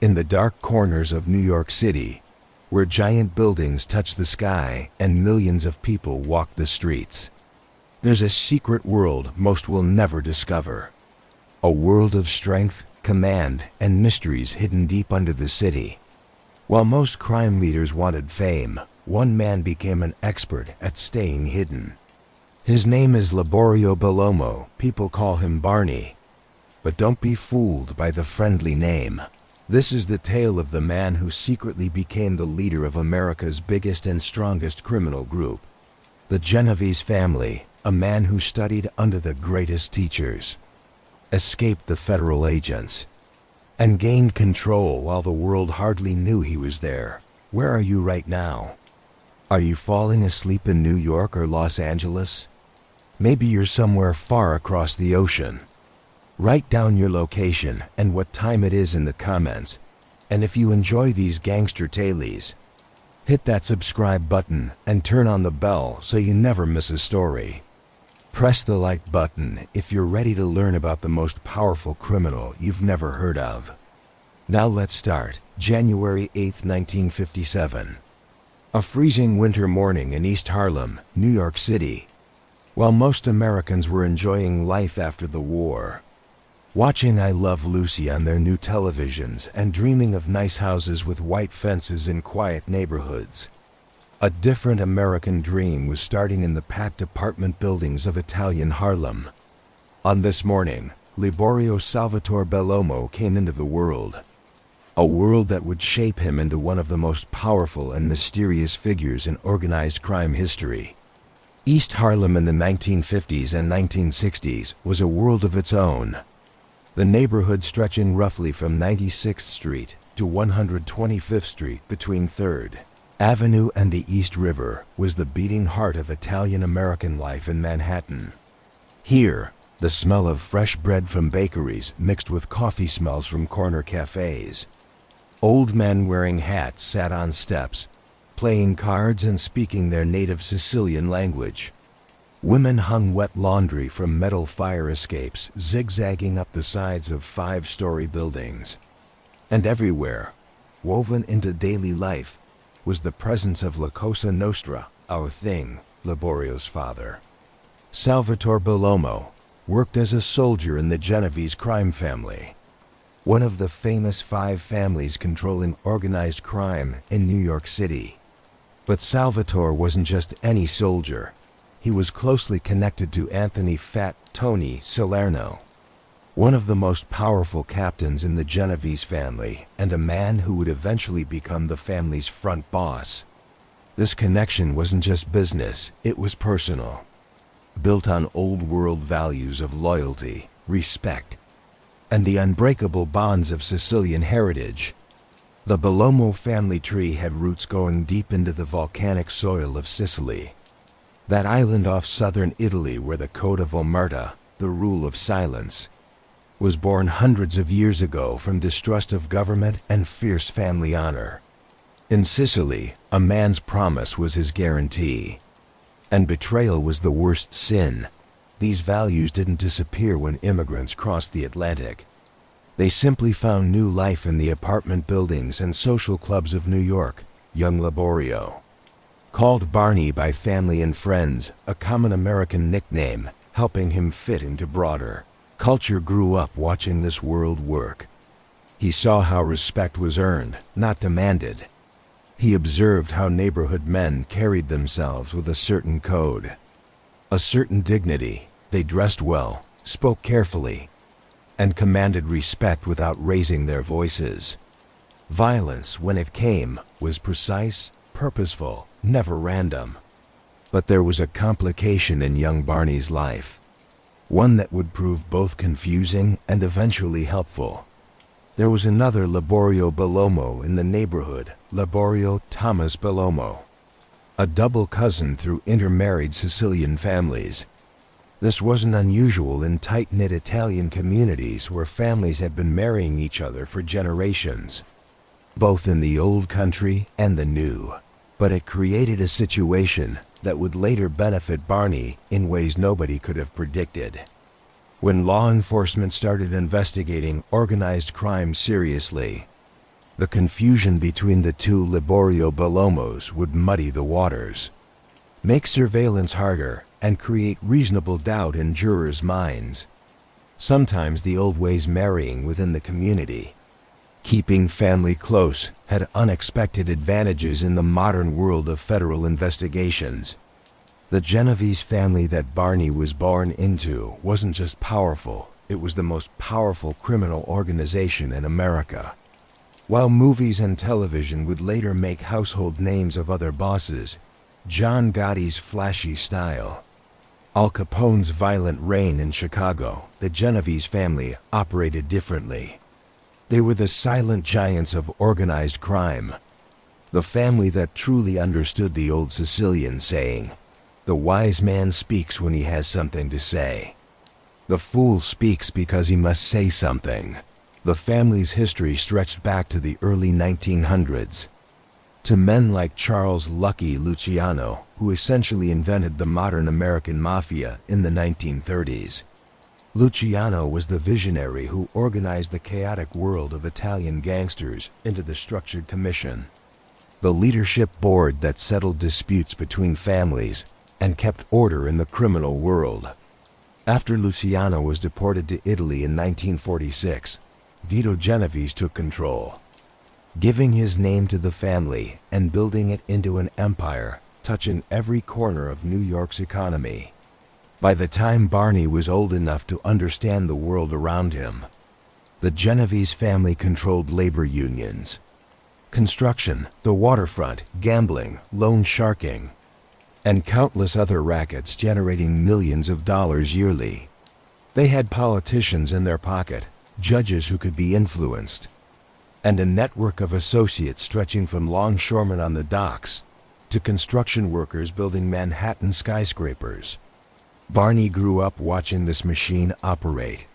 In the dark corners of New York City, where giant buildings touch the sky and millions of people walk the streets, there's a secret world most will never discover. A world of strength, command, and mysteries hidden deep under the city. While most crime leaders wanted fame, one man became an expert at staying hidden. His name is Liborio Bellomo. People call him Barney. But don't be fooled by the friendly name. This is the tale of the man who secretly became the leader of America's biggest and strongest criminal group, the Genovese family, a man who studied under the greatest teachers, escaped the federal agents, and gained control while the world hardly knew he was there. Where are you right now? Are you falling asleep in New York or Los Angeles? Maybe you're somewhere far across the ocean. Write down your location and what time it is in the comments. And if you enjoy these gangster tales, hit that subscribe button and turn on the bell so you never miss a story. Press the like button if you're ready to learn about the most powerful criminal you've never heard of. Now let's start. January 8, 1957. A freezing winter morning in East Harlem, New York City. While most Americans were enjoying life after the war, watching I Love Lucy on their new televisions and dreaming of nice houses with white fences in quiet neighborhoods, a different American dream was starting in the packed apartment buildings of Italian Harlem. On this morning, Liborio Salvatore Bellomo came into the world. A world that would shape him into one of the most powerful and mysterious figures in organized crime history. East Harlem in the 1950s and 1960s was a world of its own. The neighborhood stretching roughly from 96th Street to 125th Street between 3rd Avenue and the East River was the beating heart of Italian-American life in Manhattan. Here, the smell of fresh bread from bakeries mixed with coffee smells from corner cafes. Old men wearing hats sat on steps, playing cards and speaking their native Sicilian language. Women hung wet laundry from metal fire escapes zigzagging up the sides of 5-story buildings. And everywhere, woven into daily life, was the presence of La Cosa Nostra, our thing, Liborio's father. Salvatore Bellomo worked as a soldier in the Genovese Crime Family, one of the famous 5 families controlling organized crime in New York City. But Salvatore wasn't just any soldier. He was closely connected to Anthony "Fat Tony" Salerno, one of the most powerful captains in the Genovese family and a man who would eventually become the family's front boss. This connection wasn't just business, it was personal, built on old-world values of loyalty, respect, and the unbreakable bonds of Sicilian heritage. The Bellomo family tree had roots going deep into the volcanic soil of Sicily, that island off southern Italy where the Code of Omerta, the rule of silence, was born hundreds of years ago from distrust of government and fierce family honor. In Sicily, a man's promise was his guarantee, and betrayal was the worst sin. These values didn't disappear when immigrants crossed the Atlantic. They simply found new life in the apartment buildings and social clubs of New York. Young Liborio, called Barney by family and friends, a common American nickname, helping him fit into broader culture, grew up watching this world work. He saw how respect was earned, not demanded. He observed how neighborhood men carried themselves with a certain code, a certain dignity. They dressed well, spoke carefully, and commanded respect without raising their voices. Violence, when it came, was precise, purposeful, never random. But there was a complication in young Barney's life, one that would prove both confusing and eventually helpful. There was another Liborio Bellomo in the neighborhood, Liborio Thomas Bellomo, a double cousin through intermarried Sicilian families. This wasn't unusual in tight-knit Italian communities where families had been marrying each other for generations, both in the old country and the new. But it created a situation that would later benefit Barney in ways nobody could have predicted. When law enforcement started investigating organized crime seriously, The confusion between the two Liborio Bellomos would muddy the waters, make surveillance harder, and create reasonable doubt in jurors' minds. Sometimes the old ways marrying within the community, keeping family close, had unexpected advantages in the modern world of federal investigations. The Genovese family that Barney was born into wasn't just powerful, it was the most powerful criminal organization in America. While movies and television would later make household names of other bosses, John Gotti's flashy style, Al Capone's violent reign in Chicago, the Genovese family operated differently. They were the silent giants of organized crime, the family that truly understood the old Sicilian saying, "The wise man speaks when he has something to say. The fool speaks because he must say something." The family's history stretched back to the early 1900s, to men like Charles "Lucky" Luciano, who essentially invented the modern American Mafia in the 1930s. Luciano was the visionary who organized the chaotic world of Italian gangsters into the structured commission, the leadership board that settled disputes between families and kept order in the criminal world. After Luciano was deported to Italy in 1946, Vito Genovese took control, giving his name to the family and building it into an empire touching every corner of New York's economy. By the time Barney was old enough to understand the world around him, the Genovese family controlled labor unions, construction, the waterfront, gambling, loan sharking, and countless other rackets generating millions of dollars yearly. They had politicians in their pocket, judges who could be influenced, and a network of associates stretching from longshoremen on the docks to construction workers building Manhattan skyscrapers. Barney grew up watching this machine operate.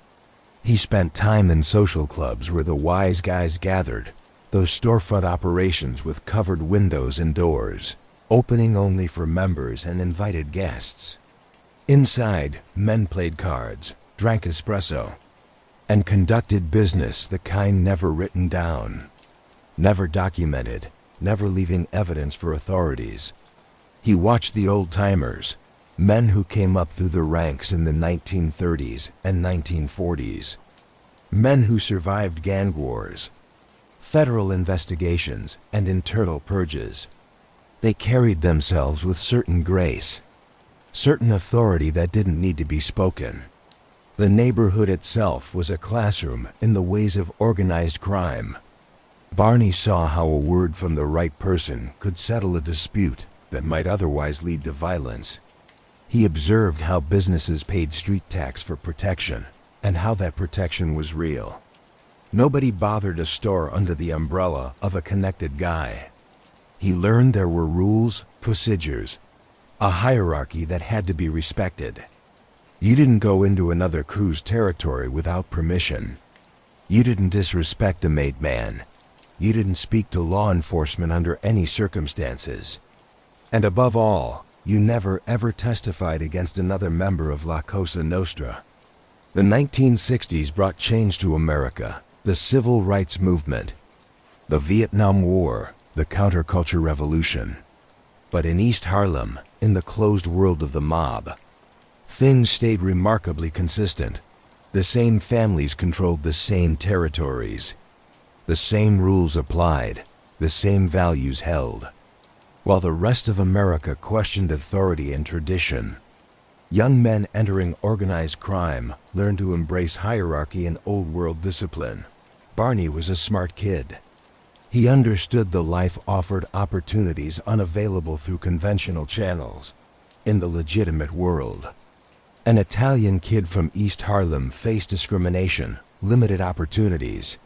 He spent time in social clubs where the wise guys gathered, those storefront operations with covered windows and doors, opening only for members and invited guests. Inside, men played cards, drank espresso, and conducted business the kind never written down, never documented, never leaving evidence for authorities. He watched the old-timers, men who came up through the ranks in the 1930s and 1940s, men who survived gang wars, federal investigations, and internal purges. They carried themselves with certain grace, certain authority that didn't need to be spoken. The neighborhood itself was a classroom in the ways of organized crime. Barney saw how a word from the right person could settle a dispute that might otherwise lead to violence. He observed how businesses paid street tax for protection, and how that protection was real. Nobody bothered a store under the umbrella of a connected guy. He learned there were rules, procedures, a hierarchy that had to be respected. You didn't go into another crew's territory without permission. You didn't disrespect a made man. You didn't speak to law enforcement under any circumstances. And above all, you never ever testified against another member of La Cosa Nostra. The 1960s brought change to America, the civil rights movement, the Vietnam War, the counterculture revolution. But in East Harlem, in the closed world of the mob, things stayed remarkably consistent. The same families controlled the same territories. The same rules applied, the same values held. While the rest of America questioned authority and tradition, young men entering organized crime learned to embrace hierarchy and old-world discipline. Barney was a smart kid. He understood the life offered opportunities unavailable through conventional channels in the legitimate world. An Italian kid from East Harlem faced discrimination, limited opportunities,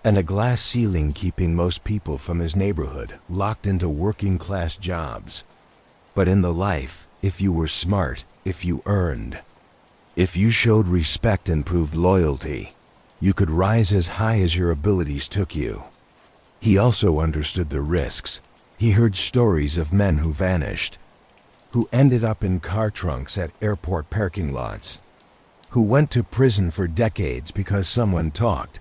and a glass ceiling keeping most people from his neighborhood locked into working-class jobs. But in the life, if you were smart, if you earned, if you showed respect and proved loyalty, you could rise as high as your abilities took you. He also understood the risks. He heard stories of men who vanished, who ended up in car trunks at airport parking lots, who went to prison for decades because someone talked,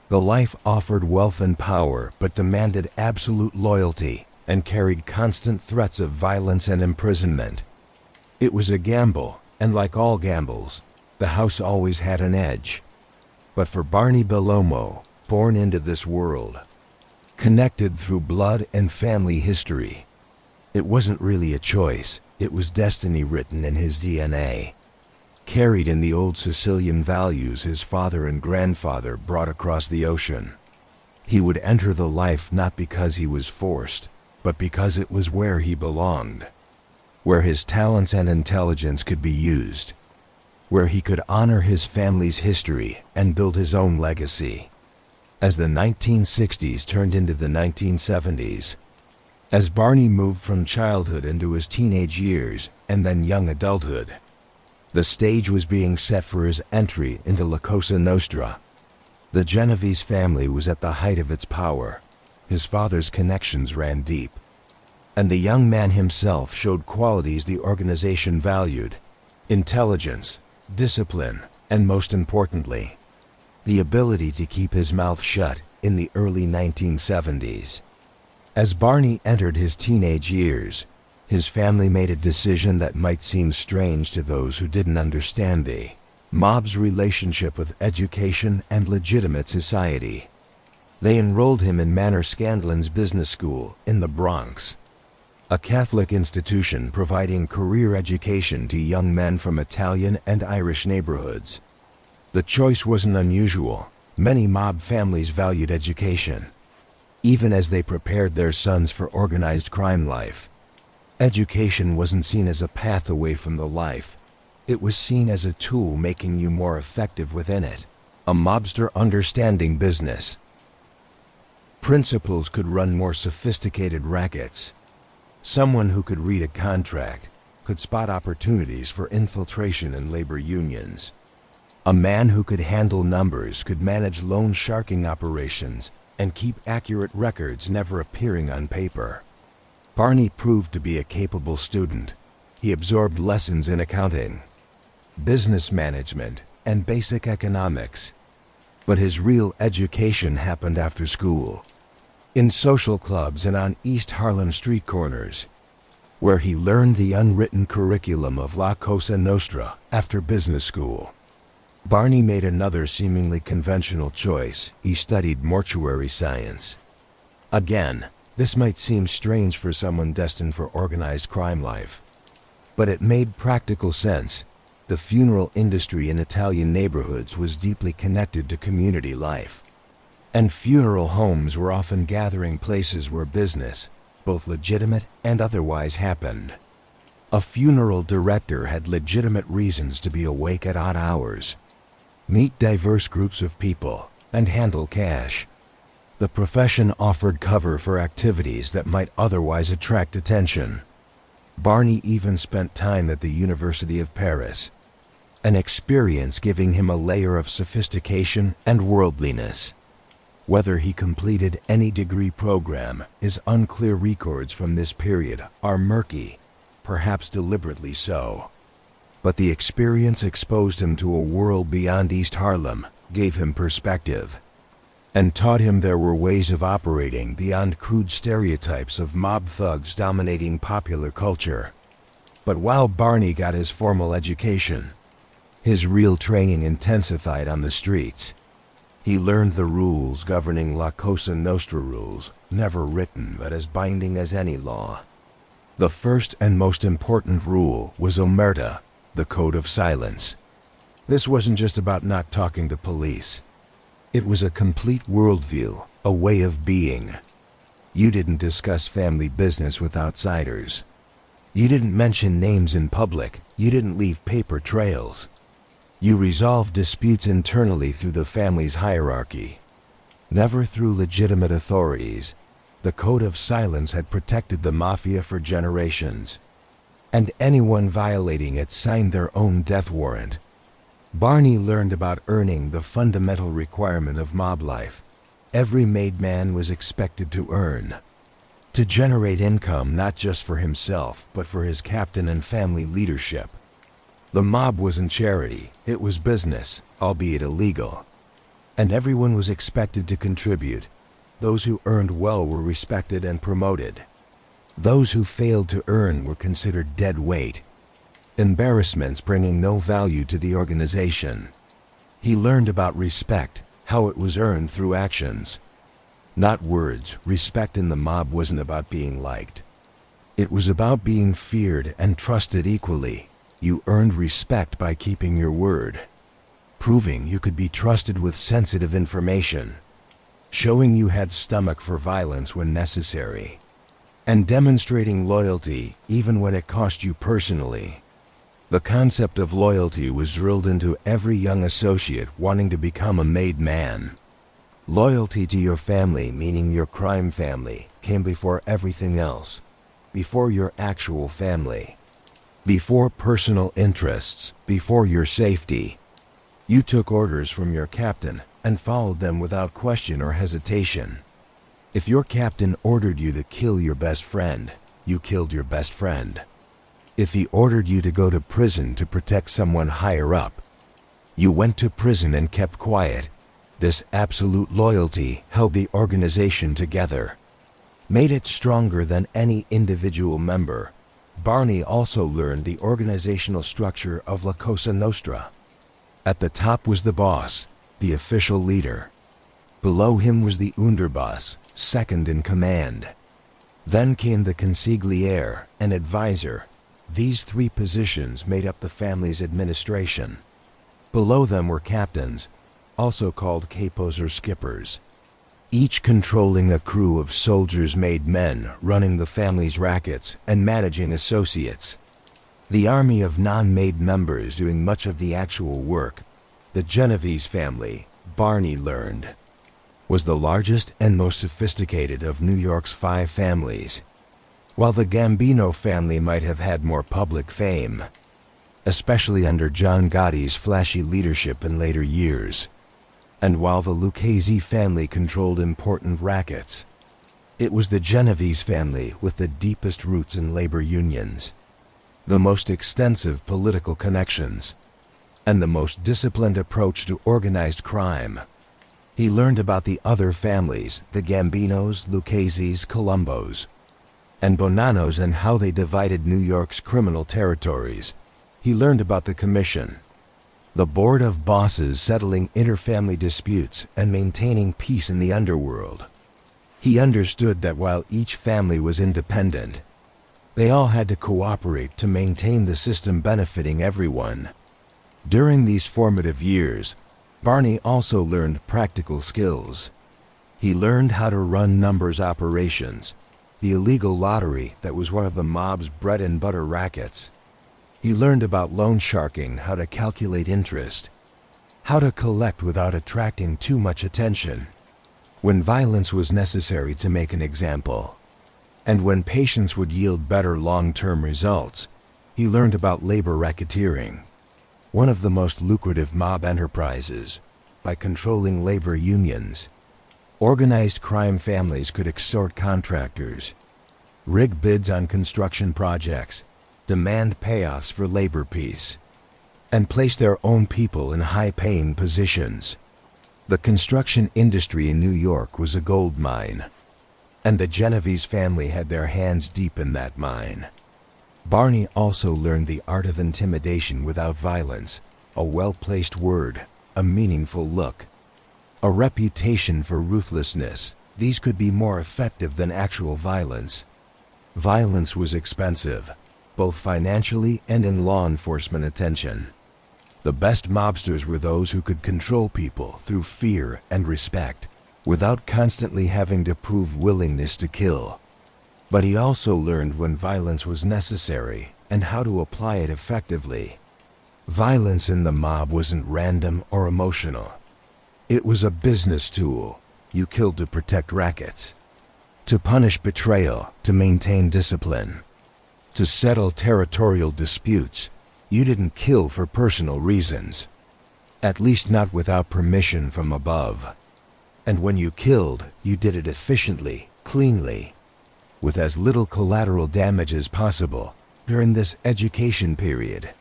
The life offered wealth and power but demanded absolute loyalty and carried constant threats of violence and imprisonment. It was a gamble, and like all gambles, the house always had an edge. But for Barney Bellomo, born into this world, connected through blood and family history, it wasn't really a choice, it was destiny written in his DNA. Carried in the old Sicilian values his father and grandfather brought across the ocean. He would enter the life not because he was forced, but because it was where he belonged, where his talents and intelligence could be used, where he could honor his family's history and build his own legacy. As the 1960s turned into the 1970s, as Barney moved from childhood into his teenage years and then young adulthood, the stage was being set for his entry into La Cosa Nostra. The Genovese family was at the height of its power. His father's connections ran deep, and the young man himself showed qualities the organization valued: intelligence, discipline, and most importantly, the ability to keep his mouth shut in the early 1970s. As Barney entered his teenage years, his family made a decision that might seem strange to those who didn't understand the mob's relationship with education and legitimate society. They enrolled him in Manor Scanlon's business school in the Bronx, a Catholic institution providing career education to young men from Italian and Irish neighborhoods. The choice wasn't unusual. Many mob families valued education, even as they prepared their sons for organized crime life. Education wasn't seen as a path away from the life. It was seen as a tool making you more effective within it. A mobster understanding business principals could run more sophisticated rackets. Someone who could read a contract could spot opportunities for infiltration in labor unions. A man who could handle numbers could manage loan sharking operations and keep accurate records never appearing on paper. Barney proved to be a capable student. He absorbed lessons in accounting, business management, and basic economics. But his real education happened after school, in social clubs and on East Harlem street corners, where he learned the unwritten curriculum of La Cosa Nostra after business school. Barney made another seemingly conventional choice. He studied mortuary science. Again, this might seem strange for someone destined for organized crime life, but it made practical sense. The funeral industry in Italian neighborhoods was deeply connected to community life, and funeral homes were often gathering places where business, both legitimate and otherwise, happened. A funeral director had legitimate reasons to be awake at odd hours, meet diverse groups of people, and handle cash. The profession offered cover for activities that might otherwise attract attention. Barney even spent time at the University of Paris, an experience giving him a layer of sophistication and worldliness. Whether he completed any degree program is unclear. Records from this period are murky, perhaps deliberately so. But the experience exposed him to a world beyond East Harlem, gave him perspective, and taught him there were ways of operating beyond crude stereotypes of mob thugs dominating popular culture. But while Barney got his formal education, his real training intensified on the streets. He learned the rules governing La Cosa Nostra, rules never written but as binding as any law. The first and most important rule was omerta, the code of silence. This wasn't just about not talking to police. It was a complete worldview, a way of being. You didn't discuss family business with outsiders. You didn't mention names in public. You didn't leave paper trails. You resolved disputes internally through the family's hierarchy, never through legitimate authorities. The code of silence had protected the mafia for generations, and anyone violating it signed their own death warrant. Barney learned about earning, the fundamental requirement of mob life. Every made man was expected to earn, to generate income not just for himself, but for his captain and family leadership. The mob wasn't charity, it was business, albeit illegal. and everyone was expected to contribute. Those who earned well were respected and promoted. Those who failed to earn were considered dead weight, embarrassments bringing no value to the organization. He learned about respect, how it was earned through actions, not words. Respect in the mob wasn't about being liked. It was about being feared and trusted equally. You earned respect by keeping your word, proving you could be trusted with sensitive information, showing you had stomach for violence when necessary, and demonstrating loyalty even when it cost you personally. The concept of loyalty was drilled into every young associate wanting to become a made man. Loyalty to your family, meaning your crime family, came before everything else, before your actual family, before personal interests, before your safety. You took orders from your captain and followed them without question or hesitation. If your captain ordered you to kill your best friend, you killed your best friend. If he ordered you to go to prison to protect someone higher up, you went to prison and kept quiet. This absolute loyalty held the organization together, made it stronger than any individual member. Barney also learned the organizational structure of La Cosa Nostra. At the top was the boss, the official leader. Below him was the underboss, second in command. Then came the consigliere, an advisor. These three positions made up the family's administration. Below them were captains, also called capos or skippers, each controlling a crew of soldiers-made men running the family's rackets and managing associates. The army of non-made members doing much of the actual work. The Genovese family, Barney learned, was the largest and most sophisticated of New York's 5 families. While the Gambino family might have had more public fame, especially under John Gotti's flashy leadership in later years, and while the Lucchese family controlled important rackets, it was the Genovese family with the deepest roots in labor unions, the most extensive political connections, and the most disciplined approach to organized crime. He learned about the other families, the Gambinos, Luccheses, Colombos, and Bonanos, and how they divided New York's criminal territories. He learned about the commission, the board of bosses settling interfamily disputes and maintaining peace in the underworld. He understood that while each family was independent, they all had to cooperate to maintain the system benefiting everyone. During these formative years, Barney also learned practical skills. He learned how to run numbers operations, the illegal lottery that was one of the mob's bread and butter rackets. He learned about loan sharking, how to calculate interest, how to collect without attracting too much attention, when violence was necessary to make an example, and when patience would yield better long-term results. He learned about labor racketeering, one of the most lucrative mob enterprises. By controlling labor unions, organized crime families could extort contractors, rig bids on construction projects, demand payoffs for labor peace, and place their own people in high-paying positions. The construction industry in New York was a gold mine, and the Genovese family had their hands deep in that mine. Barney also learned the art of intimidation without violence, a well-placed word, a meaningful look, a reputation for ruthlessness. These could be more effective than actual violence. Violence was expensive, both financially and in law enforcement attention. The best mobsters were those who could control people through fear and respect, without constantly having to prove willingness to kill. But he also learned when violence was necessary and how to apply it effectively. Violence in the mob wasn't random or emotional. It was a business tool. You killed to protect rackets, to punish betrayal, to maintain discipline, to settle territorial disputes. You didn't kill for personal reasons, at least not without permission from above. And when you killed, you did it efficiently, cleanly, with as little collateral damage as possible. During this education period,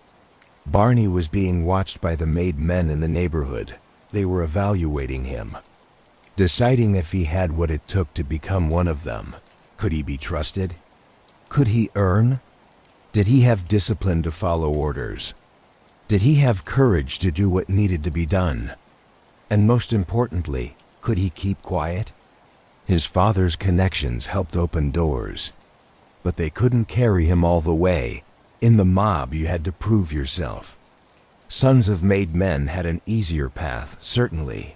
Barney was being watched by the made men in the neighborhood, They were evaluating him, deciding if he had what it took to become one of them. Could he be trusted? Could he earn? Did he have discipline to follow orders? Did he have courage to do what needed to be done? And most importantly, could he keep quiet? His father's connections helped open doors, but they couldn't carry him all the way. In the mob, you had to prove yourself. Sons of made men had an easier path, certainly,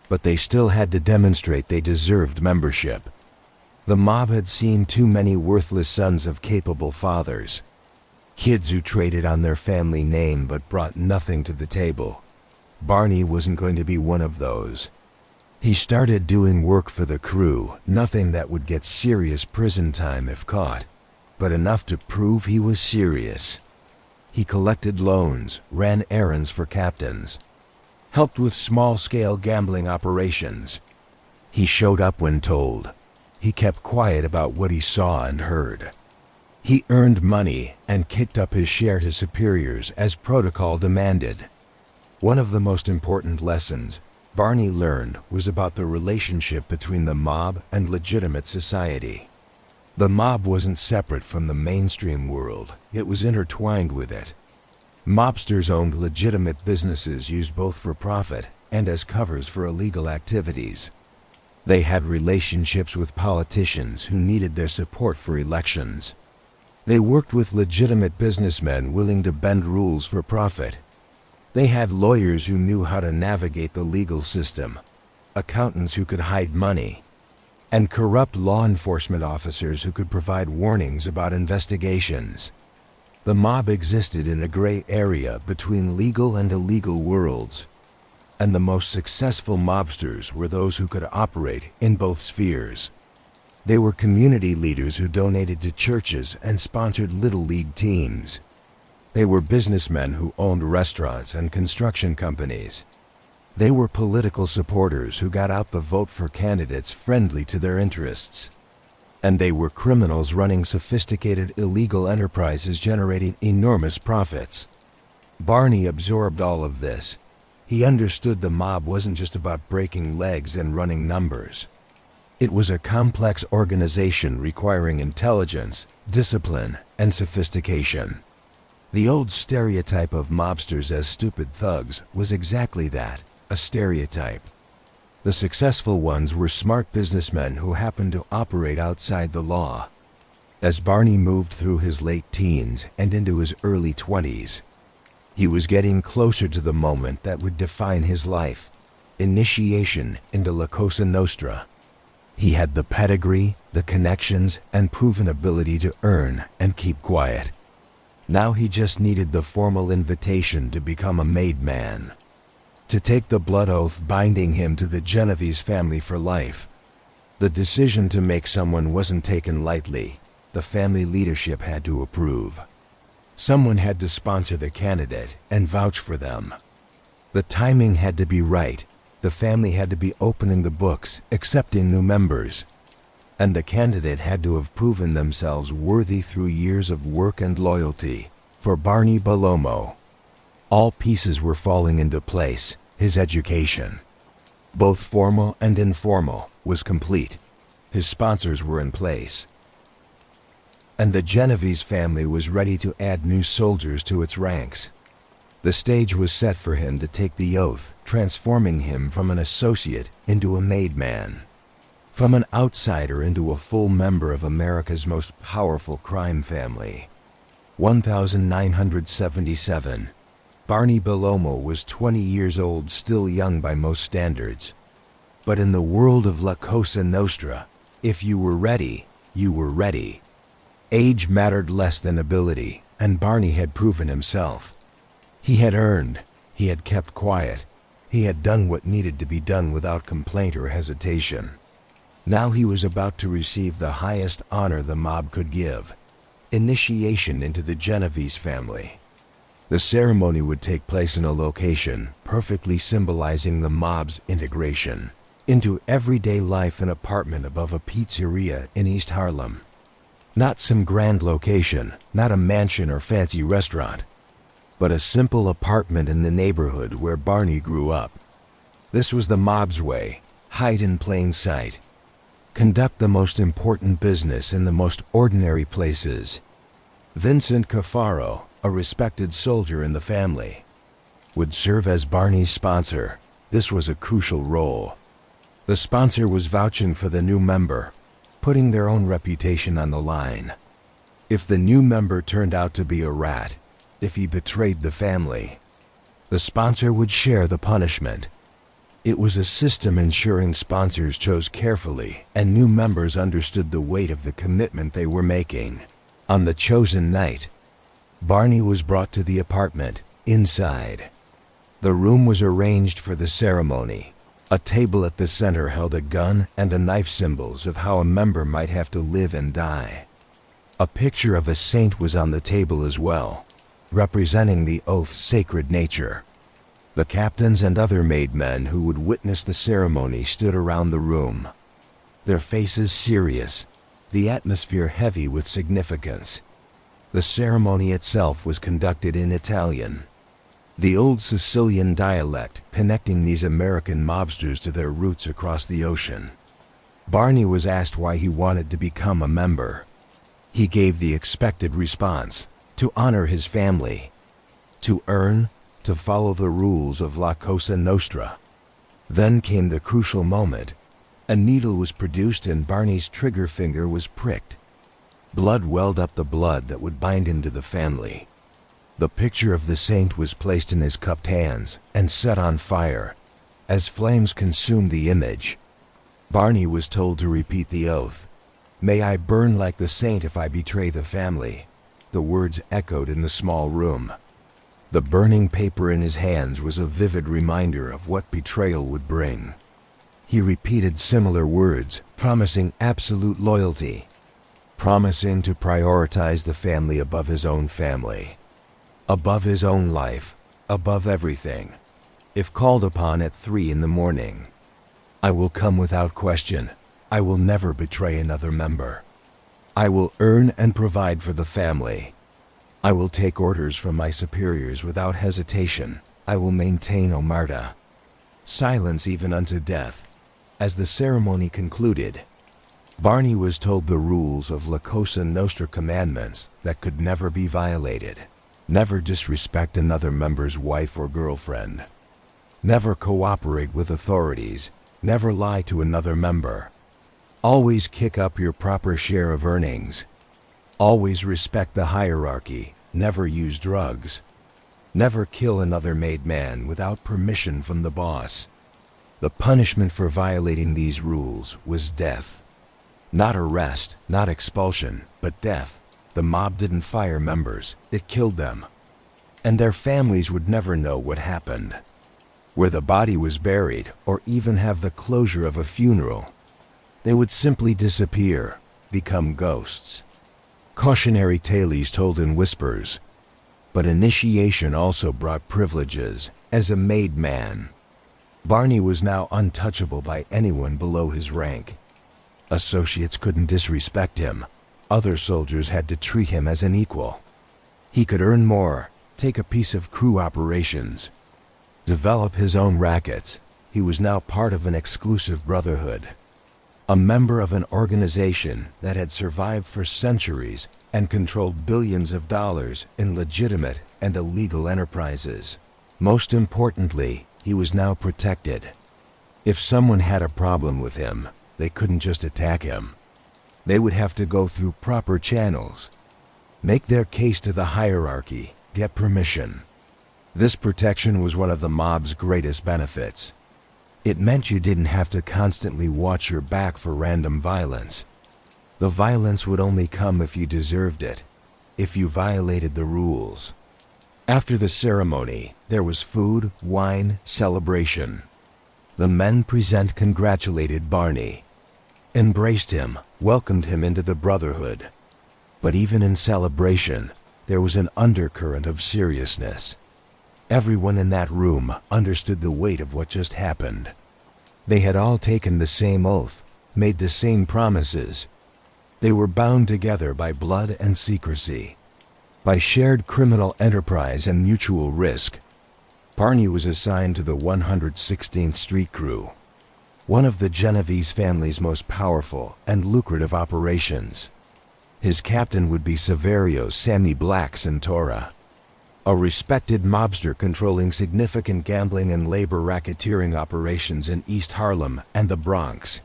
but they still had to demonstrate they deserved membership. The mob had seen too many worthless sons of capable fathers, kids who traded on their family name but brought nothing to the table. Barney wasn't going to be one of those. He started doing work for the crew, nothing that would get serious prison time if caught, but enough to prove he was serious. He collected loans, ran errands for captains, helped with small-scale gambling operations. He showed up when told. He kept quiet about what he saw and heard. He earned money and kicked up his share to superiors as protocol demanded. One of the most important lessons Barney learned was about the relationship between the mob and legitimate society. The mob wasn't separate from the mainstream world, it was intertwined with it. Mobsters owned legitimate businesses used both for profit and as covers for illegal activities. They had relationships with politicians who needed their support for elections. They worked with legitimate businessmen willing to bend rules for profit. They had lawyers who knew how to navigate the legal system, accountants who could hide money, and corrupt law enforcement officers who could provide warnings about investigations. The mob existed in a gray area between legal and illegal worlds, and the most successful mobsters were those who could operate in both spheres. They were community leaders who donated to churches and sponsored Little League teams. They were businessmen who owned restaurants and construction companies. They were political supporters who got out the vote for candidates friendly to their interests. And they were criminals running sophisticated illegal enterprises generating enormous profits. Barney absorbed all of this. He understood the mob wasn't just about breaking legs and running numbers. It was a complex organization requiring intelligence, discipline, and sophistication. The old stereotype of mobsters as stupid thugs was exactly that, a stereotype. The successful ones were smart businessmen who happened to operate outside the law. As Barney moved through his late teens and into his early 20s, he was getting closer to the moment that would define his life, initiation into La Cosa Nostra. He had the pedigree, the connections, and proven ability to earn and keep quiet. Now he just needed the formal invitation to become a made man, to take the blood oath binding him to the Genovese family for life. The decision to make someone wasn't taken lightly. The family leadership had to approve. Someone had to sponsor the candidate and vouch for them. The timing had to be right. The family had to be opening the books, accepting new members. And the candidate had to have proven themselves worthy through years of work and loyalty. For Barney Bellomo, all pieces were falling into place. His education, both formal and informal, was complete. His sponsors were in place. And the Genovese family was ready to add new soldiers to its ranks. The stage was set for him to take the oath, transforming him from an associate into a made man, from an outsider into a full member of America's most powerful crime family. 1977. Barney Bellomo was 20 years old, still young by most standards. But in the world of La Cosa Nostra, if you were ready, you were ready. Age mattered less than ability, and Barney had proven himself. He had earned, he had kept quiet, he had done what needed to be done without complaint or hesitation. Now he was about to receive the highest honor the mob could give, initiation into the Genovese family. The ceremony would take place in a location perfectly symbolizing the mob's integration into everyday life, an apartment above a pizzeria in East Harlem. Not some grand location, not a mansion or fancy restaurant, but a simple apartment in the neighborhood where Barney grew up. This was the mob's way: hide in plain sight. Conduct the most important business in the most ordinary places. Vincent Cafaro, a respected soldier in the family, would serve as Barney's sponsor. This was a crucial role. The sponsor was vouching for the new member, putting their own reputation on the line. If the new member turned out to be a rat, if he betrayed the family, the sponsor would share the punishment. It was a system ensuring sponsors chose carefully and new members understood the weight of the commitment they were making. On the chosen night, Barney was brought to the apartment. Inside, the room was arranged for the ceremony. A table at the center held a gun and a knife, symbols of how a member might have to live and die. A picture of a saint was on the table as well, representing the oath's sacred nature. The captains and other made men who would witness the ceremony stood around the room, their faces serious, the atmosphere heavy with significance. The ceremony itself was conducted in Italian, the old Sicilian dialect connecting these American mobsters to their roots across the ocean. Barney was asked why he wanted to become a member. He gave the expected response: to honor his family, to earn, to follow the rules of La Cosa Nostra. Then came the crucial moment. A needle was produced and Barney's trigger finger was pricked. Blood welled up, the blood that would bind him to the family. The picture of the saint was placed in his cupped hands and set on fire. As flames consumed the image, Barney was told to repeat the oath. "May I burn like the saint if I betray the family." The words echoed in the small room. The burning paper in his hands was a vivid reminder of what betrayal would bring. He repeated similar words, promising absolute loyalty, promising to prioritize the family above his own family, above his own life, above everything. If called upon at 3 in the morning, "I will come without question. I will never betray another member. I will earn and provide for the family. I will take orders from my superiors without hesitation. I will maintain omerta." Silence even unto death. As the ceremony concluded, Barney was told the rules of La Cosa Nostra, commandments that could never be violated. Never disrespect another member's wife or girlfriend. Never cooperate with authorities. Never lie to another member. Always kick up your proper share of earnings. Always respect the hierarchy. Never use drugs. Never kill another made man without permission from the boss. The punishment for violating these rules was death. Not arrest, not expulsion, but death. The mob didn't fire members, it killed them. And their families would never know what happened, where the body was buried, or even have the closure of a funeral. They would simply disappear, become ghosts. Cautionary tales told in whispers. But initiation also brought privileges. As a made man, Barney was now untouchable by anyone below his rank. Associates couldn't disrespect him. Other soldiers had to treat him as an equal. He could earn more, take a piece of crew operations, develop his own rackets. He was now part of an exclusive brotherhood, a member of an organization that had survived for centuries and controlled billions of dollars in legitimate and illegal enterprises. Most importantly, he was now protected. If someone had a problem with him, they couldn't just attack him. They would have to go through proper channels, make their case to the hierarchy, get permission. This protection was one of the mob's greatest benefits. It meant you didn't have to constantly watch your back for random violence. The violence would only come if you deserved it, if you violated the rules. After the ceremony, there was food, wine, celebration. The men present congratulated Barney, embraced him, welcomed him into the brotherhood. But even in celebration, there was an undercurrent of seriousness. Everyone in that room understood the weight of what just happened. They had all taken the same oath, made the same promises. They were bound together by blood and secrecy, by shared criminal enterprise and mutual risk. Barney was assigned to the 116th Street Crew, one of the Genovese family's most powerful and lucrative operations. His captain would be Saverio Sammy Black Centora, a respected mobster controlling significant gambling and labor racketeering operations in East Harlem and the Bronx.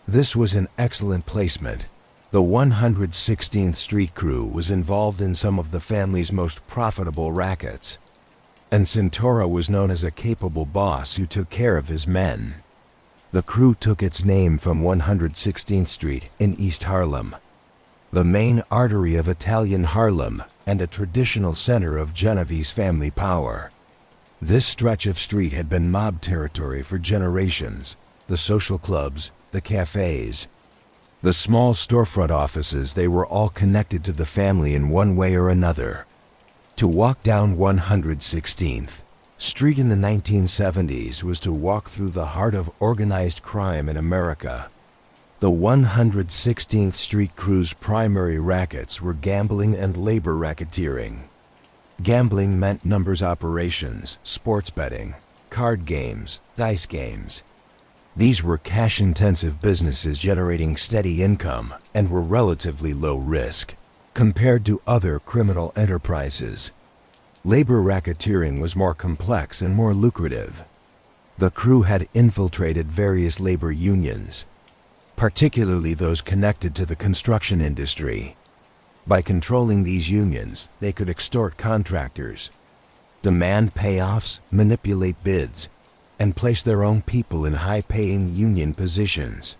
This was an excellent placement. The 116th Street Crew was involved in some of the family's most profitable rackets, and Centora was known as a capable boss who took care of his men. The crew took its name from 116th Street in East Harlem, the main artery of Italian Harlem and a traditional center of Genovese family power. This stretch of street had been mob territory for generations. The social clubs, the cafes, the small storefront offices, they were all connected to the family in one way or another. To walk down 116th Street in the 1970s was to walk through the heart of organized crime in America. The 116th Street Crew's primary rackets were gambling and labor racketeering. Gambling meant numbers operations, sports betting, card games, dice games. These were cash-intensive businesses generating steady income and were relatively low risk compared to other criminal enterprises. Labor racketeering was more complex and more lucrative. The crew had infiltrated various labor unions, particularly those connected to the construction industry. By controlling these unions, they could extort contractors, demand payoffs, manipulate bids, and place their own people in high-paying union positions.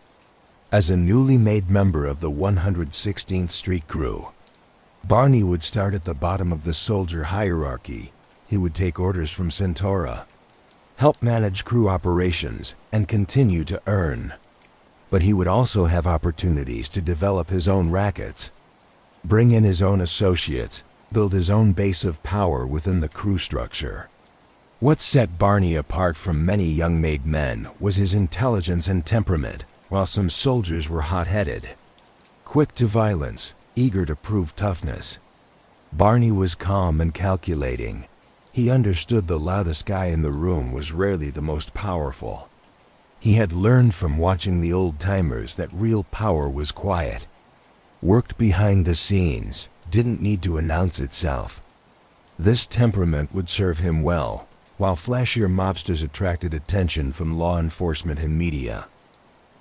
As a newly made member of the 116th Street Crew, Barney would start at the bottom of the soldier hierarchy. He would take orders from Centora, help manage crew operations, and continue to earn. But he would also have opportunities to develop his own rackets, bring in his own associates, build his own base of power within the crew structure. What set Barney apart from many young-made men was his intelligence and temperament, while some soldiers were hot-headed, quick to violence, eager to prove toughness. Barney was calm and calculating. He understood the loudest guy in the room was rarely the most powerful. He had learned from watching the old-timers that real power was quiet, worked behind the scenes, didn't need to announce itself. This temperament would serve him well, while flashier mobsters attracted attention from law enforcement and media.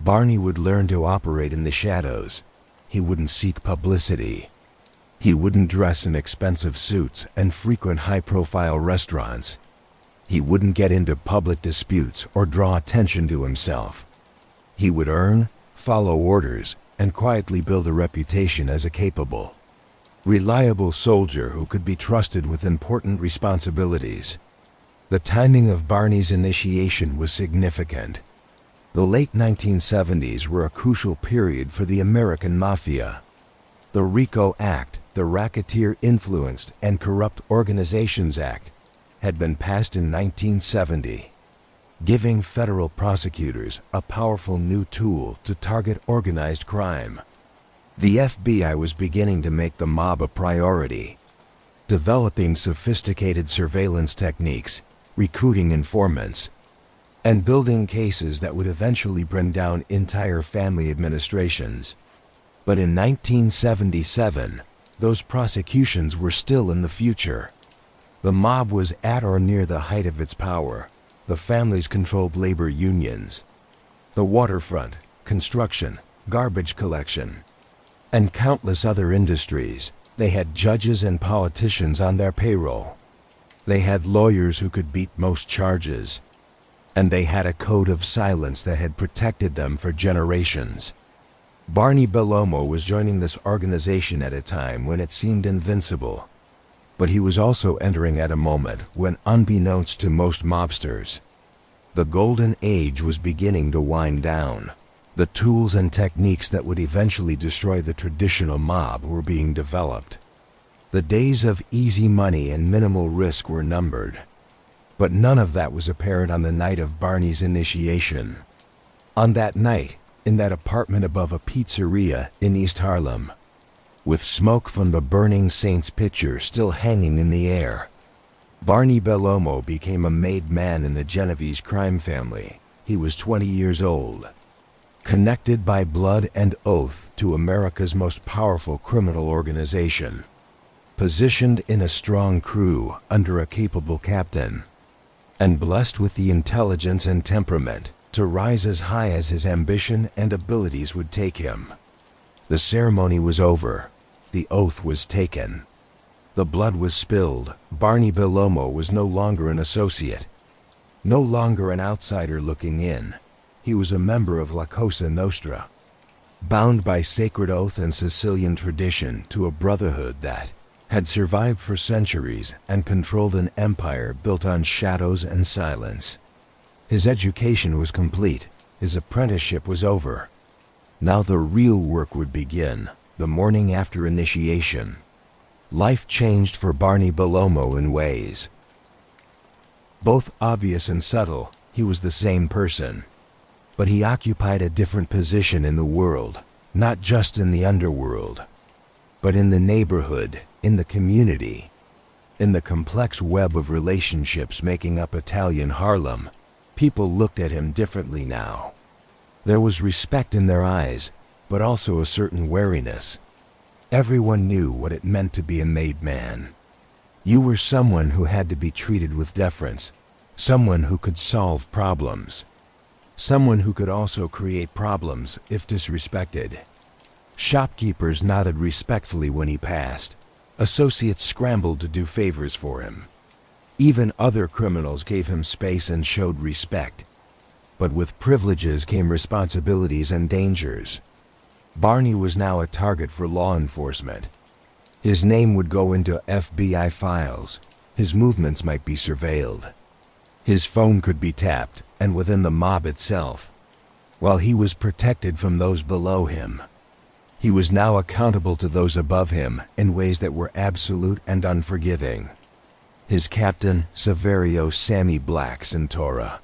Barney would learn to operate in the shadows. He wouldn't seek publicity. He wouldn't dress in expensive suits and frequent high-profile restaurants. He wouldn't get into public disputes or draw attention to himself. He would earn, follow orders, and quietly build a reputation as a capable, reliable soldier who could be trusted with important responsibilities. The timing of Barney's initiation was significant. The late 1970s were a crucial period for the American Mafia. The RICO Act, the Racketeer Influenced and Corrupt Organizations Act, had been passed in 1970, giving federal prosecutors a powerful new tool to target organized crime. The FBI was beginning to make the mob a priority, developing sophisticated surveillance techniques, recruiting informants, and building cases that would eventually bring down entire family administrations. But in 1977, those prosecutions were still in the future. The mob was at or near the height of its power. The families controlled labor unions, the waterfront, construction, garbage collection, and countless other industries. They had judges and politicians on their payroll. They had lawyers who could beat most charges. And they had a code of silence that had protected them for generations. Barney Bellomo was joining this organization at a time when it seemed invincible. But he was also entering at a moment when, unbeknownst to most mobsters, the golden age was beginning to wind down. The tools and techniques that would eventually destroy the traditional mob were being developed. The days of easy money and minimal risk were numbered. But none of that was apparent on the night of Barney's initiation. On that night, in that apartment above a pizzeria in East Harlem, with smoke from the burning Saints picture still hanging in the air, Barney Bellomo became a made man in the Genovese crime family. He was 20 years old, connected by blood and oath to America's most powerful criminal organization, positioned in a strong crew under a capable captain, and blessed with the intelligence and temperament to rise as high as his ambition and abilities would take him. The ceremony was over. The oath was taken. The blood was spilled. Barney Bellomo was no longer an associate, no longer an outsider looking in. He was a member of La Cosa Nostra, bound by sacred oath and Sicilian tradition to a brotherhood that had survived for centuries and controlled an empire built on shadows and silence. His education was complete. His apprenticeship was over. Now the real work would begin. The morning after initiation, life changed for Barney Bellomo in ways both obvious and subtle. He was the same person, but he occupied a different position in the world, not just in the underworld, but in the neighborhood, in the community, in the complex web of relationships making up Italian Harlem. People looked at him differently now. There was respect in their eyes, but also a certain wariness. Everyone knew what it meant to be a made man. You were someone who had to be treated with deference, someone who could solve problems, someone who could also create problems if disrespected. Shopkeepers nodded respectfully when he passed. Associates scrambled to do favors for him. Even other criminals gave him space and showed respect. But with privileges came responsibilities and dangers. Barney was now a target for law enforcement. His name would go into FBI files. His movements might be surveilled. His phone could be tapped, and within the mob itself, while he was protected from those below him. He was now accountable to those above him in ways that were absolute and unforgiving. His captain, Saverio Sammy Black Centora,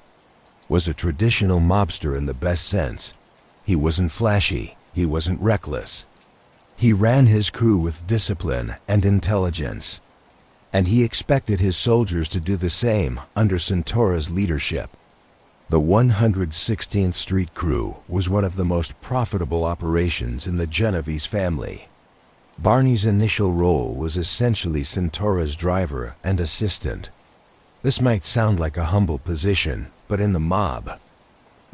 was a traditional mobster in the best sense. He wasn't flashy. He wasn't reckless. He ran his crew with discipline and intelligence, and he expected his soldiers to do the same under Centora's leadership. The 116th Street Crew was one of the most profitable operations in the Genovese family. Barney's initial role was essentially Centora's driver and assistant. This might sound like a humble position, but in the mob,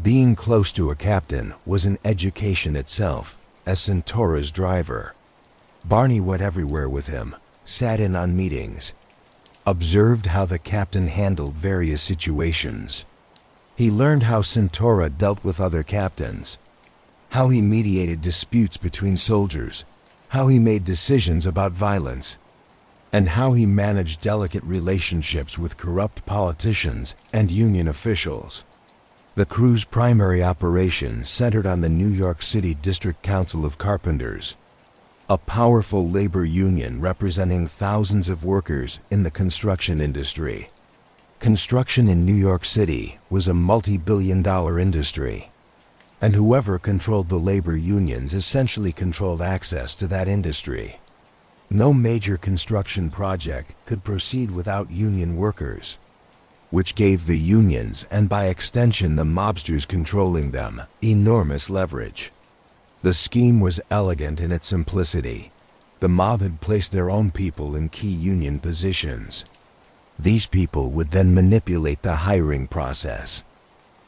being close to a captain was an education itself. As Centora's driver, Barney went everywhere with him, sat in on meetings, observed how the captain handled various situations. He learned how Centora dealt with other captains, how he mediated disputes between soldiers, how he made decisions about violence, and how he managed delicate relationships with corrupt politicians and union officials. The crew's primary operation centered on the New York City District Council of Carpenters, a powerful labor union representing thousands of workers in the construction industry. Construction in New York City was a multi-billion-dollar industry, and whoever controlled the labor unions essentially controlled access to that industry. No major construction project could proceed without union workers, which gave the unions, and by extension the mobsters controlling them, enormous leverage. The scheme was elegant in its simplicity. The mob had placed their own people in key union positions. These people would then manipulate the hiring process,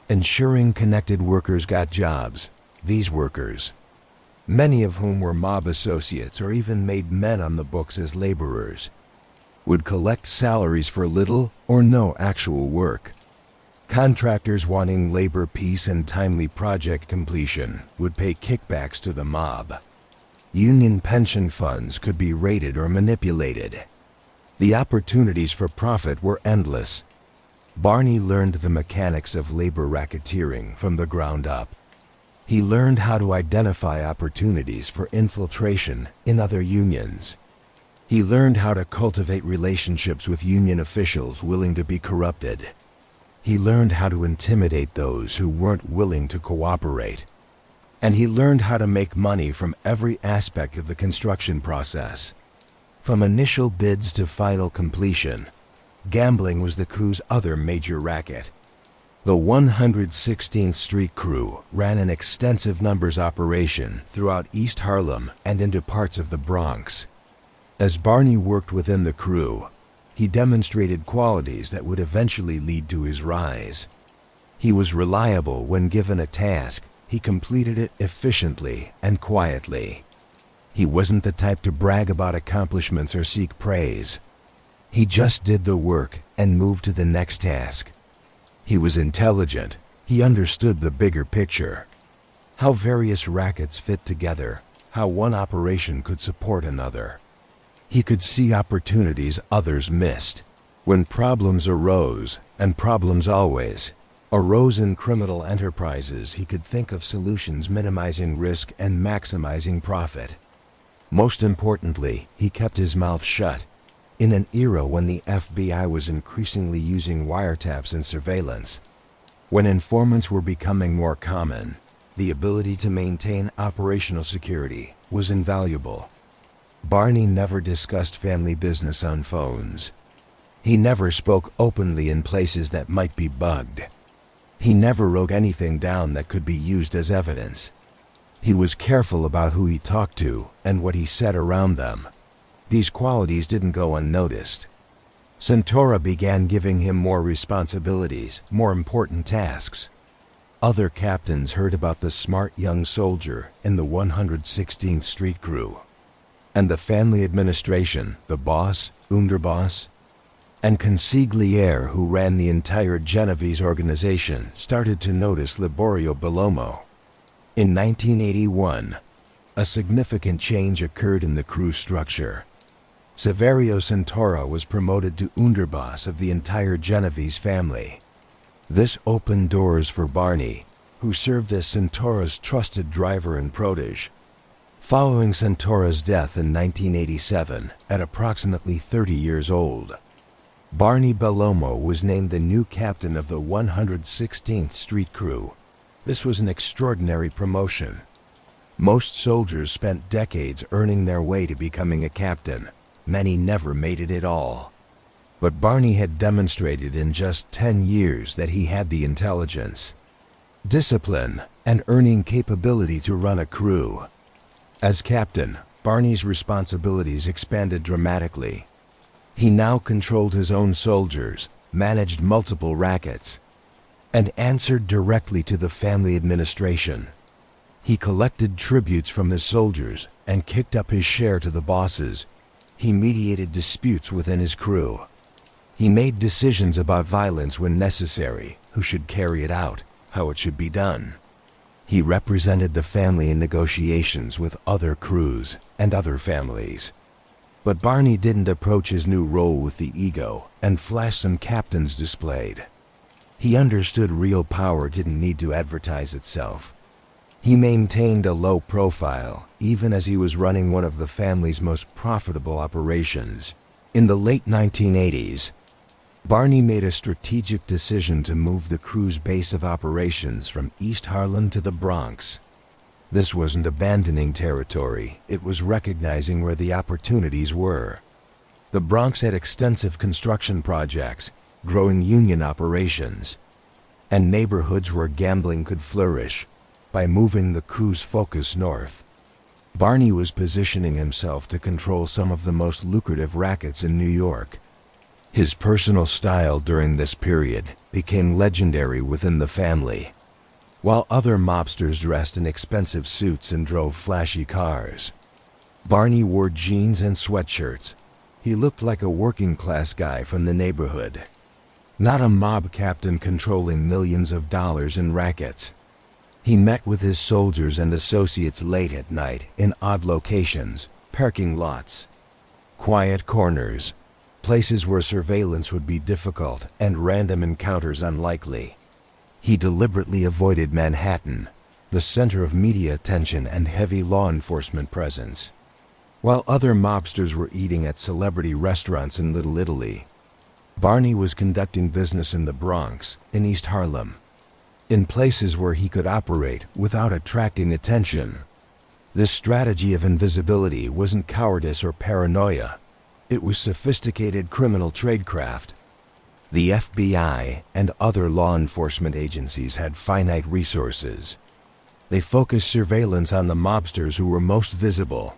ensuring connected workers got jobs. These workers, many of whom were mob associates or even made men on the books as laborers, would collect salaries for little or no actual work. Contractors wanting labor peace and timely project completion would pay kickbacks to the mob. Union pension funds could be raided or manipulated. The opportunities for profit were endless. Barney learned the mechanics of labor racketeering from the ground up. He learned how to identify opportunities for infiltration in other unions. He learned how to cultivate relationships with union officials willing to be corrupted. He learned how to intimidate those who weren't willing to cooperate. And he learned how to make money from every aspect of the construction process. From initial bids to final completion, Gambling was the crew's other major racket. The 116th Street Crew ran an extensive numbers operation throughout East Harlem and into parts of the Bronx. As Barney worked within the crew, he demonstrated qualities that would eventually lead to his rise. He was reliable when given a task. He completed it efficiently and quietly. He wasn't the type to brag about accomplishments or seek praise. He just did the work and moved to the next task. He was intelligent. He understood the bigger picture. How various rackets fit together, how one operation could support another. He could see opportunities others missed. When problems arose, and problems always arose in criminal enterprises, he could think of solutions minimizing risk and maximizing profit. Most importantly, he kept his mouth shut. In an era when the FBI was increasingly using wiretaps and surveillance, when informants were becoming more common, the ability to maintain operational security was invaluable. Barney never discussed family business on phones. He never spoke openly in places that might be bugged. He never wrote anything down that could be used as evidence. He was careful about who he talked to and what he said around them. These qualities didn't go unnoticed. Santora began giving him more responsibilities, more important tasks. Other captains heard about the smart young soldier in the 116th Street Crew. And the family administration, the boss, underboss, and consigliere who ran the entire Genovese organization started to notice Liborio Bellomo. In 1981, a significant change occurred in the crew structure. Saverio Santora was promoted to underboss of the entire Genovese family. This opened doors for Barney, who served as Santora's trusted driver and protege. Following Santora's death in 1987, at approximately 30 years old, Barney Bellomo was named the new captain of the 116th Street Crew. This was an extraordinary promotion. Most soldiers spent decades earning their way to becoming a captain. Many never made it at all. But Barney had demonstrated in just 10 years that he had the intelligence, discipline, and earning capability to run a crew. As captain, Barney's responsibilities expanded dramatically. He now controlled his own soldiers, managed multiple rackets, and answered directly to the family administration. He collected tributes from his soldiers and kicked up his share to the bosses. He mediated disputes within his crew. He made decisions about violence when necessary, who should carry it out, how it should be done. He represented the family in negotiations with other crews and other families. But Barney didn't approach his new role with the ego and flash some captains displayed. He understood real power didn't need to advertise itself. He maintained a low profile, even as he was running one of the family's most profitable operations. In the late 1980s, Barney made a strategic decision to move the crew's base of operations from East Harlem to the Bronx. This wasn't abandoning territory, it was recognizing where the opportunities were. The Bronx had extensive construction projects, growing union operations, and neighborhoods where gambling could flourish. By moving the crew's focus north, Barney was positioning himself to control some of the most lucrative rackets in New York. His personal style during this period became legendary within the family. While other mobsters dressed in expensive suits and drove flashy cars, Barney wore jeans and sweatshirts. He looked like a working-class guy from the neighborhood, not a mob captain controlling millions of dollars in rackets. He met with his soldiers and associates late at night in odd locations, parking lots, quiet corners, places where surveillance would be difficult and random encounters unlikely. He deliberately avoided Manhattan, the center of media attention and heavy law enforcement presence. While other mobsters were eating at celebrity restaurants in Little Italy, Barney was conducting business in the Bronx, in East Harlem, in places where he could operate without attracting attention. This strategy of invisibility wasn't cowardice or paranoia. It was sophisticated criminal tradecraft. The FBI and other law enforcement agencies had finite resources. They focused surveillance on the mobsters who were most visible,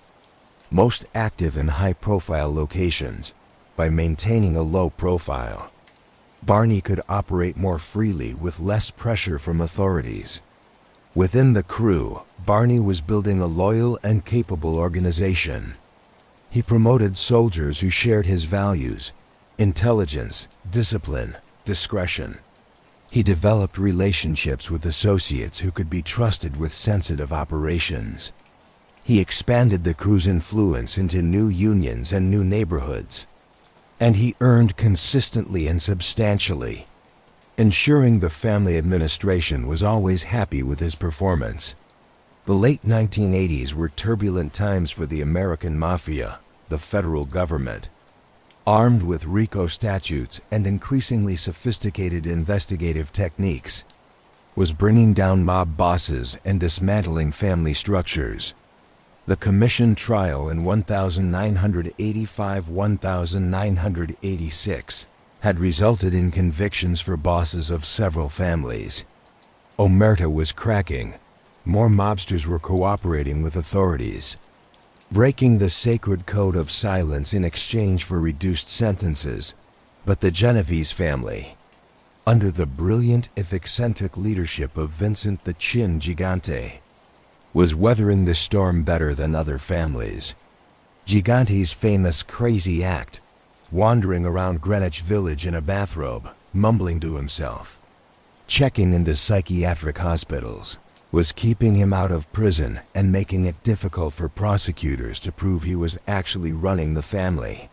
most active in high-profile locations, by maintaining a low profile. Barney could operate more freely with less pressure from authorities. Within the crew, Barney was building a loyal and capable organization. He promoted soldiers who shared his values: intelligence, discipline, discretion. He developed relationships with associates who could be trusted with sensitive operations. He expanded the crew's influence into new unions and new neighborhoods. And he earned consistently and substantially, ensuring the family administration was always happy with his performance. The late 1980s were turbulent times for the American Mafia, the federal government. Armed with RICO statutes and increasingly sophisticated investigative techniques, was bringing down mob bosses and dismantling family structures. The commission trial in 1985-1986 had resulted in convictions for bosses of several families. Omerta was cracking. More mobsters were cooperating with authorities, breaking the sacred code of silence in exchange for reduced sentences. But the Genovese family, under the brilliant if eccentric leadership of Vincent the Chin Gigante, was weathering the storm better than other families. Gigante's famous crazy act, wandering around Greenwich Village in a bathrobe, mumbling to himself, checking into psychiatric hospitals, was keeping him out of prison and making it difficult for prosecutors to prove he was actually running the family.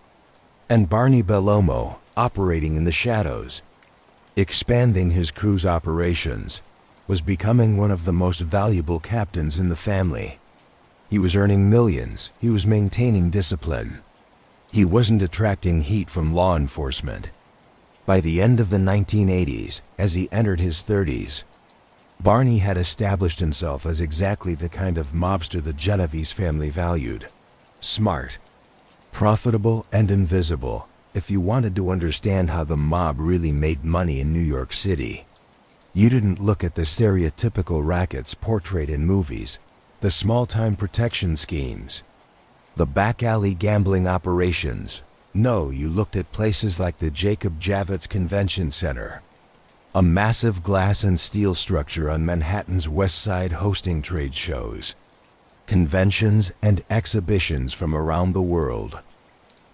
And Barney Bellomo, operating in the shadows, expanding his crew's operations, was becoming one of the most valuable captains in the family. He was earning millions. He was maintaining discipline. He wasn't attracting heat from law enforcement. By the end of the 1980s, as he entered his 30s, Barney had established himself as exactly the kind of mobster the Genovese family valued: smart, profitable, and invisible. If you wanted to understand how the mob really made money in New York City, you didn't look at the stereotypical rackets portrayed in movies, the small-time protection schemes, the back-alley gambling operations. No, you looked at places like the Jacob Javits Convention Center, a massive glass and steel structure on Manhattan's West Side hosting trade shows, conventions, and exhibitions from around the world.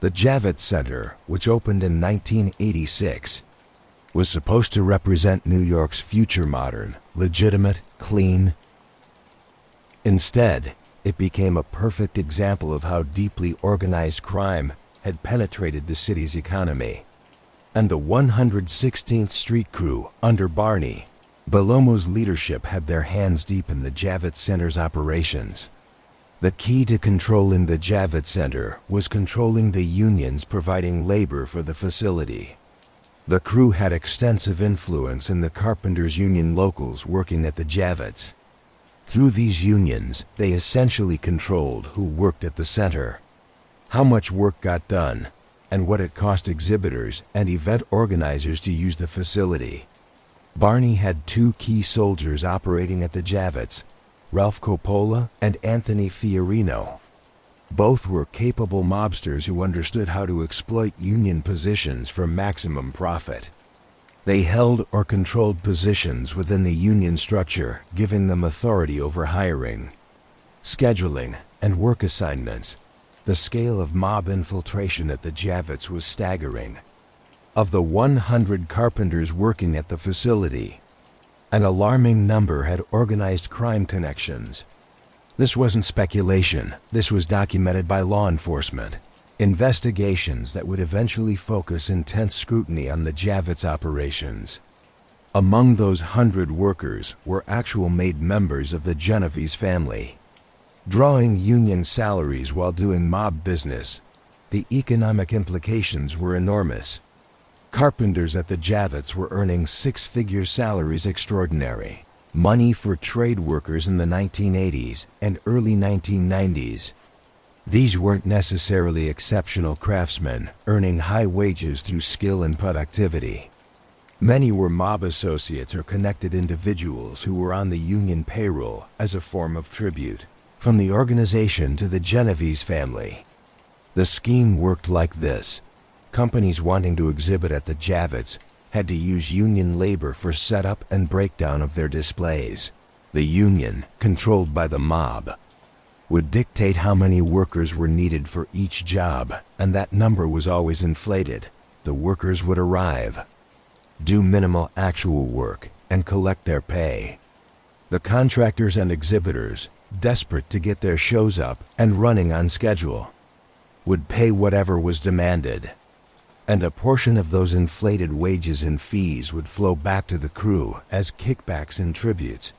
The Javits Center, which opened in 1986, was supposed to represent New York's future modern, legitimate, clean. Instead, it became a perfect example of how deeply organized crime had penetrated the city's economy. And the 116th Street Crew, under Barney Bellomo's leadership, had their hands deep in the Javits Center's operations. The key to controlling the Javits Center was controlling the unions providing labor for the facility. The crew had extensive influence in the carpenters' union locals working at the Javits. Through these unions, they essentially controlled who worked at the center, how much work got done, and what it cost exhibitors and event organizers to use the facility. Barney had two key soldiers operating at the Javits, Ralph Coppola and Anthony Fiorino. Both were capable mobsters who understood how to exploit union positions for maximum profit. They held or controlled positions within the union structure, giving them authority over hiring, scheduling, and work assignments. The scale of mob infiltration at the Javits was staggering. Of the 100 carpenters working at the facility, an alarming number had organized crime connections. This wasn't speculation. This was documented by law enforcement. Investigations that would eventually focus intense scrutiny on the Javits operations. Among those 100 workers were actual made members of the Genovese family, drawing union salaries while doing mob business. The economic implications were enormous. Carpenters at the Javits were earning six-figure salaries, extraordinary money for trade workers in the 1980s and early 1990s. These weren't necessarily exceptional craftsmen earning high wages through skill and productivity. Many were mob associates or connected individuals who were on the union payroll as a form of tribute, from the organization to the Genovese family. The scheme worked like this. Companies wanting to exhibit at the Javits had to use union labor for setup and breakdown of their displays. The union, controlled by the mob, would dictate how many workers were needed for each job, and that number was always inflated. The workers would arrive, do minimal actual work, and collect their pay. The contractors and exhibitors, desperate to get their shows up and running on schedule, would pay whatever was demanded, and a portion of those inflated wages and fees would flow back to the crew as kickbacks and tributes.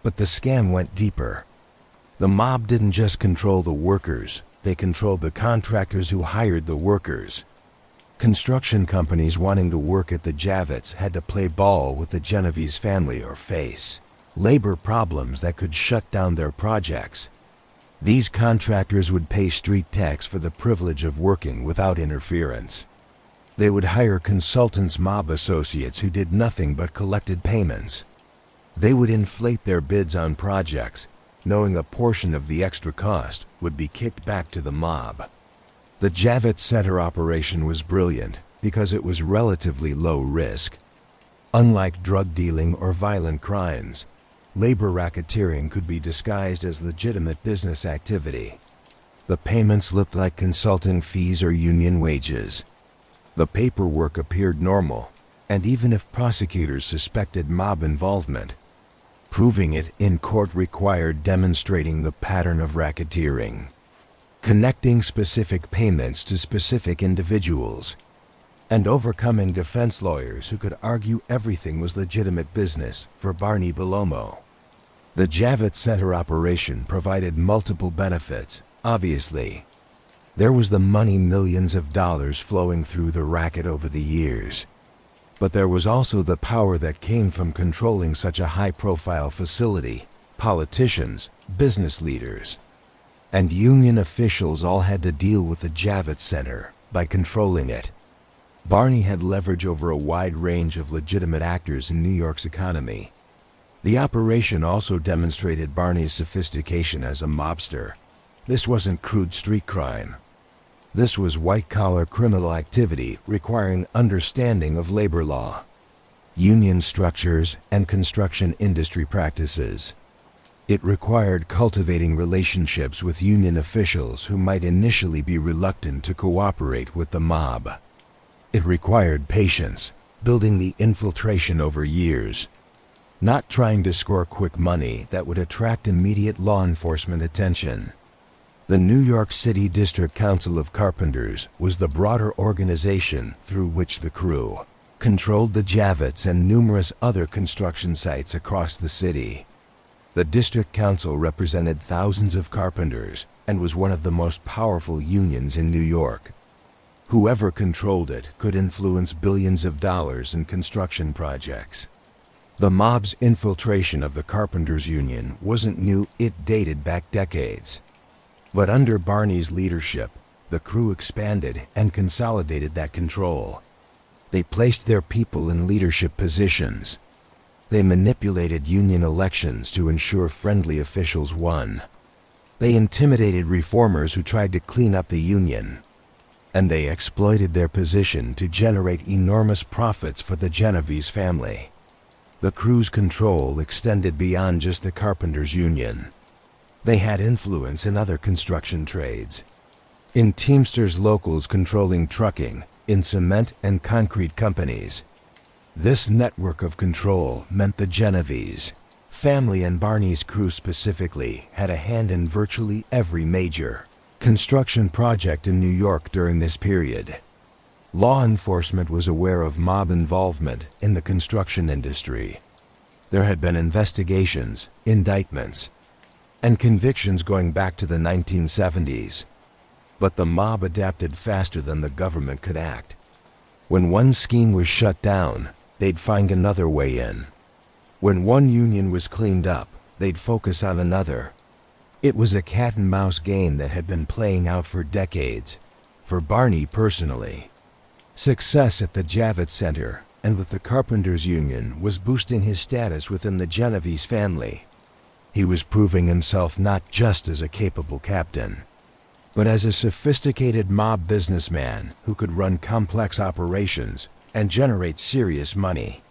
But the scam went deeper. The mob didn't just control the workers, they controlled the contractors who hired the workers. Construction companies wanting to work at the Javits had to play ball with the Genovese family or face labor problems that could shut down their projects. These contractors would pay street tax for the privilege of working without interference. They would hire consultants, mob associates who did nothing but collected payments. They would inflate their bids on projects, knowing a portion of the extra cost would be kicked back to the mob. The Javits Center operation was brilliant because it was relatively low risk. Unlike drug dealing or violent crimes, labor racketeering could be disguised as legitimate business activity. The payments looked like consulting fees or union wages. The paperwork appeared normal, and even if prosecutors suspected mob involvement, proving it in court required demonstrating the pattern of racketeering, connecting specific payments to specific individuals, and overcoming defense lawyers who could argue everything was legitimate business for Barney Bellomo. The Javits Center operation provided multiple benefits, obviously. There was the money, millions of dollars flowing through the racket over the years. But there was also the power that came from controlling such a high-profile facility. Politicians, business leaders, and union officials all had to deal with the Javits Center by controlling it. Barney had leverage over a wide range of legitimate actors in New York's economy. The operation also demonstrated Barney's sophistication as a mobster. This wasn't crude street crime. This was white-collar criminal activity requiring understanding of labor law, union structures, and construction industry practices. It required cultivating relationships with union officials who might initially be reluctant to cooperate with the mob. It required patience, building the infiltration over years, not trying to score quick money that would attract immediate law enforcement attention. The New York City District Council of Carpenters was the broader organization through which the crew controlled the Javits and numerous other construction sites across the city. The District Council represented thousands of carpenters and was one of the most powerful unions in New York. Whoever controlled it could influence billions of dollars in construction projects. The mob's infiltration of the Carpenters Union wasn't new, it dated back decades. But under Barney's leadership, the crew expanded and consolidated that control. They placed their people in leadership positions. They manipulated union elections to ensure friendly officials won. They intimidated reformers who tried to clean up the union. And they exploited their position to generate enormous profits for the Genovese family. The crew's control extended beyond just the Carpenters Union. They had influence in other construction trades. In Teamsters, locals controlling trucking, in cement and concrete companies. This network of control meant the Genovese family, and Barney's crew specifically, had a hand in virtually every major construction project in New York during this period. Law enforcement was aware of mob involvement in the construction industry. There had been investigations, indictments, and convictions going back to the 1970s. But the mob adapted faster than the government could act. When one scheme was shut down, they'd find another way in. When one union was cleaned up, they'd focus on another. It was a cat-and-mouse game that had been playing out for decades. For Barney personally, success at the Javits Center and with the Carpenters Union was boosting his status within the Genovese family. He was proving himself not just as a capable captain, but as a sophisticated mob businessman who could run complex operations and generate serious money.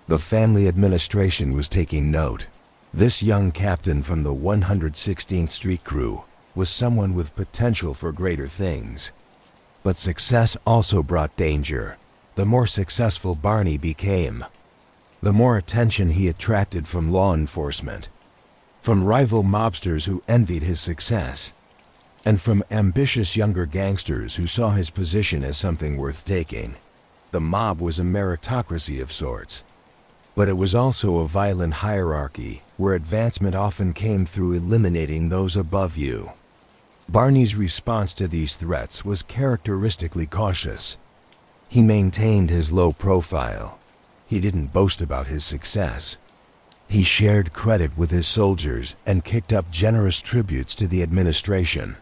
The family administration was taking note. This young captain from the 116th Street crew was someone with potential for greater things. But success also brought danger. The more successful Barney became, the more attention he attracted from law enforcement, from rival mobsters who envied his success, and from ambitious younger gangsters who saw his position as something worth taking. The mob was a meritocracy of sorts, but it was also a violent hierarchy where advancement often came through eliminating those above you. Barney's response to these threats was characteristically cautious. He maintained his low profile. He didn't boast about his success. He shared credit with his soldiers and kicked up generous tributes to the administration,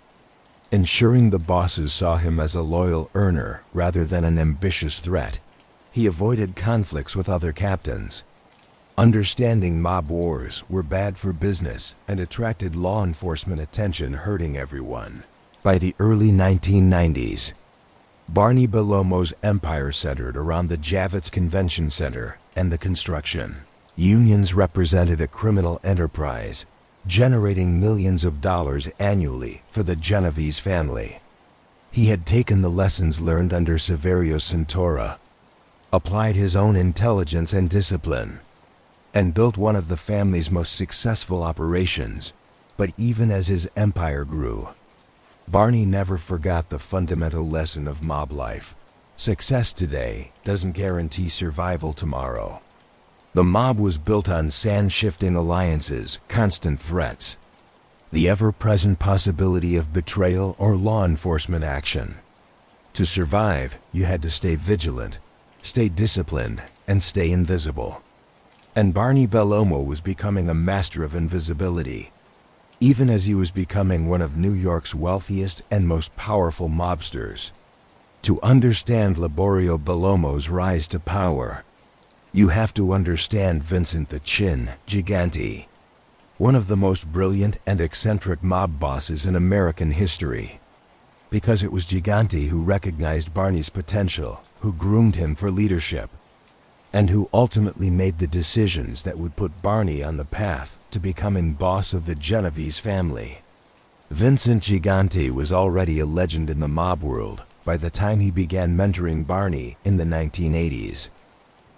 ensuring the bosses saw him as a loyal earner rather than an ambitious threat. He avoided conflicts with other captains. Understanding mob wars were bad for business and attracted law enforcement attention, hurting everyone. By the early 1990s, Barney Bellomo's empire centered around the Javits Convention Center and the construction. Unions represented a criminal enterprise, generating millions of dollars annually for the Genovese family. He had taken the lessons learned under Saverio Santora, applied his own intelligence and discipline, and built one of the family's most successful operations. But even as his empire grew, Barney never forgot the fundamental lesson of mob life. Success today doesn't guarantee survival tomorrow. The mob was built on sand-shifting alliances, constant threats, the ever-present possibility of betrayal or law enforcement action. To survive, you had to stay vigilant, stay disciplined, and stay invisible. And Barney Bellomo was becoming a master of invisibility, even as he was becoming one of New York's wealthiest and most powerful mobsters. To understand Liborio Bellomo's rise to power, you have to understand Vincent the Chin Gigante, one of the most brilliant and eccentric mob bosses in American history. Because it was Gigante who recognized Barney's potential, who groomed him for leadership, and who ultimately made the decisions that would put Barney on the path to becoming boss of the Genovese family. Vincent Gigante was already a legend in the mob world by the time he began mentoring Barney in the 1980s.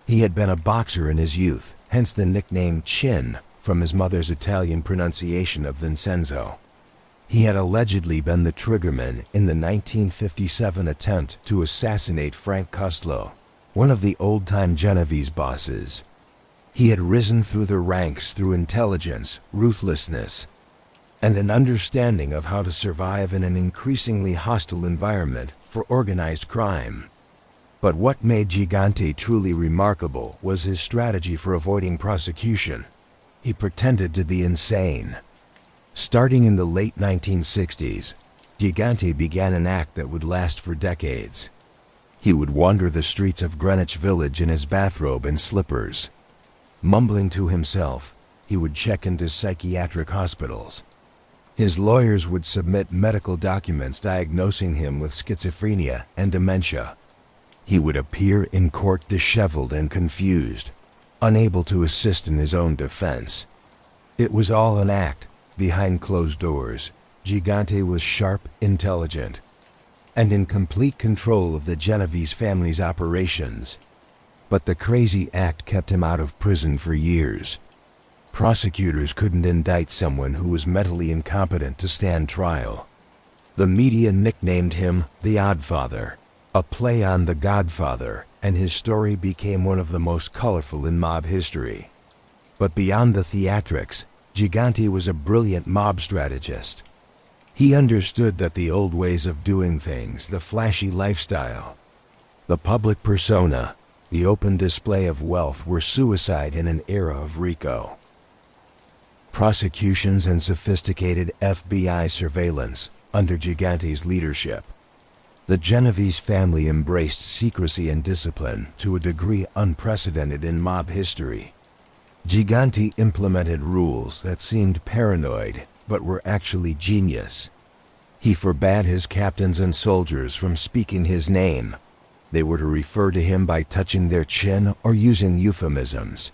He had been a boxer in his youth, hence the nickname Chin from his mother's Italian pronunciation of Vincenzo. He had allegedly been the triggerman in the 1957 attempt to assassinate Frank Cuslow, one of the old-time Genovese bosses. He had risen through the ranks through intelligence, ruthlessness, and an understanding of how to survive in an increasingly hostile environment for organized crime. But what made Gigante truly remarkable was his strategy for avoiding prosecution. He pretended to be insane. Starting in the late 1960s, Gigante began an act that would last for decades. He would wander the streets of Greenwich Village in his bathrobe and slippers. Mumbling to himself, he would check into psychiatric hospitals. His lawyers would submit medical documents diagnosing him with schizophrenia and dementia. He would appear in court disheveled and confused, unable to assist in his own defense. It was all an act. Behind closed doors, Gigante was sharp, intelligent, and in complete control of the Genovese family's operations. But the crazy act kept him out of prison for years. Prosecutors couldn't indict someone who was mentally incompetent to stand trial. The media nicknamed him the Oddfather, a play on The Godfather, and his story became one of the most colorful in mob history. But beyond the theatrics, Gigante was a brilliant mob strategist. He understood that the old ways of doing things, the flashy lifestyle, the public persona, the open display of wealth were suicide in an era of RICO. Prosecutions and sophisticated FBI surveillance under Gigante's leadership The Genovese family embraced secrecy and discipline to a degree unprecedented in mob history. Gigante implemented rules that seemed paranoid, but were actually genius. He forbade his captains and soldiers from speaking his name. They were to refer to him by touching their chin or using euphemisms.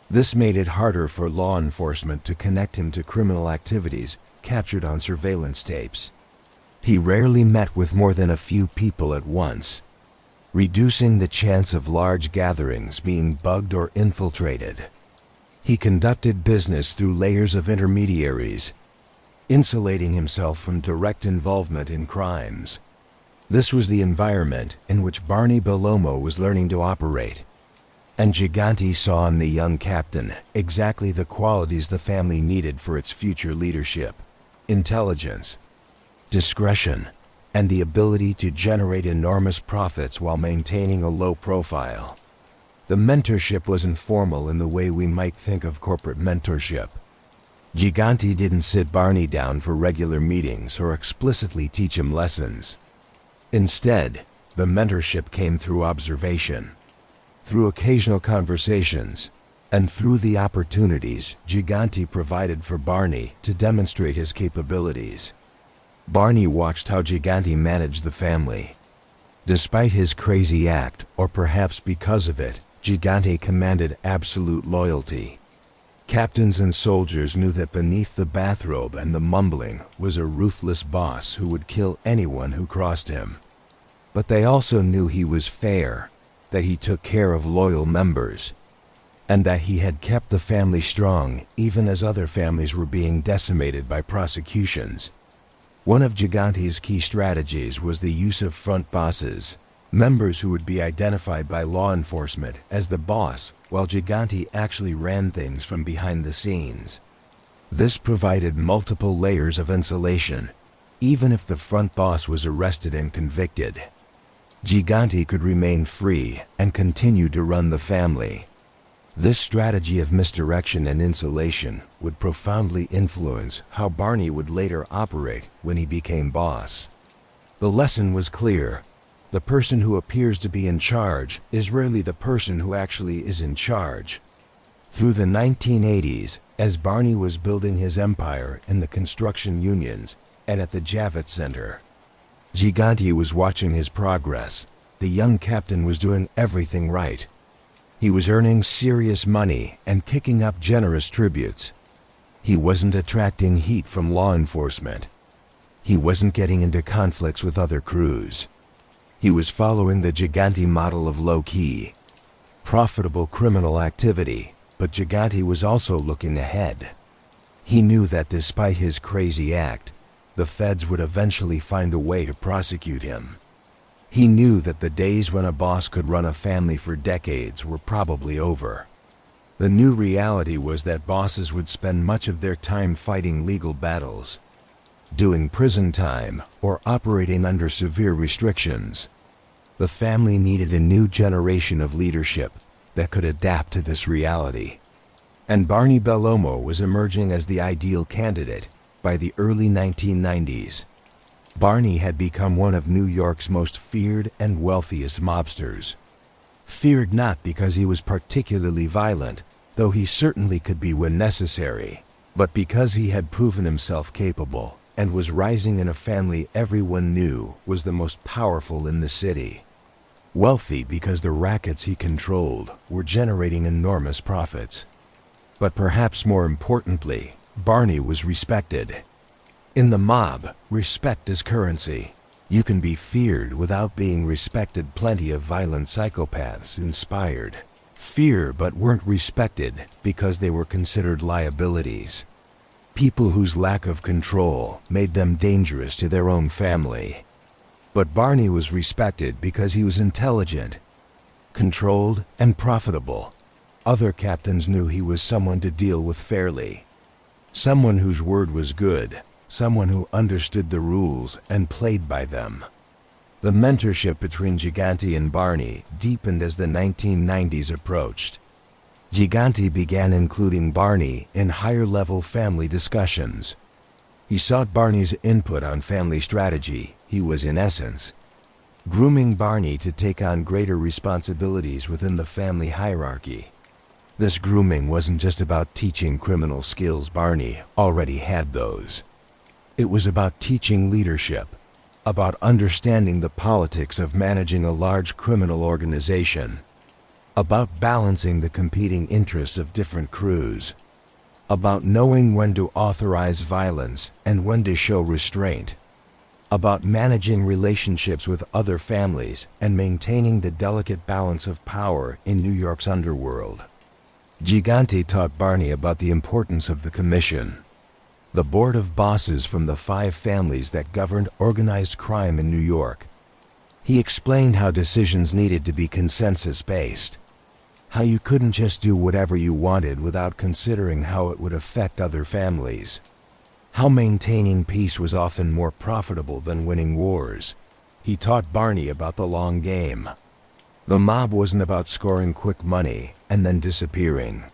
This made it harder for law enforcement to connect him to criminal activities captured on surveillance tapes. He rarely met with more than a few people at once, reducing the chance of large gatherings being bugged or infiltrated. He conducted business through layers of intermediaries, insulating himself from direct involvement in crimes. This was the environment in which Barney Bellomo was learning to operate. And Gigante saw in the young captain exactly the qualities the family needed for its future leadership: intelligence, discretion, and the ability to generate enormous profits while maintaining a low profile. The mentorship was informal in the way we might think of corporate mentorship. Gigante didn't sit Barney down for regular meetings or explicitly teach him lessons. Instead, the mentorship came through observation, through occasional conversations, and through the opportunities Gigante provided for Barney to demonstrate his capabilities. Barney watched how Gigante managed the family. Despite his crazy act, or perhaps because of it, Gigante commanded absolute loyalty. Captains and soldiers knew that beneath the bathrobe and the mumbling was a ruthless boss who would kill anyone who crossed him. But they also knew he was fair, that he took care of loyal members, and that he had kept the family strong even as other families were being decimated by prosecutions. One of Gigante's key strategies was the use of front bosses, members who would be identified by law enforcement as the boss, while Gigante actually ran things from behind the scenes. This provided multiple layers of insulation. Even if the front boss was arrested and convicted, Gigante could remain free and continue to run the family. This strategy of misdirection and insulation would profoundly influence how Barney would later operate when he became boss. The lesson was clear. The person who appears to be in charge is rarely the person who actually is in charge. Through the 1980s, as Barney was building his empire in the construction unions and at the Javits Center, Gigante was watching his progress. The young captain was doing everything right. He was earning serious money and kicking up generous tributes. He wasn't attracting heat from law enforcement. He wasn't getting into conflicts with other crews. He was following the Gigante model of low-key, profitable criminal activity, but Gigante was also looking ahead. He knew that despite his crazy act, the feds would eventually find a way to prosecute him. He knew that the days when a boss could run a family for decades were probably over. The new reality was that bosses would spend much of their time fighting legal battles, doing prison time, or operating under severe restrictions. The family needed a new generation of leadership that could adapt to this reality. And Barney Bellomo was emerging as the ideal candidate by the early 1990s. Barney had become one of New York's most feared and wealthiest mobsters. Feared not because he was particularly violent, though he certainly could be when necessary, but because he had proven himself capable and was rising in a family everyone knew was the most powerful in the city. Wealthy because the rackets he controlled were generating enormous profits. But perhaps more importantly, Barney was respected. In the mob, respect is currency. You can be feared without being respected. Plenty of violent psychopaths inspired fear but weren't respected because they were considered liabilities. People whose lack of control made them dangerous to their own family. But Barney was respected because he was intelligent, controlled, and profitable. Other captains knew he was someone to deal with fairly, someone whose word was good, someone who understood the rules and played by them. The mentorship between Gigante and Barney deepened as the 1990s approached. Gigante began including Barney in higher-level family discussions. He sought Barney's input on family strategy. He was, in essence, grooming Barney to take on greater responsibilities within the family hierarchy. This grooming wasn't just about teaching criminal skills. Barney already had those. It was about teaching leadership, about understanding the politics of managing a large criminal organization, about balancing the competing interests of different crews, about knowing when to authorize violence and when to show restraint, about managing relationships with other families and maintaining the delicate balance of power in New York's underworld. Gigante taught Barney about the importance of the commission, the board of bosses from the 5 families that governed organized crime in New York. He explained how decisions needed to be consensus-based, how you couldn't just do whatever you wanted without considering how it would affect other families, how maintaining peace was often more profitable than winning wars. He taught Barney about the long game. The mob wasn't about scoring quick money and then disappearing.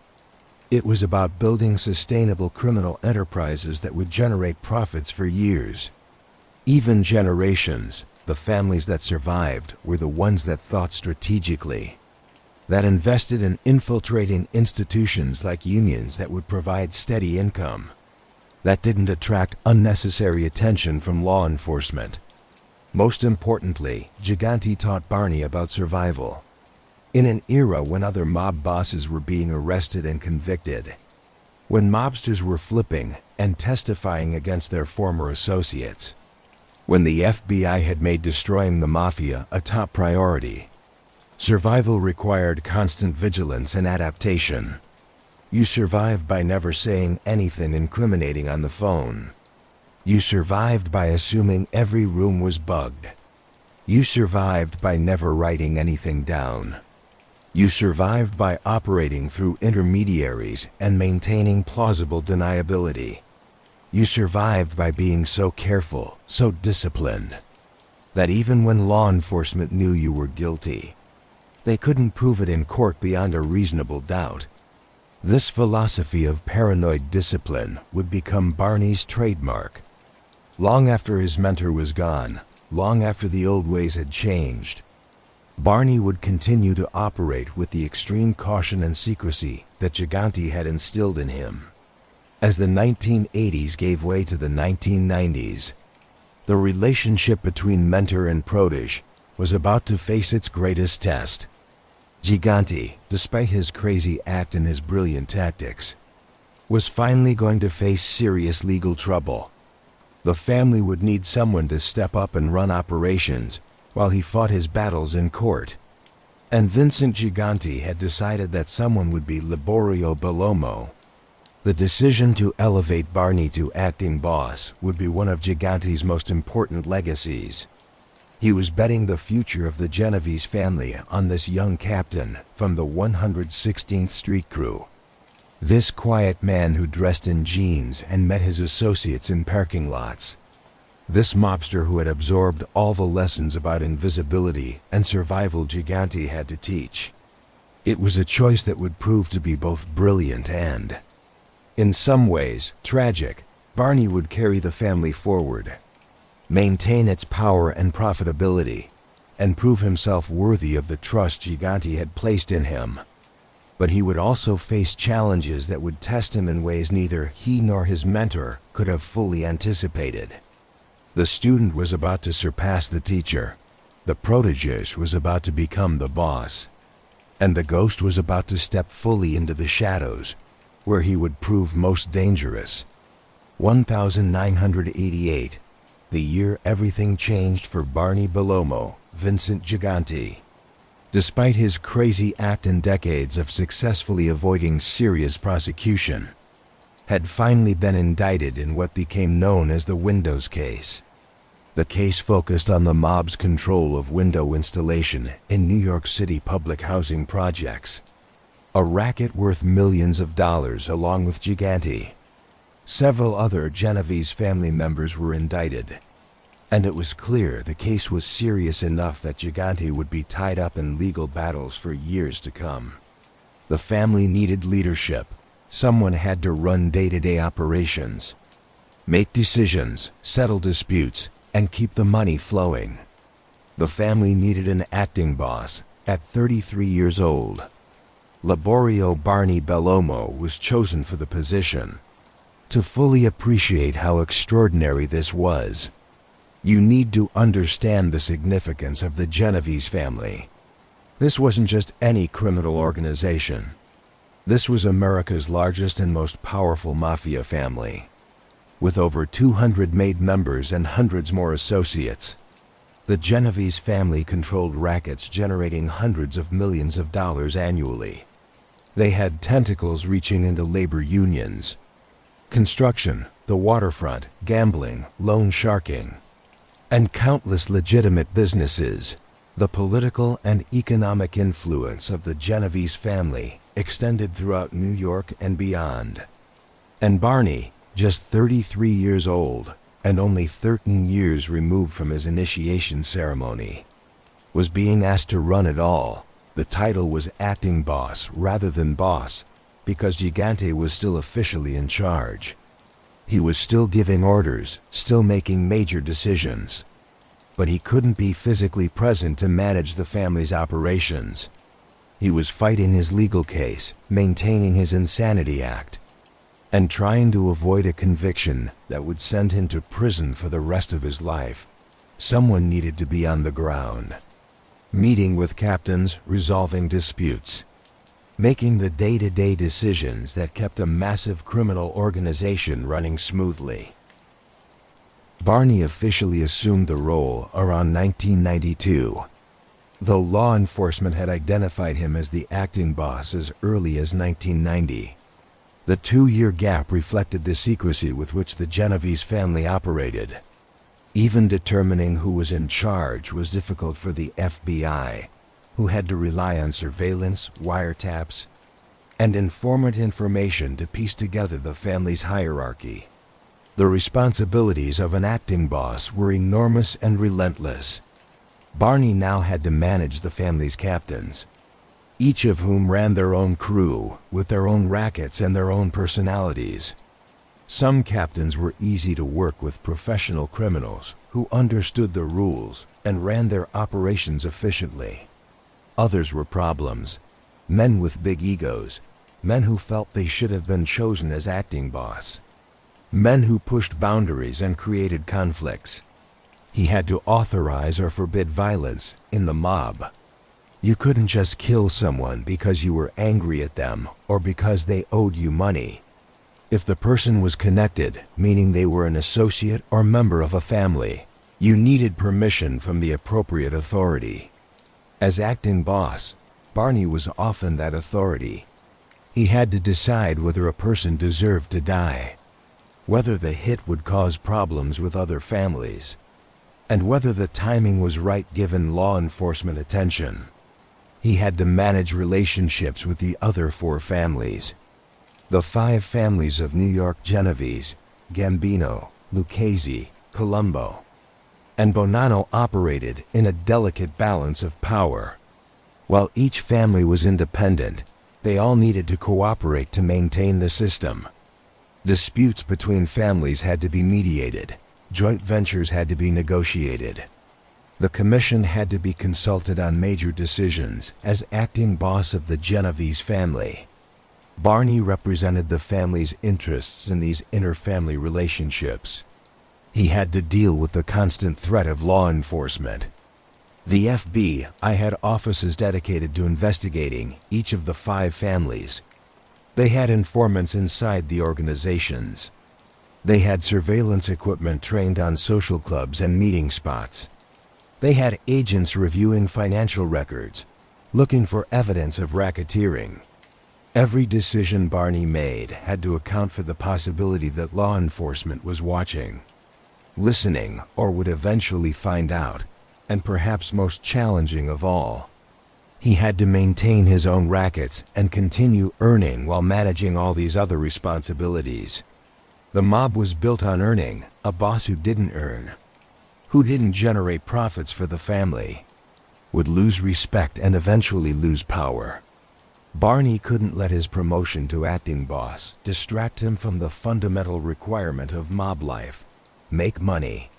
It was about building sustainable criminal enterprises that would generate profits for years, even generations. The families that survived were the ones that thought strategically, that invested in infiltrating institutions like unions that would provide steady income, that didn't attract unnecessary attention from law enforcement. Most importantly, Gigante taught Barney about survival. In an era when other mob bosses were being arrested and convicted, when mobsters were flipping and testifying against their former associates, when the FBI had made destroying the Mafia a top priority, survival required constant vigilance and adaptation. You survived by never saying anything incriminating on the phone. You survived by assuming every room was bugged. You survived by never writing anything down. You survived by operating through intermediaries and maintaining plausible deniability. You survived by being so careful, so disciplined, that even when law enforcement knew you were guilty, they couldn't prove it in court beyond a reasonable doubt. This philosophy of paranoid discipline would become Barney's trademark. Long after his mentor was gone, long after the old ways had changed, Barney would continue to operate with the extreme caution and secrecy that Gigante had instilled in him. As the 1980s gave way to the 1990s, the relationship between mentor and protege was about to face its greatest test. Gigante, despite his crazy act and his brilliant tactics, was finally going to face serious legal trouble. The family would need someone to step up and run operations while he fought his battles in court. And Vincent Gigante had decided that someone would be Liborio Bellomo. The decision to elevate Barney to acting boss would be one of Gigante's most important legacies. He was betting the future of the Genovese family on this young captain from the 116th Street crew. This quiet man who dressed in jeans and met his associates in parking lots. This mobster who had absorbed all the lessons about invisibility and survival Gigante had to teach. It was a choice that would prove to be both brilliant and, in some ways, tragic. Barney would carry the family forward, maintain its power and profitability, and prove himself worthy of the trust Gigante had placed in him. But he would also face challenges that would test him in ways neither he nor his mentor could have fully anticipated. The student was about to surpass the teacher, the protege was about to become the boss, and the ghost was about to step fully into the shadows, where he would prove most dangerous. 1988, the year everything changed for Barney Bellomo, Vincent Gigante. Despite his crazy act and decades of successfully avoiding serious prosecution, had finally been indicted in what became known as the Windows case. The case focused on the mob's control of window installation in New York City public housing projects, a racket worth millions of dollars along with Gigante. Several other Genovese family members were indicted, and it was clear the case was serious enough that Gigante would be tied up in legal battles for years to come. The family needed leadership. Someone had to run day-to-day operations, make decisions, settle disputes, and keep the money flowing. The family needed an acting boss at 33 years old. Liborio Barney Bellomo was chosen for the position. To fully appreciate how extraordinary this was, you need to understand the significance of the Genovese family. This wasn't just any criminal organization. This was America's largest and most powerful mafia family, with over 200 made members and hundreds more associates. The Genovese family controlled rackets generating hundreds of millions of dollars annually. They had tentacles reaching into labor unions, construction, the waterfront, gambling, loan sharking, and countless legitimate businesses. The political and economic influence of the Genovese family extended throughout New York and beyond. And Barney, just 33 years old and only 13 years removed from his initiation ceremony, was being asked to run it all. The title was acting boss rather than boss because Gigante was still officially in charge. He was still giving orders, still making major decisions. But he couldn't be physically present to manage the family's operations. He was fighting his legal case, maintaining his Insanity Act, and trying to avoid a conviction that would send him to prison for the rest of his life. Someone needed to be on the ground, meeting with captains, resolving disputes, making the day-to-day decisions that kept a massive criminal organization running smoothly. Barney officially assumed the role around 1992, though law enforcement had identified him as the acting boss as early as 1990. The 2-year gap reflected the secrecy with which the Genovese family operated. Even determining who was in charge was difficult for the FBI, who had to rely on surveillance, wiretaps, and informant information to piece together the family's hierarchy. The responsibilities of an acting boss were enormous and relentless. Barney now had to manage the family's captains, each of whom ran their own crew with their own rackets and their own personalities. Some captains were easy to work with, professional criminals who understood the rules and ran their operations efficiently. Others were problems, men with big egos, men who felt they should have been chosen as acting boss, men who pushed boundaries and created conflicts. He had to authorize or forbid violence in the mob. You couldn't just kill someone because you were angry at them or because they owed you money. If the person was connected, meaning they were an associate or member of a family, you needed permission from the appropriate authority. As acting boss, Barney was often that authority. He had to decide whether a person deserved to die, whether the hit would cause problems with other families, and whether the timing was right given law enforcement attention. He had to manage relationships with the other 4 families. The 5 families of New York: Genovese, Gambino, Lucchese, Colombo, and Bonanno operated in a delicate balance of power. While each family was independent, they all needed to cooperate to maintain the system. Disputes between families had to be mediated. Joint ventures had to be negotiated. The commission had to be consulted on major decisions. As acting boss of the Genovese family, Barney represented the family's interests in these inter-family relationships. He had to deal with the constant threat of law enforcement. The FBI had offices dedicated to investigating each of the 5 families. They had informants inside the organizations. They had surveillance equipment trained on social clubs and meeting spots. They had agents reviewing financial records, looking for evidence of racketeering. Every decision Barney made had to account for the possibility that law enforcement was watching, listening, or would eventually find out, and perhaps most challenging of all, he had to maintain his own rackets and continue earning while managing all these other responsibilities. The mob was built on earning. A boss who didn't earn, who didn't generate profits for the family, would lose respect and eventually lose power. Barney couldn't let his promotion to acting boss distract him from the fundamental requirement of mob life: make money.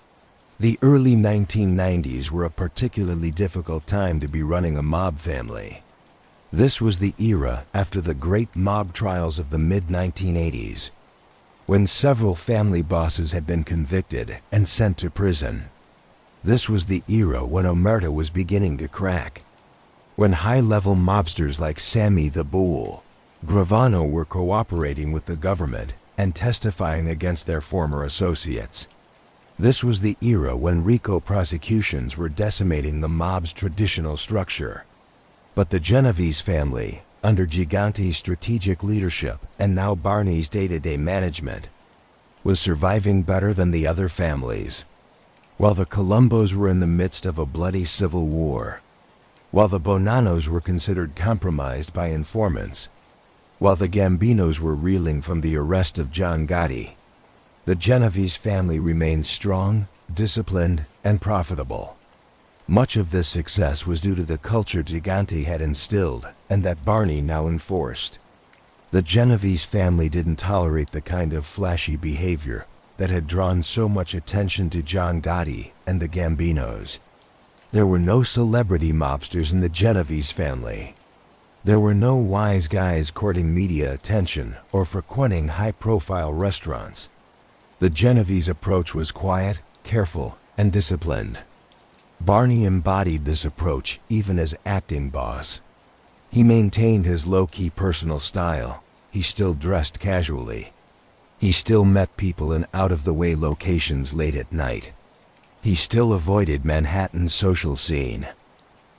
The early 1990s were a particularly difficult time to be running a mob family. This was the era after the great mob trials of the mid-1980s, when several family bosses had been convicted and sent to prison. This was the era when omerta was beginning to crack, when high-level mobsters like Sammy the Bull, Gravano were cooperating with the government and testifying against their former associates. This was the era when RICO prosecutions were decimating the mob's traditional structure. But the Genovese family, under Gigante's strategic leadership and now Barney's day-to-day management, was surviving better than the other families. While the Colombos were in the midst of a bloody civil war, while the Bonanos were considered compromised by informants, while the Gambinos were reeling from the arrest of John Gotti, the Genovese family remained strong, disciplined, and profitable. Much of this success was due to the culture Gigante had instilled and that Barney now enforced. The Genovese family didn't tolerate the kind of flashy behavior that had drawn so much attention to John Gotti and the Gambinos. There were no celebrity mobsters in the Genovese family. There were no wise guys courting media attention or frequenting high-profile restaurants. The Genovese approach was quiet, careful, and disciplined. Barney embodied this approach even as acting boss. He maintained his low-key personal style. He still dressed casually. He still met people in out-of-the-way locations late at night. He still avoided Manhattan's social scene.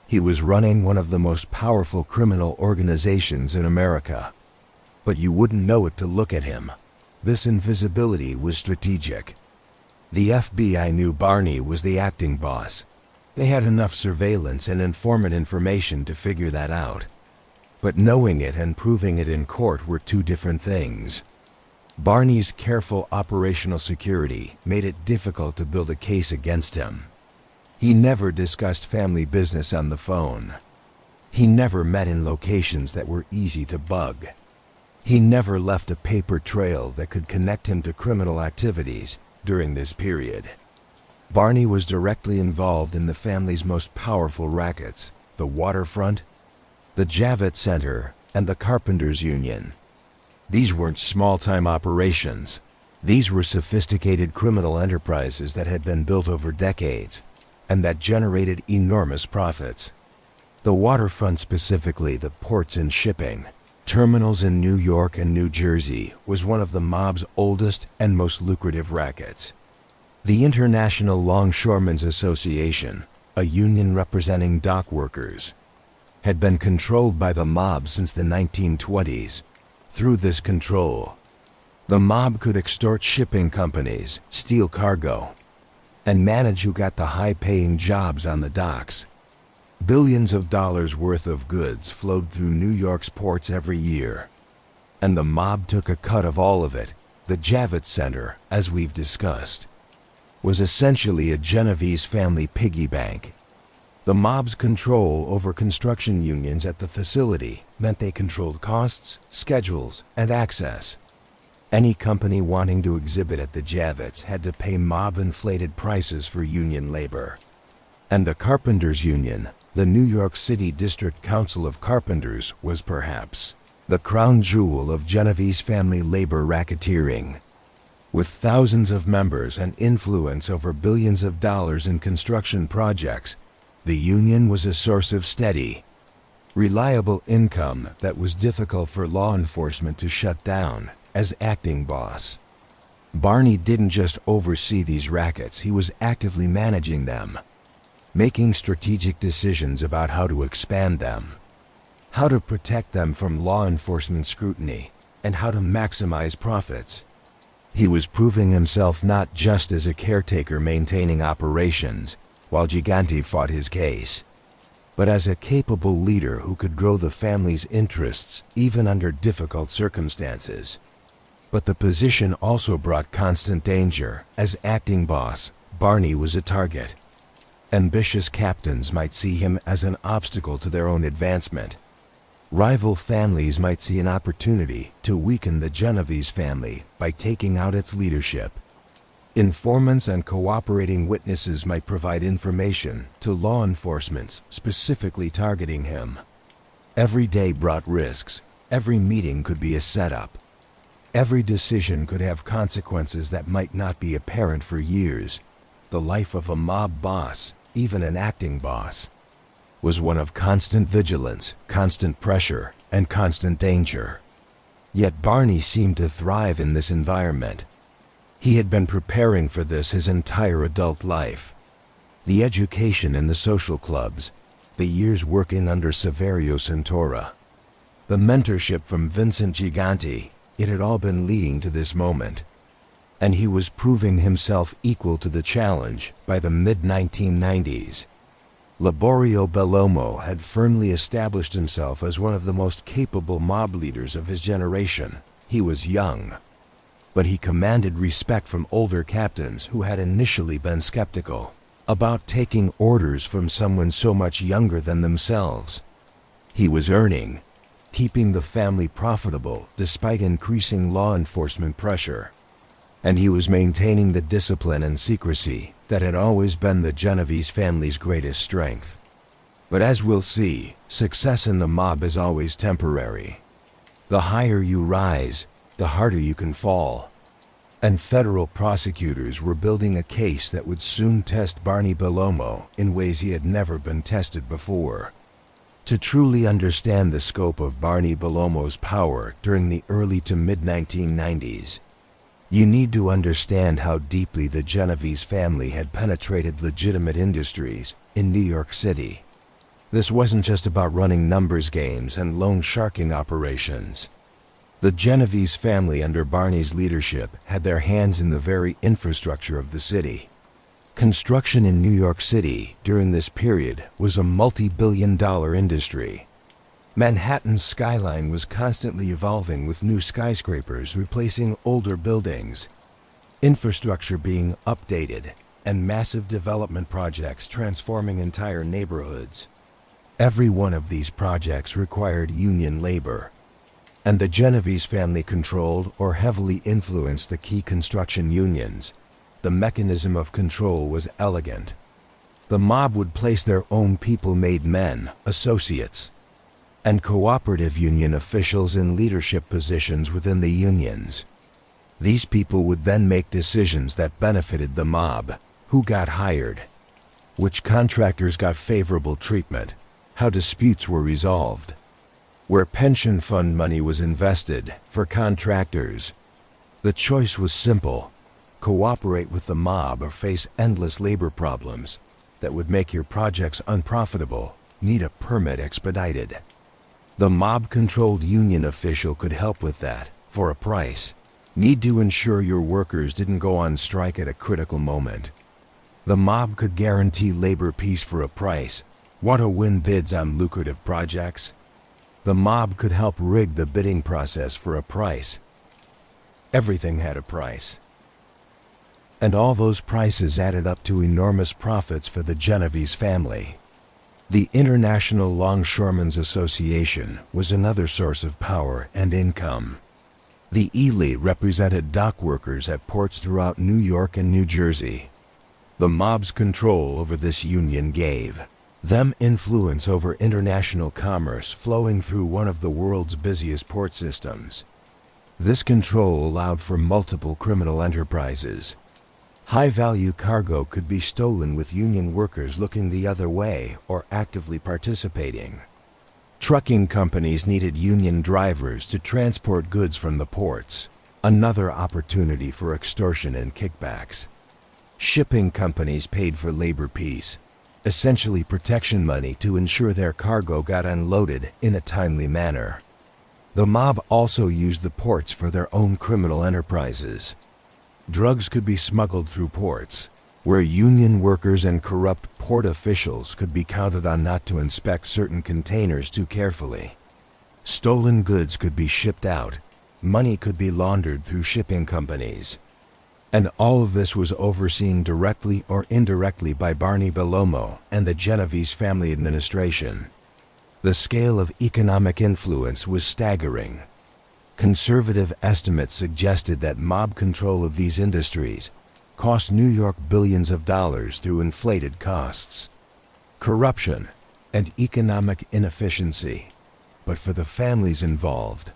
He was running one of the most powerful criminal organizations in America. But you wouldn't know it to look at him. This invisibility was strategic. The FBI knew Barney was the acting boss. They had enough surveillance and informant information to figure that out. But knowing it and proving it in court were two different things. Barney's careful operational security made it difficult to build a case against him. He never discussed family business on the phone. He never met in locations that were easy to bug. He never left a paper trail that could connect him to criminal activities during this period. Barney was directly involved in the family's most powerful rackets, the Waterfront, the Javits Center, and the Carpenters Union. These weren't small-time operations. These were sophisticated criminal enterprises that had been built over decades and that generated enormous profits. The Waterfront, specifically the ports and shipping terminals in New York and New Jersey, was one of the mob's oldest and most lucrative rackets. The International Longshoremen's Association, a union representing dock workers, had been controlled by the mob since the 1920s. Through this control, the mob could extort shipping companies, steal cargo, and manage who got the high-paying jobs on the docks. Billions of dollars worth of goods flowed through New York's ports every year, and the mob took a cut of all of it. The Javits Center, as we've discussed, was essentially a Genovese family piggy bank. The mob's control over construction unions at the facility meant they controlled costs, schedules, and access. Any company wanting to exhibit at the Javits had to pay mob-inflated prices for union labor. And the Carpenters Union, the New York City District Council of Carpenters, was perhaps the crown jewel of Genovese family labor racketeering. With thousands of members and influence over billions of dollars in construction projects, the union was a source of steady, reliable income that was difficult for law enforcement to shut down. As acting boss, Barney didn't just oversee these rackets, he was actively managing them, making strategic decisions about how to expand them, how to protect them from law enforcement scrutiny, and how to maximize profits. He was proving himself not just as a caretaker maintaining operations while Gigante fought his case, but as a capable leader who could grow the family's interests even under difficult circumstances. But the position also brought constant danger. As acting boss, Barney was a target. Ambitious captains might see him as an obstacle to their own advancement. Rival families might see an opportunity to weaken the Genovese family by taking out its leadership. Informants and cooperating witnesses might provide information to law enforcement, specifically targeting him. Every day brought risks. Every meeting could be a setup. Every decision could have consequences that might not be apparent for years. The life of a mob boss, even an acting boss, was one of constant vigilance, constant pressure, and constant danger. Yet Barney seemed to thrive in this environment. He had been preparing for this his entire adult life. The education in the social clubs, the years working under Saverio Santora, the mentorship from Vincent Gigante, it had all been leading to this moment. And he was proving himself equal to the challenge by the mid-1990s. Liborio Bellomo had firmly established himself as one of the most capable mob leaders of his generation. He was young, but he commanded respect from older captains who had initially been skeptical about taking orders from someone so much younger than themselves. He was earning, keeping the family profitable despite increasing law enforcement pressure. And he was maintaining the discipline and secrecy that had always been the Genovese family's greatest strength. But as we'll see, success in the mob is always temporary. The higher you rise, the harder you can fall. And federal prosecutors were building a case that would soon test Barney Bellomo in ways he had never been tested before. To truly understand the scope of Barney Bellomo's power during the early to mid-1990s, you need to understand how deeply the Genovese family had penetrated legitimate industries in New York City. This wasn't just about running numbers games and loan sharking operations. The Genovese family under Barney's leadership had their hands in the very infrastructure of the city. Construction in New York City during this period was a multi-billion-dollar industry. Manhattan's skyline was constantly evolving with new skyscrapers replacing older buildings, infrastructure being updated, and massive development projects transforming entire neighborhoods. Every one of these projects required union labor, and the Genovese family controlled or heavily influenced the key construction unions. The mechanism of control was elegant. The mob would place their own people-made men, associates, and cooperative union officials in leadership positions within the unions. These people would then make decisions that benefited the mob, who got hired, which contractors got favorable treatment, how disputes were resolved, where pension fund money was invested for contractors. The choice was simple: cooperate with the mob or face endless labor problems that would make your projects unprofitable, need a permit expedited. The mob-controlled union official could help with that, for a price. Need to ensure your workers didn't go on strike at a critical moment. The mob could guarantee labor peace for a price. Want to win bids on lucrative projects? The mob could help rig the bidding process for a price. Everything had a price. And all those prices added up to enormous profits for the Genovese family. The International Longshoremen's Association was another source of power and income. The ELI represented dock workers at ports throughout New York and New Jersey. The mob's control over this union gave them influence over international commerce flowing through one of the world's busiest port systems. This control allowed for multiple criminal enterprises. High-value cargo could be stolen with union workers looking the other way or actively participating. Trucking companies needed union drivers to transport goods from the ports, another opportunity for extortion and kickbacks. Shipping companies paid for labor peace, essentially protection money to ensure their cargo got unloaded in a timely manner. The mob also used the ports for their own criminal enterprises. Drugs could be smuggled through ports, where union workers and corrupt port officials could be counted on not to inspect certain containers too carefully. Stolen goods could be shipped out, money could be laundered through shipping companies. And all of this was overseen directly or indirectly by Barney Bellomo and the Genovese family administration. The scale of economic influence was staggering. Conservative estimates suggested that mob control of these industries cost New York billions of dollars through inflated costs, corruption, and economic inefficiency. But for the families involved,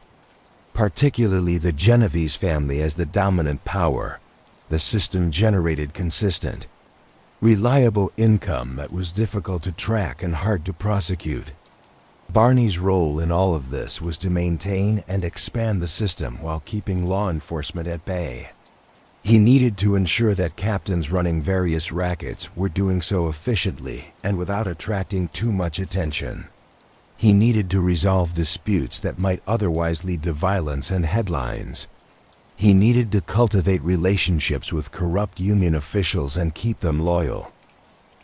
particularly the Genovese family as the dominant power, the system generated consistent, reliable income that was difficult to track and hard to prosecute. Barney's role in all of this was to maintain and expand the system while keeping law enforcement at bay. He needed to ensure that captains running various rackets were doing so efficiently and without attracting too much attention. He needed to resolve disputes that might otherwise lead to violence and headlines. He needed to cultivate relationships with corrupt union officials and keep them loyal.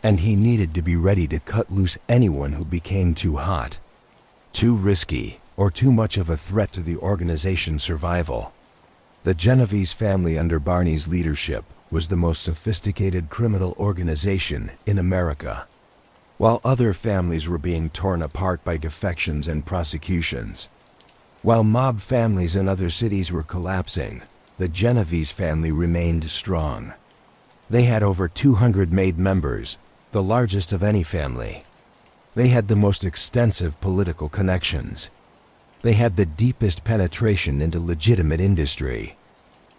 And he needed to be ready to cut loose anyone who became too hot, too risky, or too much of a threat to the organization's survival. The Genovese family under Barney's leadership was the most sophisticated criminal organization in America. While other families were being torn apart by defections and prosecutions, while mob families in other cities were collapsing, the Genovese family remained strong. They had over 200 made members, the largest of any family. They had the most extensive political connections. They had the deepest penetration into legitimate industry.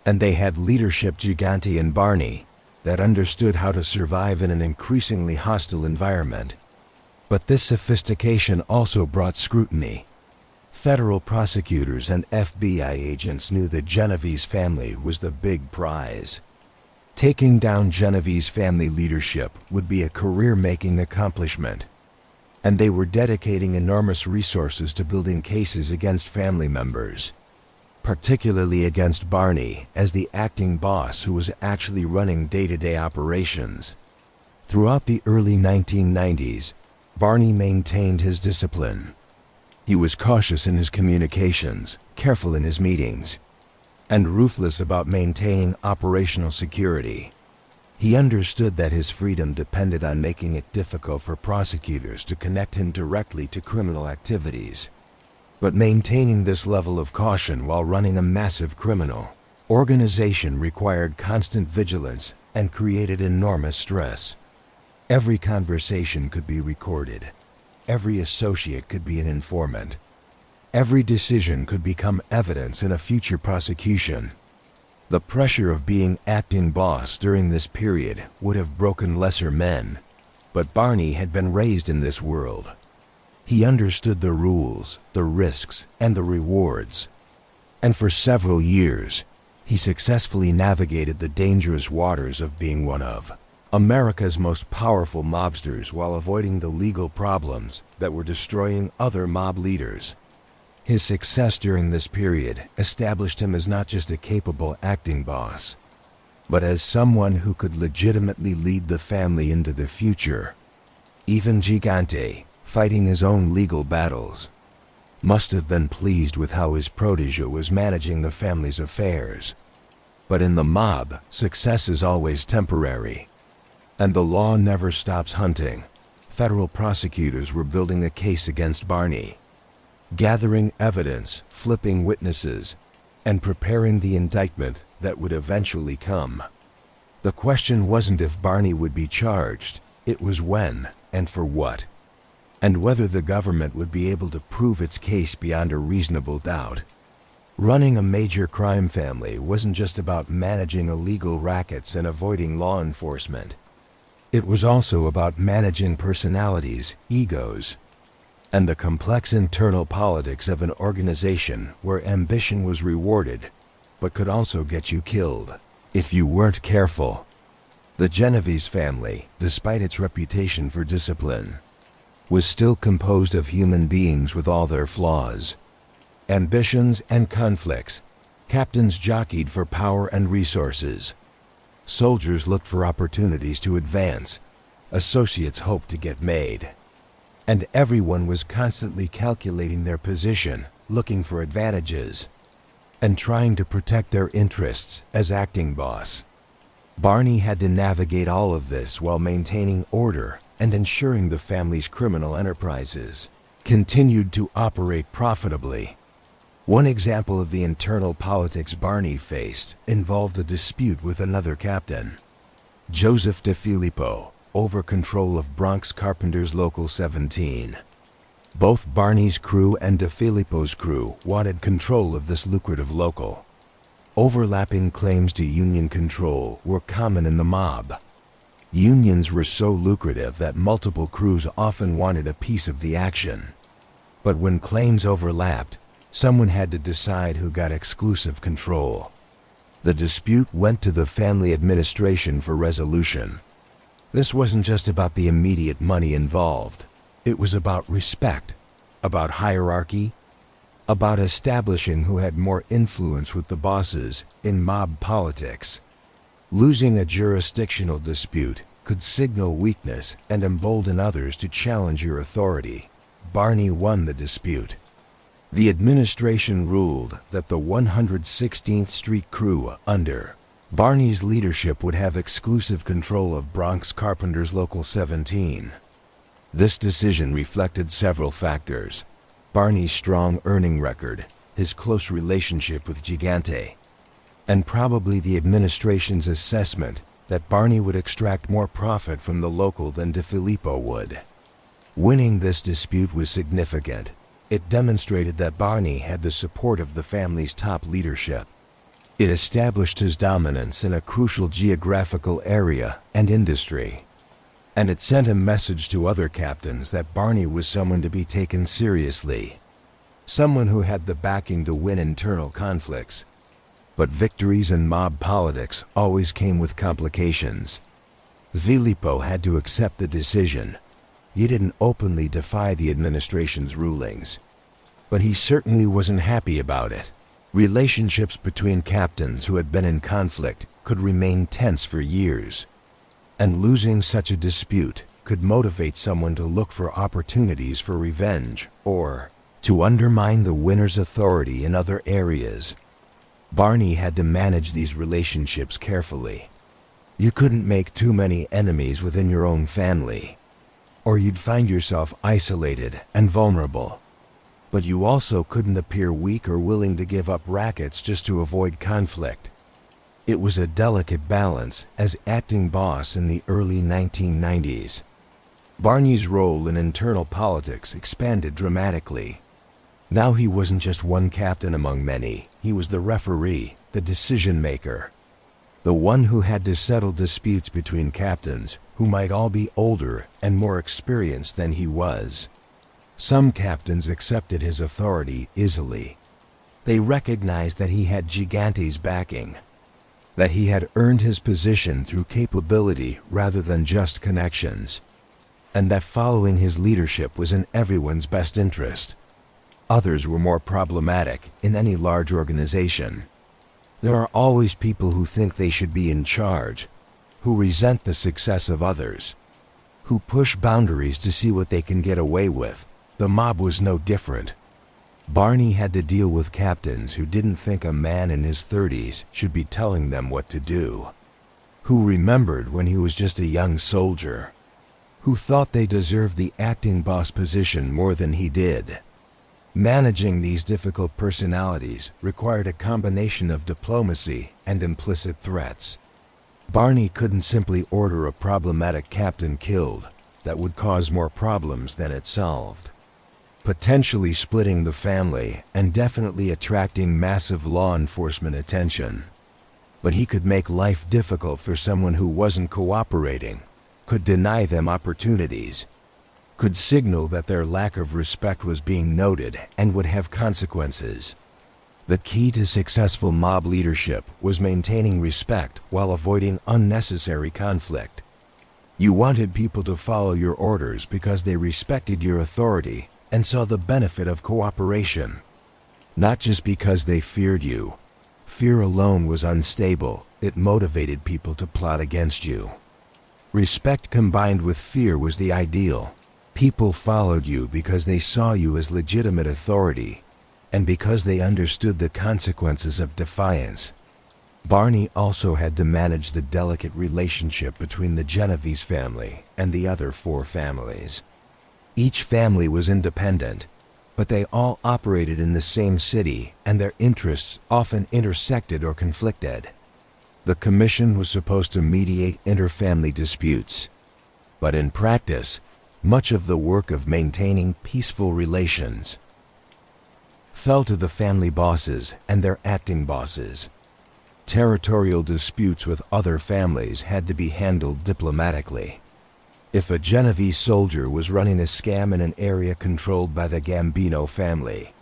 And they had leadership gigante in Barney that understood how to survive in an increasingly hostile environment. But this sophistication also brought scrutiny. Federal prosecutors and FBI agents knew the Genovese family was the big prize. Taking down Genovese family leadership would be a career-making accomplishment. And they were dedicating enormous resources to building cases against family members, particularly against Barney as the acting boss who was actually running day-to-day operations. Throughout the early 1990s, Barney maintained his discipline. He was cautious in his communications, careful in his meetings, and ruthless about maintaining operational security. He understood that his freedom depended on making it difficult for prosecutors to connect him directly to criminal activities. But maintaining this level of caution while running a massive criminal organization required constant vigilance and created enormous stress. Every conversation could be recorded. Every associate could be an informant. Every decision could become evidence in a future prosecution. The pressure of being acting boss during this period would have broken lesser men, but Barney had been raised in this world. He understood the rules, the risks, and the rewards. And for several years, he successfully navigated the dangerous waters of being one of America's most powerful mobsters while avoiding the legal problems that were destroying other mob leaders. His success during this period established him as not just a capable acting boss, but as someone who could legitimately lead the family into the future. Even Gigante, fighting his own legal battles, must have been pleased with how his protege was managing the family's affairs. But in the mob, success is always temporary, and the law never stops hunting. Federal prosecutors were building a case against Barney, gathering evidence, flipping witnesses, and preparing the indictment that would eventually come. The question wasn't if Barney would be charged, it was when and for what, and whether the government would be able to prove its case beyond a reasonable doubt. Running a major crime family wasn't just about managing illegal rackets and avoiding law enforcement. It was also about managing personalities, egos, and the complex internal politics of an organization where ambition was rewarded, but could also get you killed if you weren't careful. The Genovese family, despite its reputation for discipline, was still composed of human beings with all their flaws, ambitions and conflicts. Captains jockeyed for power and resources. Soldiers looked for opportunities to advance. Associates hoped to get made. And everyone was constantly calculating their position, looking for advantages, and trying to protect their interests as acting boss. Barney had to navigate all of this while maintaining order and ensuring the family's criminal enterprises continued to operate profitably. One example of the internal politics Barney faced involved a dispute with another captain. Joseph DeFilippo, over control of Bronx Carpenters Local 17. Both Barney's crew and DeFilippo's crew wanted control of this lucrative local. Overlapping claims to union control were common in the mob. Unions were so lucrative that multiple crews often wanted a piece of the action. But when claims overlapped, someone had to decide who got exclusive control. The dispute went to the family administration for resolution. This wasn't just about the immediate money involved. It was about respect, about hierarchy, about establishing who had more influence with the bosses in mob politics. Losing a jurisdictional dispute could signal weakness and embolden others to challenge your authority. Barney won the dispute. The administration ruled that the 116th Street crew under Barney's leadership would have exclusive control of Bronx Carpenters Local 17. This decision reflected several factors: Barney's strong earning record, his close relationship with Gigante, and probably the administration's assessment that Barney would extract more profit from the local than DeFilippo would. Winning this dispute was significant. It demonstrated that Barney had the support of the family's top leadership. It established his dominance in a crucial geographical area and industry. And it sent a message to other captains that Barney was someone to be taken seriously, someone who had the backing to win internal conflicts. But victories in mob politics always came with complications. Filippo had to accept the decision. He didn't openly defy the administration's rulings, but he certainly wasn't happy about it. Relationships between captains who had been in conflict could remain tense for years, and losing such a dispute could motivate someone to look for opportunities for revenge or to undermine the winner's authority in other areas. Barney had to manage these relationships carefully. You couldn't make too many enemies within your own family, or you'd find yourself isolated and vulnerable. But you also couldn't appear weak or willing to give up rackets just to avoid conflict. It was a delicate balance as acting boss in the early 1990s. Barney's role in internal politics expanded dramatically. Now he wasn't just one captain among many. He was the referee, the decision maker, the one who had to settle disputes between captains who might all be older and more experienced than he was. Some captains accepted his authority easily. They recognized that he had Gigante's backing, that he had earned his position through capability rather than just connections, and that following his leadership was in everyone's best interest. Others were more problematic in any large organization. There are always people who think they should be in charge, who resent the success of others, who push boundaries to see what they can get away with. The mob was no different. Barney had to deal with captains who didn't think a man in his 30s should be telling them what to do, who remembered when he was just a young soldier, who thought they deserved the acting boss position more than he did. Managing these difficult personalities required a combination of diplomacy and implicit threats. Barney couldn't simply order a problematic captain killed. That would cause more problems than it solved, potentially splitting the family and definitely attracting massive law enforcement attention. But he could make life difficult for someone who wasn't cooperating, could deny them opportunities, could signal that their lack of respect was being noted and would have consequences. The key to successful mob leadership was maintaining respect while avoiding unnecessary conflict. You wanted people to follow your orders because they respected your authority and saw the benefit of cooperation, not just because they feared you. Fear alone was unstable. It motivated people to plot against you. Respect combined with fear was the ideal. People followed you because they saw you as legitimate authority, and because they understood the consequences of defiance. Barney also had to manage the delicate relationship between the Genovese family and the other 4 families. Each family was independent, but they all operated in the same city, and their interests often intersected or conflicted. The commission was supposed to mediate inter-family disputes, but in practice, much of the work of maintaining peaceful relations fell to the family bosses and their acting bosses. Territorial disputes with other families had to be handled diplomatically. If a Genovese soldier was running a scam in an area controlled by the Gambino family,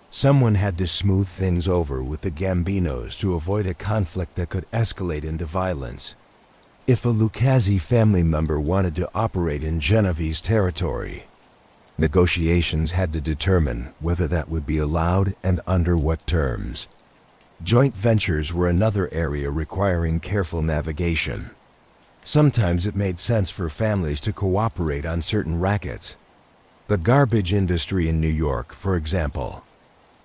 someone had to smooth things over with the Gambinos to avoid a conflict that could escalate into violence. If a Lucchese family member wanted to operate in Genovese territory, negotiations had to determine whether that would be allowed and under what terms. Joint ventures were another area requiring careful navigation. Sometimes it made sense for families to cooperate on certain rackets. The garbage industry in New York, for example,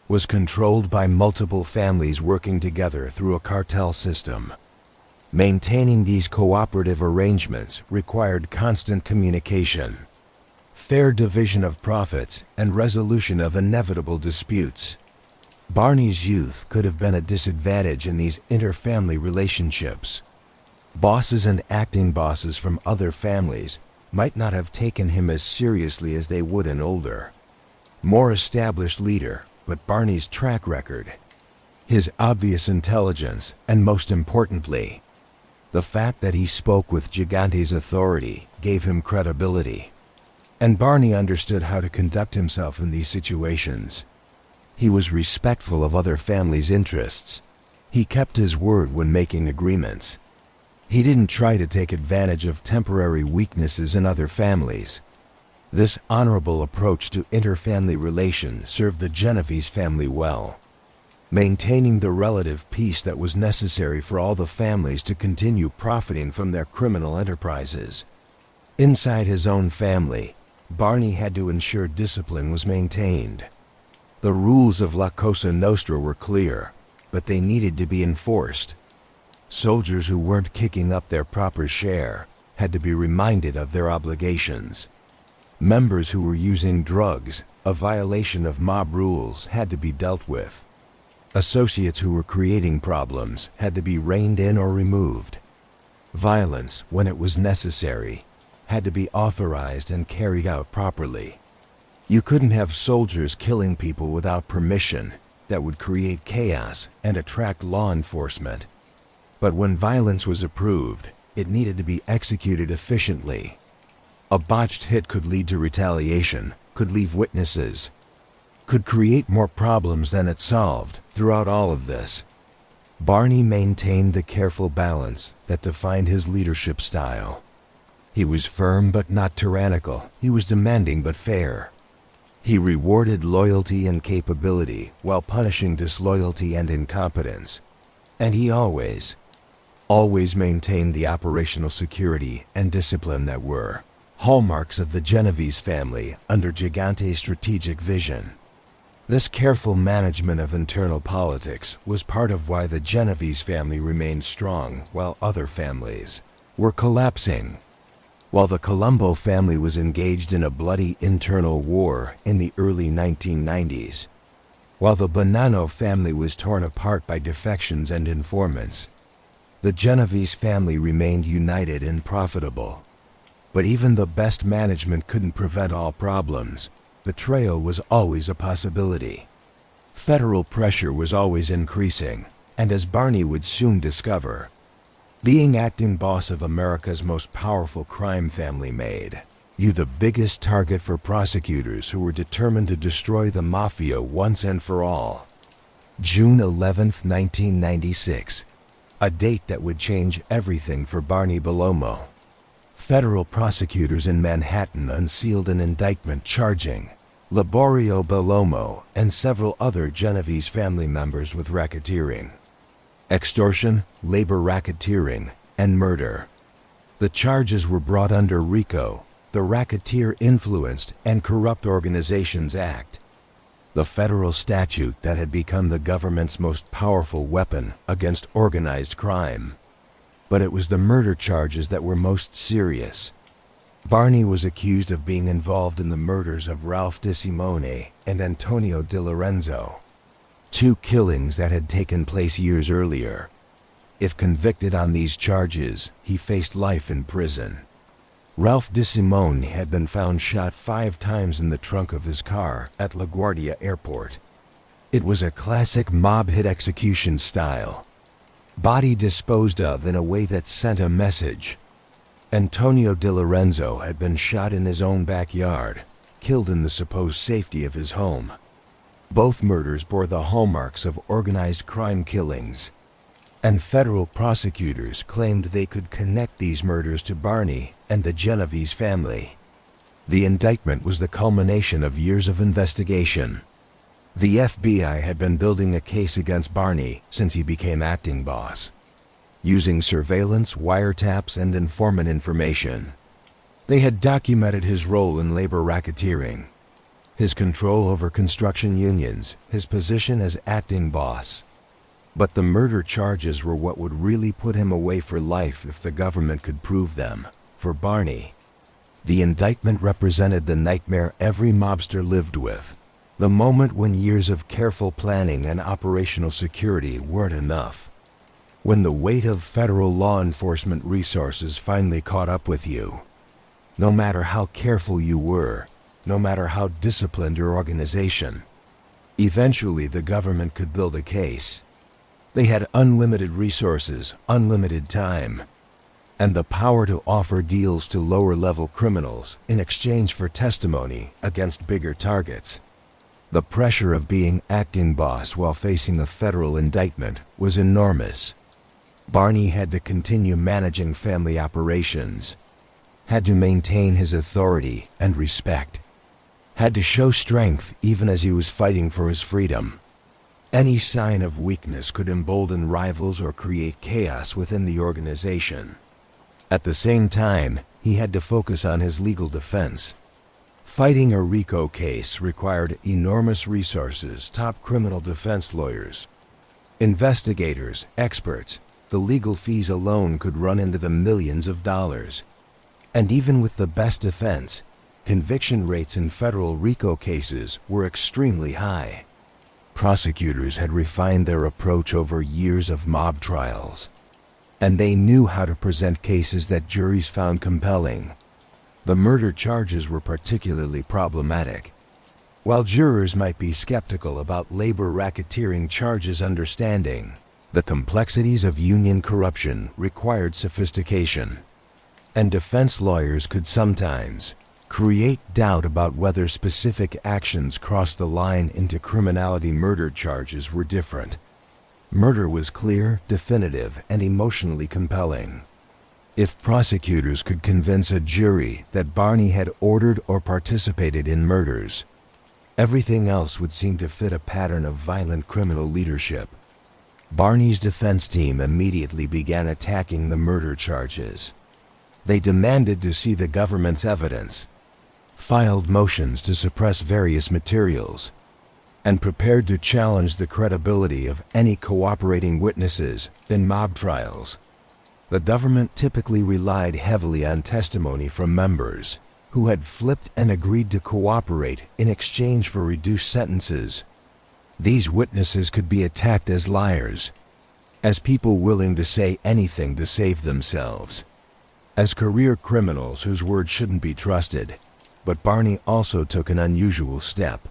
was controlled by multiple families working together through a cartel system. Maintaining these cooperative arrangements required constant communication, fair division of profits, and resolution of inevitable disputes. Barney's youth could have been a disadvantage in these inter-family relationships. Bosses and acting bosses from other families might not have taken him as seriously as they would an older, more established leader, but Barney's track record, his obvious intelligence, and most importantly, the fact that he spoke with Gigante's authority gave him credibility. And Barney understood how to conduct himself in these situations. He was respectful of other families' interests. He kept his word when making agreements. He didn't try to take advantage of temporary weaknesses in other families. This honorable approach to inter-family relations served the Genovese family well, maintaining the relative peace that was necessary for all the families to continue profiting from their criminal enterprises. Inside his own family, Barney had to ensure discipline was maintained. The rules of La Cosa Nostra were clear, but they needed to be enforced. Soldiers who weren't kicking up their proper share had to be reminded of their obligations. Members who were using drugs, a violation of mob rules, had to be dealt with. Associates who were creating problems had to be reined in or removed. Violence, when it was necessary, had to be authorized and carried out properly. You couldn't have soldiers killing people without permission. That would create chaos and attract law enforcement. But when violence was approved, it needed to be executed efficiently. A botched hit could lead to retaliation, could leave witnesses, could create more problems than it solved. Throughout all of this, Barney maintained the careful balance that defined his leadership style. He was firm but not tyrannical. He was demanding but fair. He rewarded loyalty and capability while punishing disloyalty and incompetence. And he always maintained the operational security and discipline that were hallmarks of the Genovese family under Gigante's strategic vision. This careful management of internal politics was part of why the Genovese family remained strong while other families were collapsing. While the Colombo family was engaged in a bloody internal war in the early 1990s, while the Bonanno family was torn apart by defections and informants, the Genovese family remained united and profitable. But even the best management couldn't prevent all problems. Betrayal was always a possibility. Federal pressure was always increasing, and as Barney would soon discover, being acting boss of America's most powerful crime family made you the biggest target for prosecutors who were determined to destroy the Mafia once and for all. June 11, 1996, a date that would change everything for Barney Bellomo. Federal prosecutors in Manhattan unsealed an indictment charging Liborio Bellomo and several other Genovese family members with racketeering, extortion, labor racketeering, and murder. The charges were brought under RICO, the Racketeer Influenced and Corrupt Organizations Act, the federal statute that had become the government's most powerful weapon against organized crime. But it was the murder charges that were most serious. Barney was accused of being involved in the murders of Ralph DeSimone and Antonio Di Lorenzo, two killings that had taken place years earlier. If convicted on these charges, he faced life in prison. Ralph DeSimone had been found shot 5 times in the trunk of his car at LaGuardia Airport. It was a classic mob hit execution style. Body disposed of in a way that sent a message. Antonio DiLorenzo had been shot in his own backyard, killed in the supposed safety of his home. Both murders bore the hallmarks of organized crime killings, and federal prosecutors claimed they could connect these murders to Barney and the Genovese family. The indictment was the culmination of years of investigation. The FBI had been building a case against Barney since he became acting boss, using surveillance, wiretaps, and informant information. They had documented his role in labor racketeering, his control over construction unions, his position as acting boss. But the murder charges were what would really put him away for life if the government could prove them. For Barney, the indictment represented the nightmare every mobster lived with, the moment when years of careful planning and operational security weren't enough. When the weight of federal law enforcement resources finally caught up with you. No matter how careful you were, no matter how disciplined your organization, eventually the government could build a case. They had unlimited resources, unlimited time, and the power to offer deals to lower-level criminals in exchange for testimony against bigger targets. The pressure of being acting boss while facing a federal indictment was enormous. Barney had to continue managing family operations, had to maintain his authority and respect, had to show strength even as he was fighting for his freedom. Any sign of weakness could embolden rivals or create chaos within the organization. At the same time, he had to focus on his legal defense. Fighting a RICO case required enormous resources, top criminal defense lawyers, investigators, experts. The legal fees alone could run into the millions of dollars. And even with the best defense, conviction rates in federal RICO cases were extremely high. Prosecutors had refined their approach over years of mob trials, and they knew how to present cases that juries found compelling. The murder charges were particularly problematic. While jurors might be skeptical about labor racketeering charges, understanding the complexities of union corruption required sophistication, and defense lawyers could sometimes create doubt about whether specific actions crossed the line into criminality. Murder charges were different. Murder was clear, definitive, and emotionally compelling. If prosecutors could convince a jury that Barney had ordered or participated in murders, everything else would seem to fit a pattern of violent criminal leadership. Barney's defense team immediately began attacking the murder charges. They demanded to see the government's evidence, filed motions to suppress various materials, and prepared to challenge the credibility of any cooperating witnesses in mob trials. The government typically relied heavily on testimony from members who had flipped and agreed to cooperate in exchange for reduced sentences. These witnesses could be attacked as liars, as people willing to say anything to save themselves, as career criminals whose word shouldn't be trusted. But Barney also took an unusual step,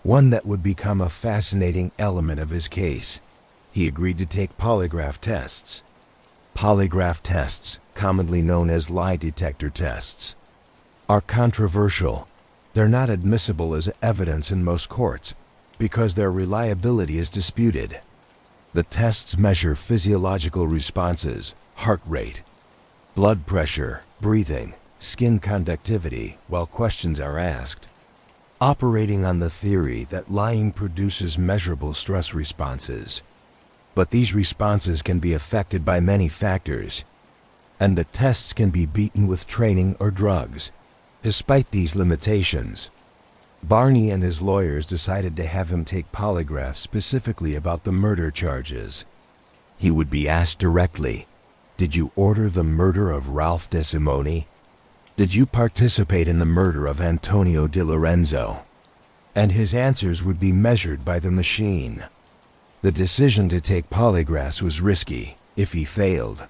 one that would become a fascinating element of his case. He agreed to take polygraph tests. Polygraph tests, commonly known as lie detector tests, are controversial. They're not admissible as evidence in most courts because their reliability is disputed. The tests measure physiological responses, heart rate, blood pressure, breathing, skin conductivity while questions are asked, operating on the theory that lying produces measurable stress responses. But these responses can be affected by many factors, and the tests can be beaten with training or drugs. Despite these limitations, Barney and his lawyers decided to have him take polygraphs specifically about the murder charges. He would be asked directly, "Did you order the murder of Ralph DeSimone? Did you participate in the murder of Antonio DiLorenzo?" And his answers would be measured by the machine. The decision to take polygraphs was risky. If he failed,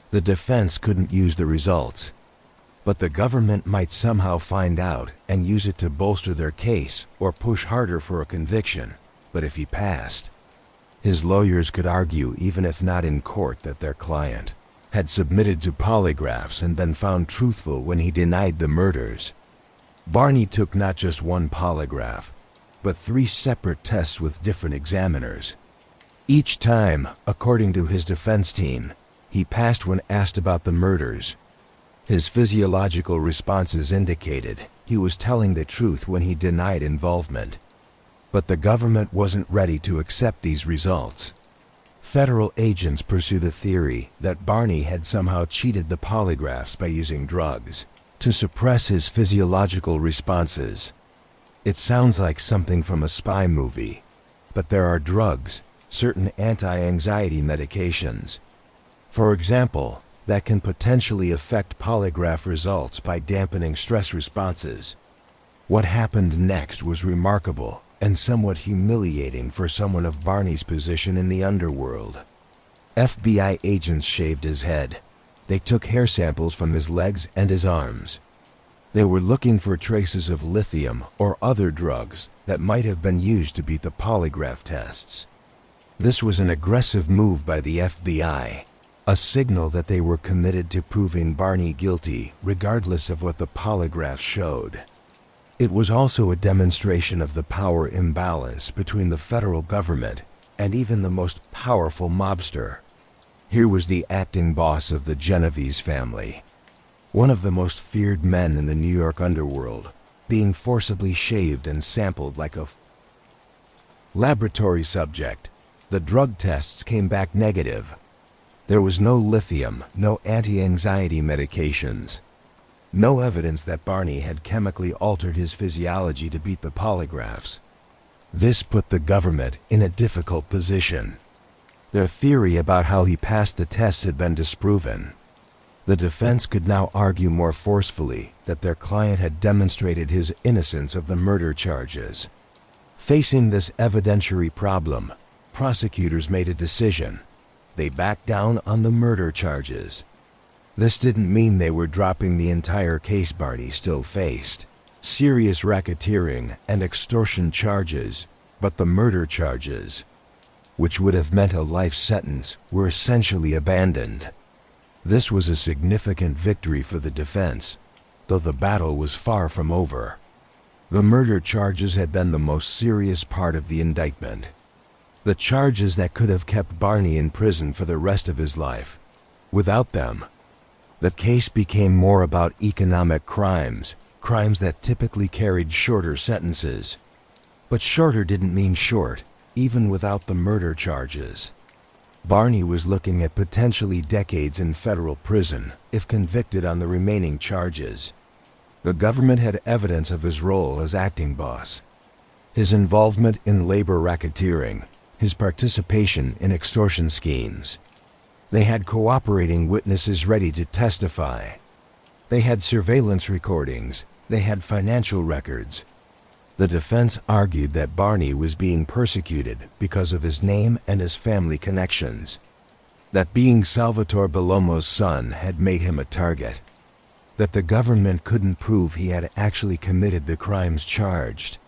the defense couldn't use the results, but the government might somehow find out and use it to bolster their case or push harder for a conviction. But if he passed, his lawyers could argue, even if not in court, that their client had submitted to polygraphs and been found truthful when he denied the murders. Barney took not just one polygraph, but 3 separate tests with different examiners. Each time, according to his defense team, he passed when asked about the murders. His physiological responses indicated he was telling the truth when he denied involvement. But the government wasn't ready to accept these results. Federal agents pursued a theory that Barney had somehow cheated the polygraphs by using drugs to suppress his physiological responses. It sounds like something from a spy movie, but there are drugs, certain anti-anxiety medications, for example, that can potentially affect polygraph results by dampening stress responses. What happened next was remarkable and somewhat humiliating for someone of Barney's position in the underworld. FBI agents shaved his head. They took hair samples from his legs and his arms. They were looking for traces of lithium or other drugs that might have been used to beat the polygraph tests. This was an aggressive move by the FBI, a signal that they were committed to proving Barney guilty regardless of what the polygraph showed. It was also a demonstration of the power imbalance between the federal government and even the most powerful mobster. Here was the acting boss of the Genovese family, one of the most feared men in the New York underworld, being forcibly shaved and sampled like a laboratory subject. The drug tests came back negative. There was no lithium, no anti-anxiety medications, no evidence that Barney had chemically altered his physiology to beat the polygraphs. This put the government in a difficult position. Their theory about how he passed the tests had been disproven. The defense could now argue more forcefully that their client had demonstrated his innocence of the murder charges. Facing this evidentiary problem, prosecutors made a decision. They backed down on the murder charges. This didn't mean they were dropping the entire case. Barney still faced serious racketeering and extortion charges, but the murder charges, which would have meant a life sentence, were essentially abandoned. This was a significant victory for the defense, though the battle was far from over. The murder charges had been the most serious part of the indictment, the charges that could have kept Barney in prison for the rest of his life. Without them, the case became more about economic crimes, crimes that typically carried shorter sentences. But shorter didn't mean short, even without the murder charges. Barney was looking at potentially decades in federal prison if convicted on the remaining charges. The government had evidence of his role as acting boss, his involvement in labor racketeering, his participation in extortion schemes. They had cooperating witnesses ready to testify. They had surveillance recordings. They had financial records. The defense argued that Barney was being persecuted because of his name and his family connections, that being Salvatore Bellomo's son had made him a target, that the government couldn't prove he had actually committed the crimes charged.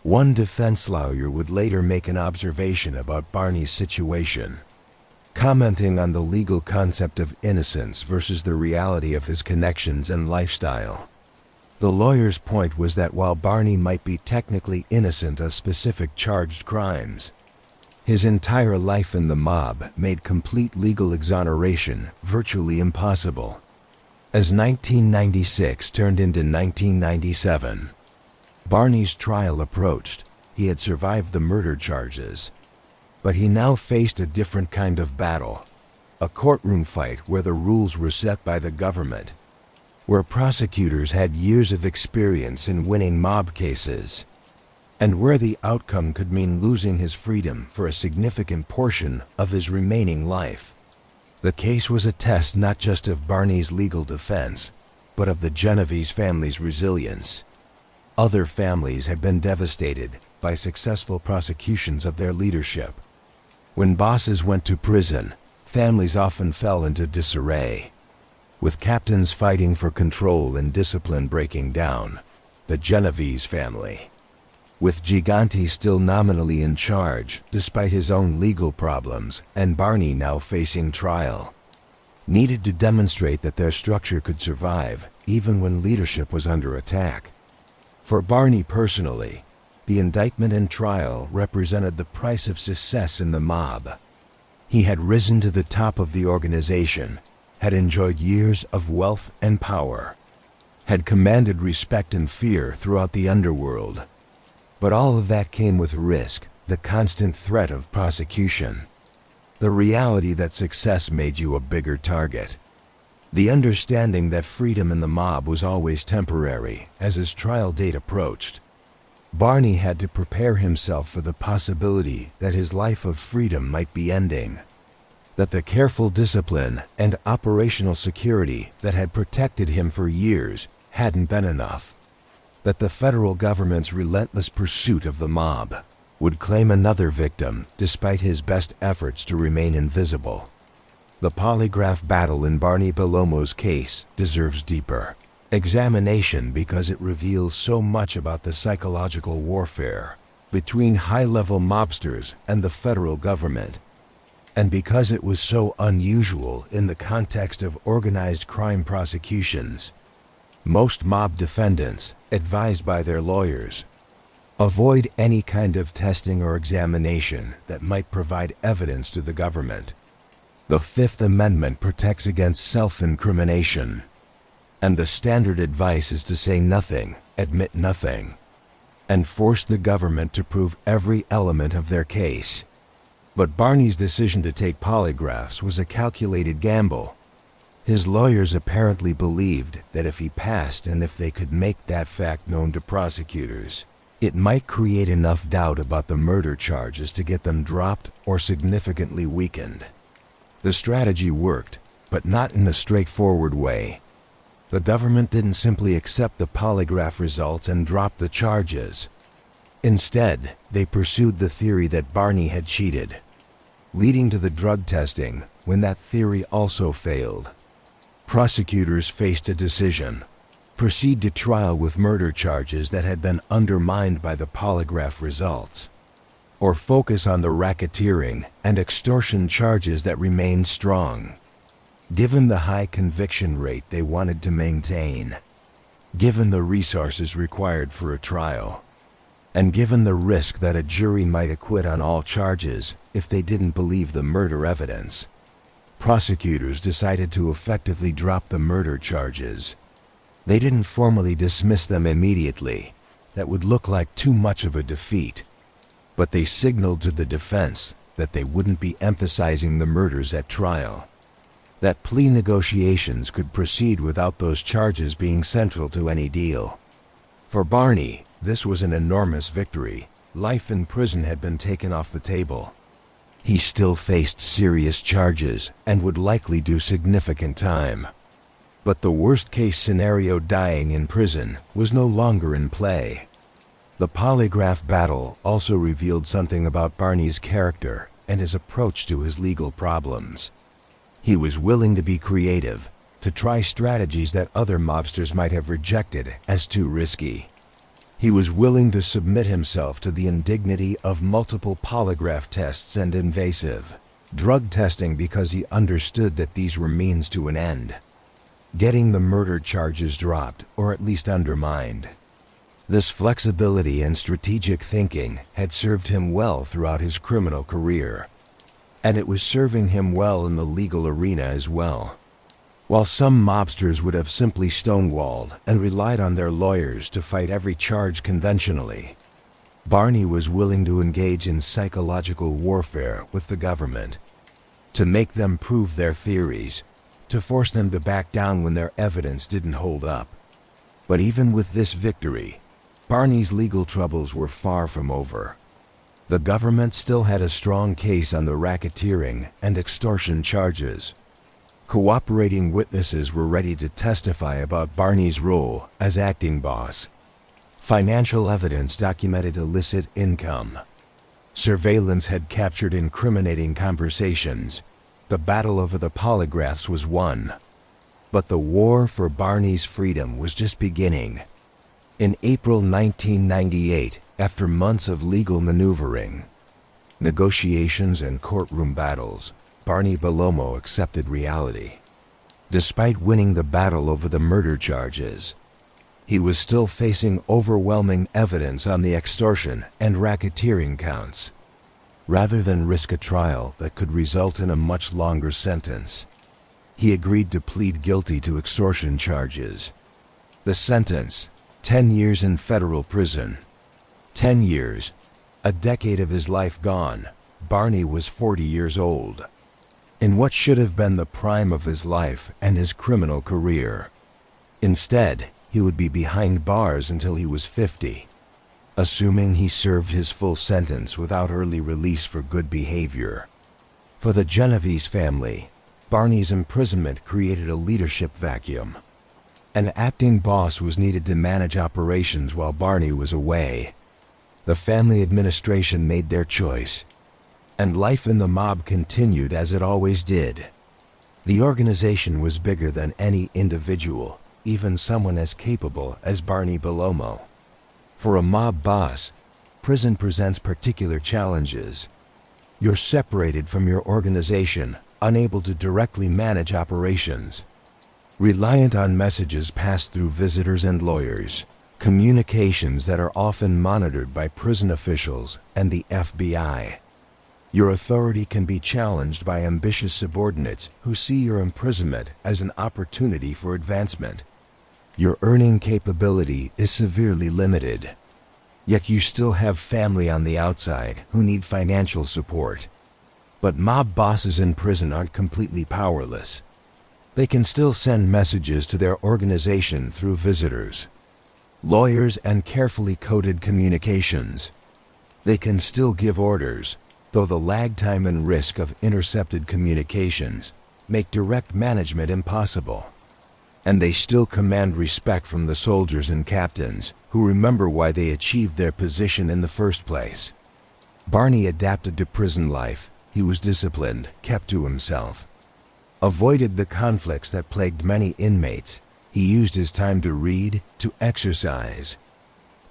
One defense lawyer would later make an observation about Barney's situation, commenting on the legal concept of innocence versus the reality of his connections and lifestyle. The lawyer's point was that while Barney might be technically innocent of specific charged crimes, his entire life in the mob made complete legal exoneration virtually impossible. As 1996 turned into 1997, Barney's trial approached. He had survived the murder charges, but he now faced a different kind of battle, a courtroom fight where the rules were set by the government, where prosecutors had years of experience in winning mob cases, and where the outcome could mean losing his freedom for a significant portion of his remaining life. The case was a test not just of Barney's legal defense, but of the Genovese family's resilience. Other families had been devastated by successful prosecutions of their leadership. When bosses went to prison, families often fell into disarray. With captains fighting for control and discipline breaking down, the Genovese family, with Gigante still nominally in charge despite his own legal problems and Barney now facing trial, needed to demonstrate that their structure could survive even when leadership was under attack. For Barney personally, the indictment and trial represented the price of success in the mob. He had risen to the top of the organization, had enjoyed years of wealth and power, had commanded respect and fear throughout the underworld. But all of that came with risk, the constant threat of prosecution, the reality that success made you a bigger target, the understanding that freedom in the mob was always temporary as his trial date approached. Barney had to prepare himself for the possibility that his life of freedom might be ending, that the careful discipline and operational security that had protected him for years hadn't been enough, that the federal government's relentless pursuit of the mob would claim another victim despite his best efforts to remain invisible. The polygraph battle in Barney Bellomo's case deserves deeper examination because it reveals so much about the psychological warfare between high-level mobsters and the federal government, and because it was so unusual in the context of organized crime prosecutions. Most mob defendants, advised by their lawyers, avoid any kind of testing or examination that might provide evidence to the government. The Fifth Amendment protects against self-incrimination, and the standard advice is to say nothing, admit nothing, and force the government to prove every element of their case. But Barney's decision to take polygraphs was a calculated gamble. His lawyers apparently believed that if he passed and if they could make that fact known to prosecutors, it might create enough doubt about the murder charges to get them dropped or significantly weakened. The strategy worked, but not in a straightforward way. The government didn't simply accept the polygraph results and drop the charges. Instead, they pursued the theory that Barney had cheated, leading to the drug testing when that theory also failed. Prosecutors faced a decision: proceed to trial with murder charges that had been undermined by the polygraph results, or focus on the racketeering and extortion charges that remained strong. Given the high conviction rate they wanted to maintain, given the resources required for a trial, and given the risk that a jury might acquit on all charges if they didn't believe the murder evidence, prosecutors decided to effectively drop the murder charges. They didn't formally dismiss them immediately. That would look like too much of a defeat. But they signaled to the defense that they wouldn't be emphasizing the murders at trial, that plea negotiations could proceed without those charges being central to any deal. For Barney, this was an enormous victory. Life in prison had been taken off the table. He still faced serious charges and would likely do significant time. But the worst-case scenario, dying in prison, was no longer in play. The polygraph battle also revealed something about Barney's character and his approach to his legal problems. He was willing to be creative, to try strategies that other mobsters might have rejected as too risky. He was willing to submit himself to the indignity of multiple polygraph tests and invasive drug testing because he understood that these were means to an end, getting the murder charges dropped or at least undermined. This flexibility and strategic thinking had served him well throughout his criminal career, and it was serving him well in the legal arena as well. While some mobsters would have simply stonewalled and relied on their lawyers to fight every charge conventionally, Barney was willing to engage in psychological warfare with the government, to make them prove their theories, to force them to back down when their evidence didn't hold up. But even with this victory, Barney's legal troubles were far from over. The government still had a strong case on the racketeering and extortion charges. Cooperating witnesses were ready to testify about Barney's role as acting boss. Financial evidence documented illicit income. Surveillance had captured incriminating conversations, The battle over the polygraphs was won. But the war for Barney's freedom was just beginning. In April 1998, after months of legal maneuvering, negotiations and courtroom battles, Barney Bellomo accepted reality. Despite winning the battle over the murder charges, he was still facing overwhelming evidence on the extortion and racketeering counts. Rather than risk a trial that could result in a much longer sentence, he agreed to plead guilty to extortion charges. The sentence: 10 years in federal prison. 10 years, a decade of his life gone. Barney was 40 years old, in what should have been the prime of his life and his criminal career. Instead, he would be behind bars until he was 50, assuming he served his full sentence without early release for good behavior. For the Genovese family, Barney's imprisonment created a leadership vacuum. An acting boss was needed to manage operations while Barney was away. The family administration made their choice, and life in the mob continued as it always did. The organization was bigger than any individual, even someone as capable as Barney Bellomo. For a mob boss, prison presents particular challenges. You're separated from your organization, unable to directly manage operations, reliant on messages passed through visitors and lawyers, communications that are often monitored by prison officials and the FBI. Your authority can be challenged by ambitious subordinates who see your imprisonment as an opportunity for advancement. Your earning capability is severely limited, yet you still have family on the outside who need financial support. But mob bosses in prison aren't completely powerless. They can still send messages to their organization through visitors, lawyers, and carefully coded communications. They can still give orders, though the lag time and risk of intercepted communications make direct management impossible. And they still command respect from the soldiers and captains who remember why they achieved their position in the first place. Barney adapted to prison life. He was disciplined, kept to himself, avoided the conflicts that plagued many inmates. He used his time to read, to exercise,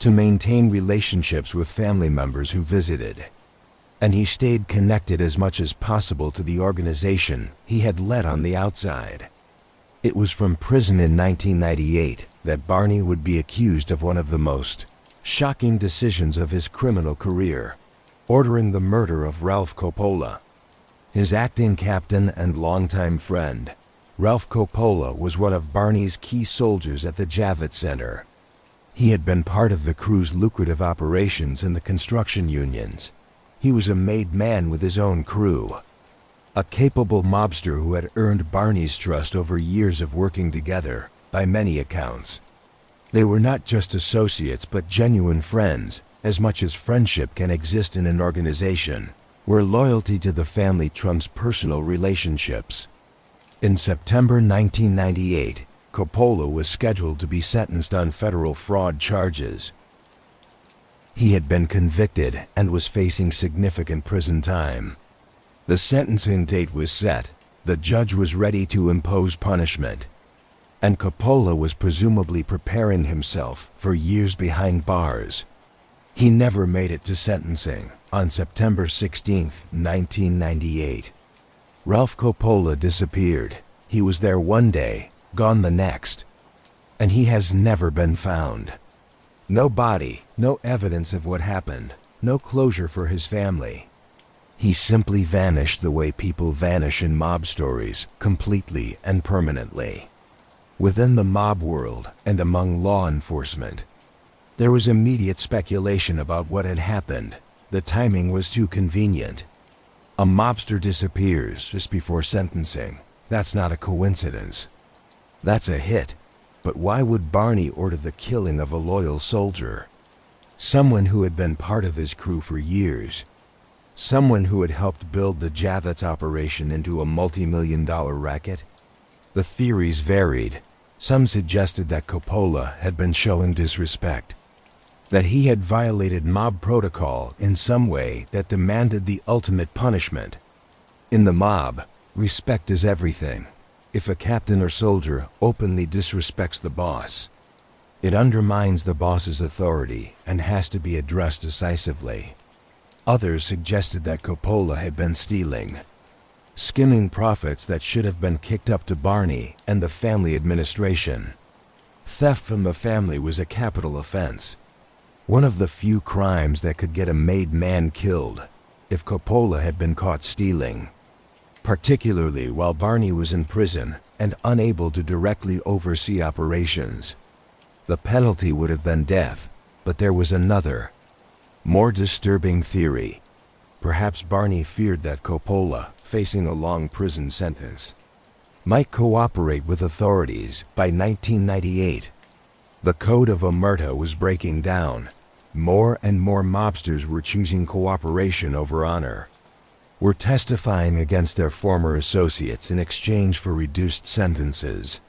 to maintain relationships with family members who visited. And he stayed connected as much as possible to the organization he had led on the outside. It was from prison in 1998 that Barney would be accused of one of the most shocking decisions of his criminal career: ordering the murder of Ralph Coppola. His acting captain and longtime friend, Ralph Coppola, was one of Barney's key soldiers at the Javits Center. He had been part of the crew's lucrative operations in the construction unions. He was a made man with his own crew, a capable mobster who had earned Barney's trust over years of working together, by many accounts. They were not just associates but genuine friends, as much as friendship can exist in an organization where loyalty to the family trumps personal relationships. In September 1998, Coppola was scheduled to be sentenced on federal fraud charges. He had been convicted and was facing significant prison time. The sentencing date was set, the judge was ready to impose punishment, and Coppola was presumably preparing himself for years behind bars. He never made it to sentencing. On September 16, 1998, Ralph Coppola disappeared. He was there one day, gone the next, and he has never been found. No body, no evidence of what happened, no closure for his family. He simply vanished the way people vanish in mob stories, completely and permanently. Within the mob world and among law enforcement, there was immediate speculation about what had happened. The timing was too convenient. A mobster disappears just before sentencing. That's not a coincidence. That's a hit. But why would Barney order the killing of a loyal soldier? Someone who had been part of his crew for years. Someone who had helped build the Javits operation into a multi-million-dollar racket? The theories varied. Some suggested that Coppola had been showing disrespect, that he had violated mob protocol in some way that demanded the ultimate punishment. In the mob, Respect is everything. If a captain or soldier openly disrespects the boss, it undermines the boss's authority and has to be addressed decisively. Others suggested that Coppola had been stealing, skimming profits that should have been kicked up to Barney and the family administration. Theft from the family was a capital offense, one of the few crimes that could get a made man killed if Coppola had been caught stealing, particularly while Barney was in prison and unable to directly oversee operations. The penalty would have been death, but there was another, more disturbing theory. Perhaps Barney feared that Coppola, facing a long prison sentence, might cooperate with authorities. By 1998, the code of omerta was breaking down. More and more mobsters were choosing cooperation over honor, were testifying against their former associates in exchange for reduced sentences.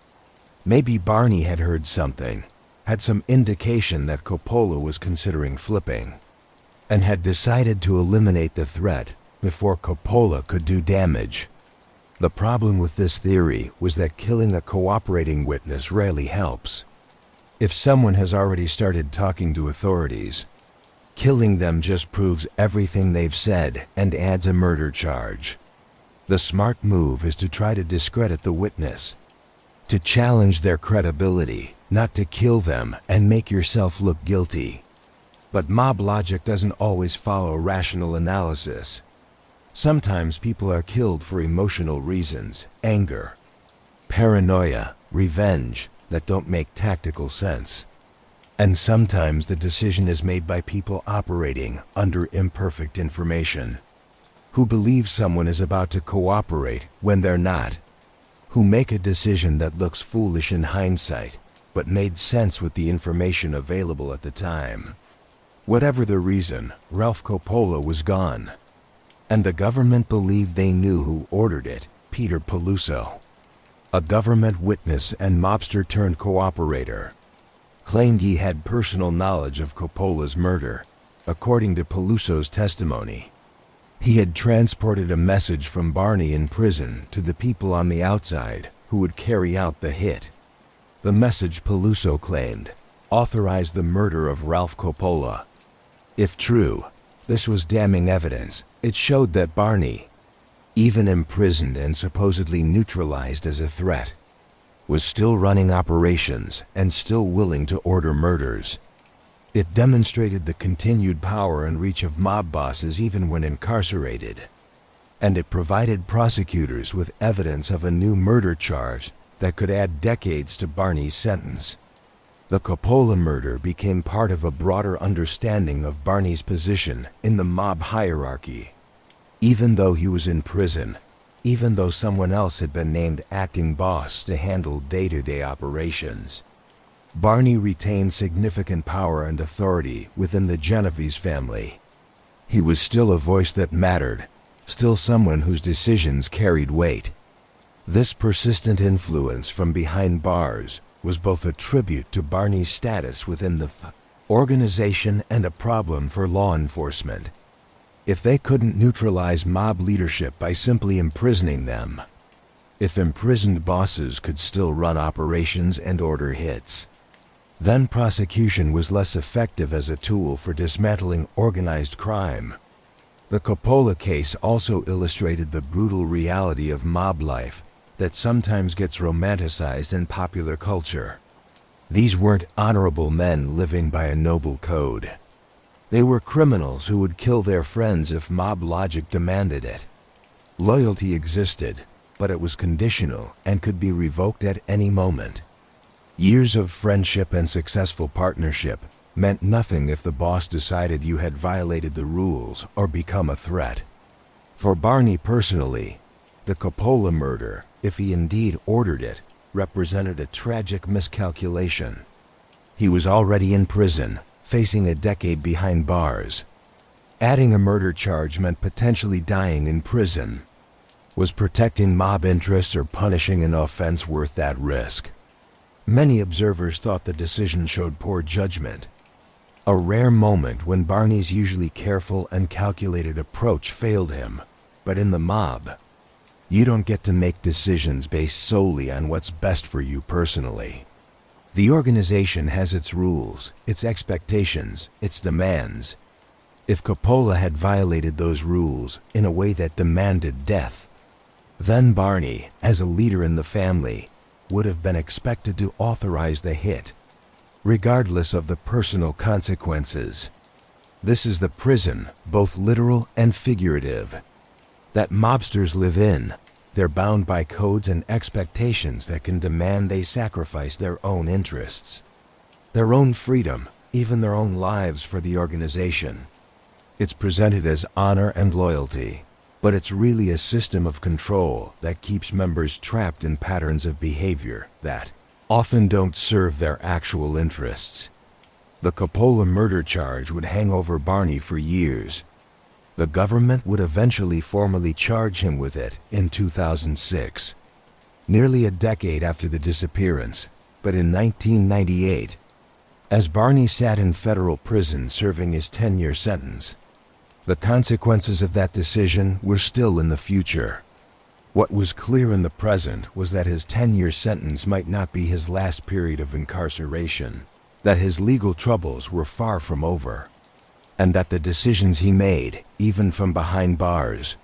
Maybe Barney had heard something, had some indication that Coppola was considering flipping, and had decided to eliminate the threat before Coppola could do damage. The problem with this theory was that killing a cooperating witness rarely helps. If someone has already started talking to authorities, killing them just proves everything they've said and adds a murder charge. The smart move is to try to discredit the witness, to challenge their credibility, not to kill them and make yourself look guilty. But mob logic doesn't always follow rational analysis. Sometimes people are killed for emotional reasons, anger, paranoia, revenge, that don't make tactical sense. And sometimes the decision is made by people operating under imperfect information, who believe someone is about to cooperate when they're not, who make a decision that looks foolish in hindsight, but made sense with the information available at the time. Whatever the reason, Ralph Coppola was gone, and the government believed they knew who ordered it: Peter Peluso. A government witness and mobster-turned-cooperator claimed he had personal knowledge of Coppola's murder. According to Peluso's testimony, he had transported a message from Barney in prison to the people on the outside who would carry out the hit. The message, Peluso claimed, authorized the murder of Ralph Coppola. If true, this was damning evidence. It showed that Barney, even imprisoned and supposedly neutralized as a threat, was still running operations and still willing to order murders. It demonstrated the continued power and reach of mob bosses even when incarcerated. And it provided prosecutors with evidence of a new murder charge that could add decades to Barney's sentence. The Coppola murder became part of a broader understanding of Barney's position in the mob hierarchy. Even though he was in prison, even though someone else had been named acting boss to handle day-to-day operations, Barney retained significant power and authority within the Genovese family. He was still a voice that mattered, still someone whose decisions carried weight. This persistent influence from behind bars was both a tribute to Barney's status within the organization and a problem for law enforcement. If they couldn't neutralize mob leadership by simply imprisoning them, if imprisoned bosses could still run operations and order hits, then prosecution was less effective as a tool for dismantling organized crime. The Coppola case also illustrated the brutal reality of mob life that sometimes gets romanticized in popular culture. These weren't honorable men living by a noble code. They were criminals who would kill their friends if mob logic demanded it. Loyalty existed, but it was conditional and could be revoked at any moment. Years of friendship and successful partnership meant nothing if the boss decided you had violated the rules or become a threat. For Barney personally, the Coppola murder, if he indeed ordered it, represented a tragic miscalculation. He was already in prison, facing a decade behind bars. Adding a murder charge meant potentially dying in prison. Was protecting mob interests or punishing an offense worth that risk? Many observers thought the decision showed poor judgment. A rare moment when Barney's usually careful and calculated approach failed him. But in the mob, You don't get to make decisions based solely on what's best for you personally. The organization has its rules, its expectations, its demands. If Coppola had violated those rules in a way that demanded death, then Barney, as a leader in the family, would have been expected to authorize the hit, regardless of the personal consequences. This is the prison, both literal and figurative, that mobsters live in. They're bound by codes and expectations that can demand they sacrifice their own interests, their own freedom, even their own lives for the organization. It's presented as honor and loyalty, but it's really a system of control that keeps members trapped in patterns of behavior that often don't serve their actual interests. The Coppola murder charge would hang over Barney for years. The government would eventually formally charge him with it in 2006, nearly a decade after the disappearance. But in 1998, as Barney sat in federal prison serving his 10-year sentence, the consequences of that decision were still in the future. What was clear in the present was that his 10-year sentence might not be his last period of incarceration, that his legal troubles were far from over, and that the decisions he made, even from behind bars,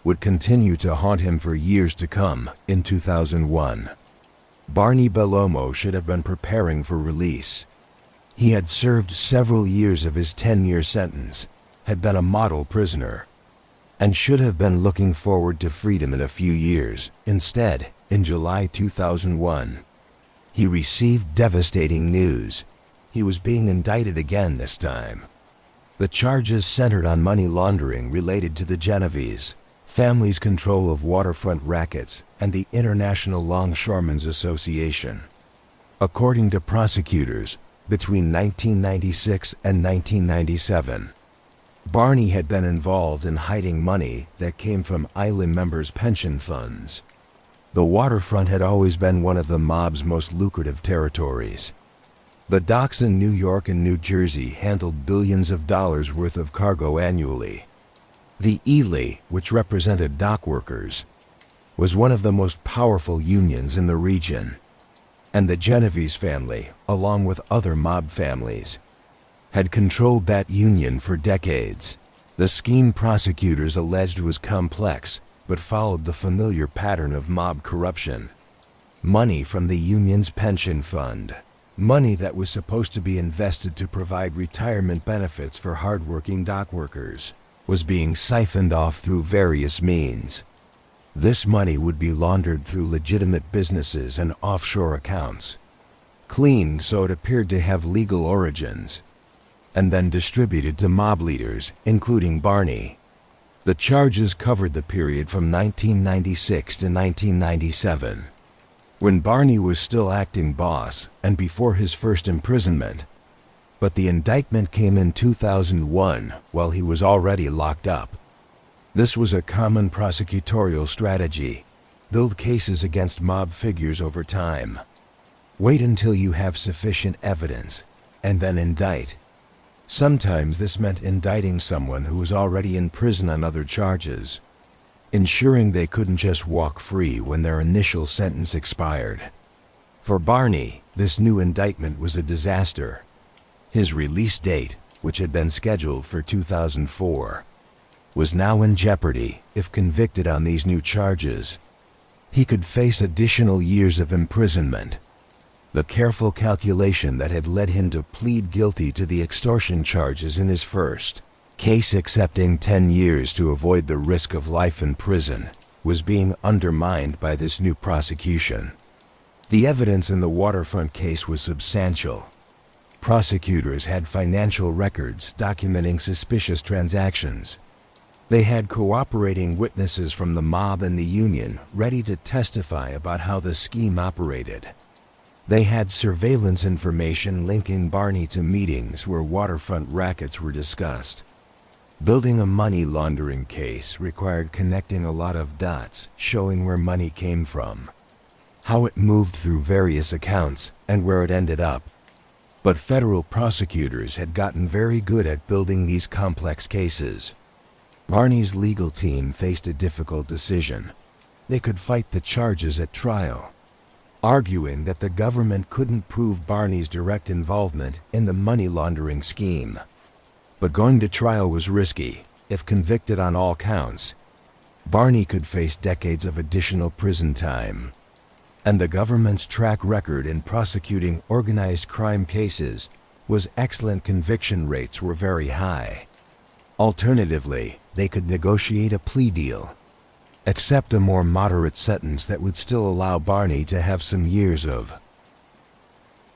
would continue to haunt him for years to come. In 2001, Barney Bellomo should have been preparing for release. He had served several years of his 10-year sentence, had been a model prisoner, and should have been looking forward to freedom in a few years. Instead, in July 2001, he received devastating news. He was being indicted again this time. The charges centered on money laundering related to the Genovese family's control of waterfront rackets and the International Longshoremen's Association. According to prosecutors, between 1996 and 1997, Barney had been involved in hiding money that came from island members' pension funds. The waterfront had always been one of the mob's most lucrative territories. The docks in New York and New Jersey handled billions of dollars worth of cargo annually. The ELE, which represented dock workers, was one of the most powerful unions in the region, and the Genovese family, along with other mob families, had controlled that union for decades. The scheme prosecutors alleged was complex, but followed the familiar pattern of mob corruption. Money from the union's pension fund, money that was supposed to be invested to provide retirement benefits for hardworking dock workers, was being siphoned off through various means. This money would be laundered through legitimate businesses and offshore accounts, cleaned so it appeared to have legal origins, and then distributed to mob leaders, including Barney. The charges covered the period from 1996 to 1997, when Barney was still acting boss and before his first imprisonment. But the indictment came in 2001 while he was already locked up. This was a common prosecutorial strategy: build cases against mob figures over time. Wait until you have sufficient evidence, and then indict. Sometimes this meant indicting someone who was already in prison on other charges, ensuring they couldn't just walk free when their initial sentence expired. For Barney, this new indictment was a disaster. His release date, which had been scheduled for 2004, was now in jeopardy if convicted on these new charges. He could face additional years of imprisonment. The careful calculation that had led him to plead guilty to the extortion charges in his first case, accepting 10 years to avoid the risk of life in prison, was being undermined by this new prosecution. The evidence in the waterfront case was substantial. Prosecutors had financial records documenting suspicious transactions. They had cooperating witnesses from the mob and the union ready to testify about how the scheme operated. They had surveillance information linking Barney to meetings where waterfront rackets were discussed. Building a money laundering case required connecting a lot of dots, showing where money came from, how it moved through various accounts, and where it ended up. But federal prosecutors had gotten very good at building these complex cases. Barney's legal team faced a difficult decision. they could fight the charges at trial, arguing that the government couldn't prove Barney's direct involvement in the money laundering scheme. But going to trial was risky. If convicted on all counts, Barney could face decades of additional prison time. And the government's track record in prosecuting organized crime cases was excellent. Conviction rates were very high. Alternatively, they could negotiate a plea deal, accept a more moderate sentence that would still allow Barney to have some years of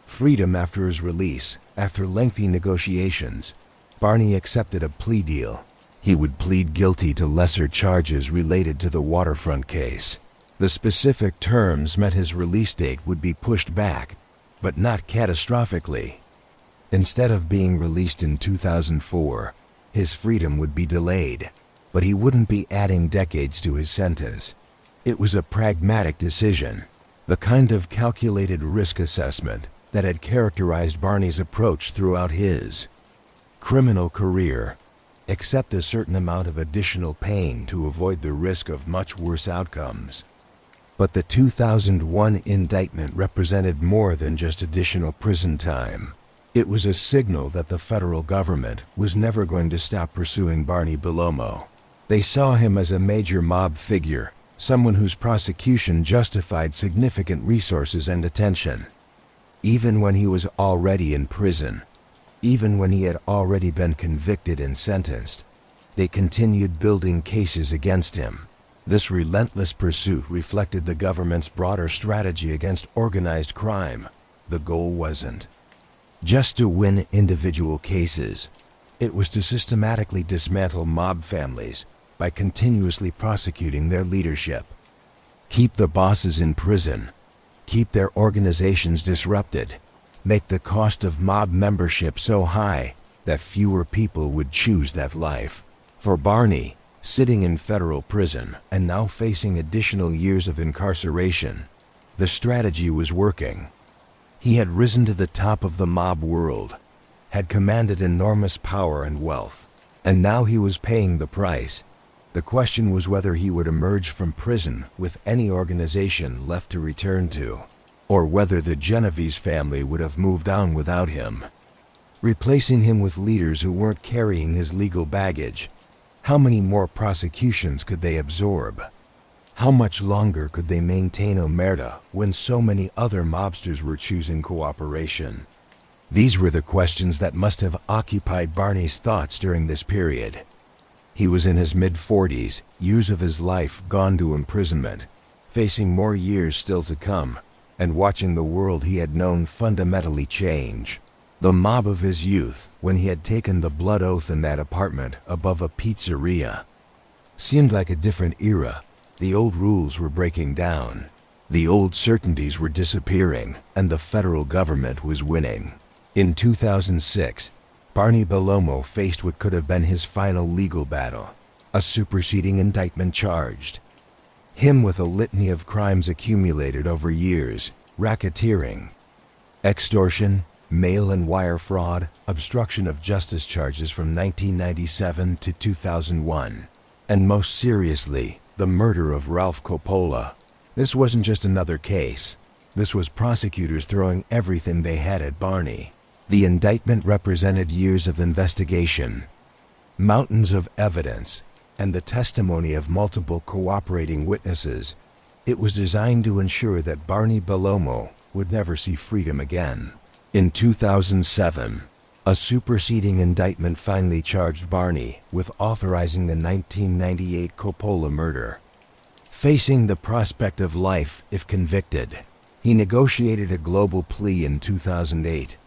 freedom after his release. After lengthy negotiations, Barney accepted a plea deal. He would plead guilty to lesser charges related to the waterfront case. The specific terms meant his release date would be pushed back, but not catastrophically. Instead of being released in 2004, his freedom would be delayed, but he wouldn't be adding decades to his sentence. It was a pragmatic decision, the kind of calculated risk assessment that had characterized Barney's approach throughout his criminal career. Accept a certain amount of additional pain to avoid the risk of much worse outcomes. But the 2001 indictment represented more than just additional prison time. It was a signal that the federal government was never going to stop pursuing Barney Bellomo. They saw him as a major mob figure, someone whose prosecution justified significant resources and attention. Even when he was already in prison, even when he had already been convicted and sentenced, they continued building cases against him. This relentless pursuit reflected the government's broader strategy against organized crime. The goal wasn't just to win individual cases. It was to systematically dismantle mob families by continuously prosecuting their leadership. Keep the bosses in prison, keep their organizations disrupted, make the cost of mob membership so high that fewer people would choose that life. For Barney, sitting in federal prison and now facing additional years of incarceration, the strategy was working. He had risen to the top of the mob world, had commanded enormous power and wealth, and now he was paying the price. The question was whether he would emerge from prison with any organization left to return to, or whether the Genovese family would have moved on without him, replacing him with leaders who weren't carrying his legal baggage. How many more prosecutions could they absorb? How much longer could they maintain omerta when so many other mobsters were choosing cooperation? These were the questions that must have occupied Barney's thoughts during this period. He was in his mid-40s, years of his life gone to imprisonment, facing more years still to come, and watching the world he had known fundamentally change. The mob of his youth, when he had taken the blood oath in that apartment above a pizzeria, seemed like a different era. The old rules were breaking down. The old certainties were disappearing, and the federal government was winning. In 2006, Barney Bellomo faced what could have been his final legal battle. A superseding indictment charged him with a litany of crimes accumulated over years: racketeering, extortion, mail and wire fraud, obstruction of justice charges from 1997 to 2001, and most seriously, the murder of Ralph Coppola. This wasn't just another case. This was prosecutors throwing everything they had at Barney. The indictment represented years of investigation, mountains of evidence, and the testimony of multiple cooperating witnesses. It was designed to ensure that Barney Bellomo would never see freedom again. In 2007, a superseding indictment finally charged Barney with authorizing the 1998 Coppola murder. Facing the prospect of life if convicted, he negotiated a global plea in 2008.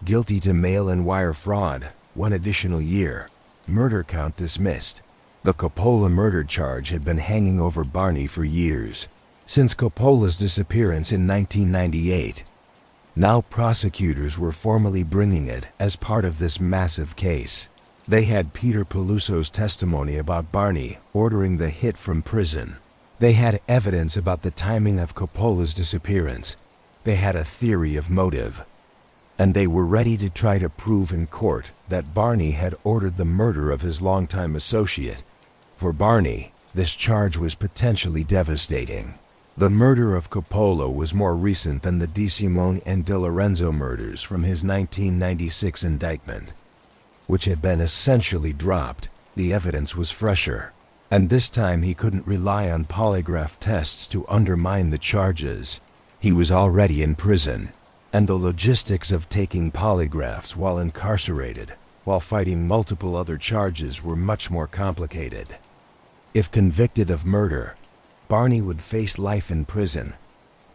Guilty to mail and wire fraud, 1 additional year. Murder count dismissed. The Coppola murder charge had been hanging over Barney for years, since Coppola's disappearance in 1998. Now prosecutors were formally bringing it as part of this massive case. They had Peter Peluso's testimony about Barney ordering the hit from prison. They had evidence about the timing of Coppola's disappearance. They had a theory of motive. And they were ready to try to prove in court that Barney had ordered the murder of his longtime associate. For Barney, This charge was potentially devastating. The murder of Coppola was more recent than the DeSimone and DiLorenzo murders from his 1996 indictment, which had been essentially dropped. The evidence was fresher, and this time he couldn't rely on polygraph tests to undermine the charges. He was already in prison, and the logistics of taking polygraphs while incarcerated, while fighting multiple other charges, were much more complicated. If convicted of murder, Barney would face life in prison.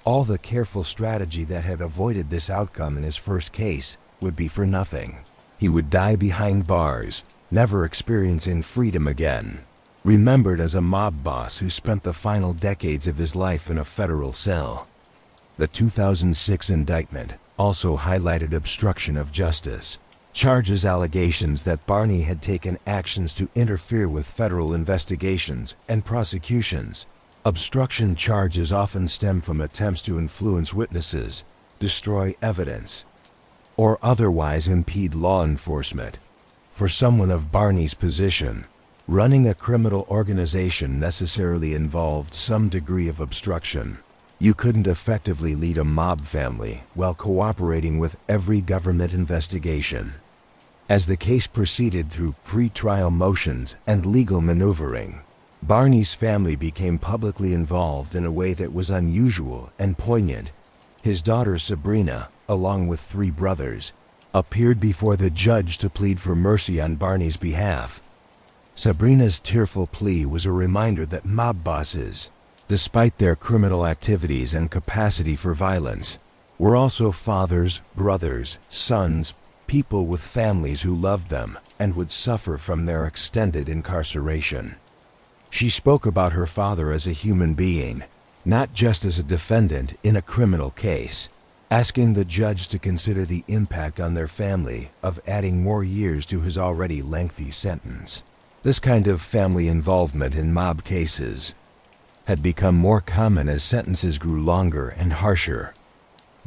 All the careful strategy that had avoided this outcome in his first case would be for nothing. He would die behind bars, never experiencing freedom again, remembered as a mob boss who spent the final decades of his life in a federal cell. The 2006 indictment also highlighted obstruction of justice, charges allegations that Barney had taken actions to interfere with federal investigations and prosecutions. Obstruction charges often stem from attempts to influence witnesses, destroy evidence, or otherwise impede law enforcement. For someone of Barney's position, running a criminal organization necessarily involved some degree of obstruction. You couldn't effectively lead a mob family while cooperating with every government investigation. As the case proceeded through pre-trial motions and legal maneuvering, Barney's family became publicly involved in a way that was unusual and poignant. His daughter Sabrina, along with 3 brothers, appeared before the judge to plead for mercy on Barney's behalf. Sabrina's tearful plea was a reminder that mob bosses, despite their criminal activities and capacity for violence, were also fathers, brothers, sons, people with families who loved them and would suffer from their extended incarceration. She spoke about her father as a human being, not just as a defendant in a criminal case, asking the judge to consider the impact on their family of adding more years to his already lengthy sentence. This kind of family involvement in mob cases had become more common as sentences grew longer and harsher.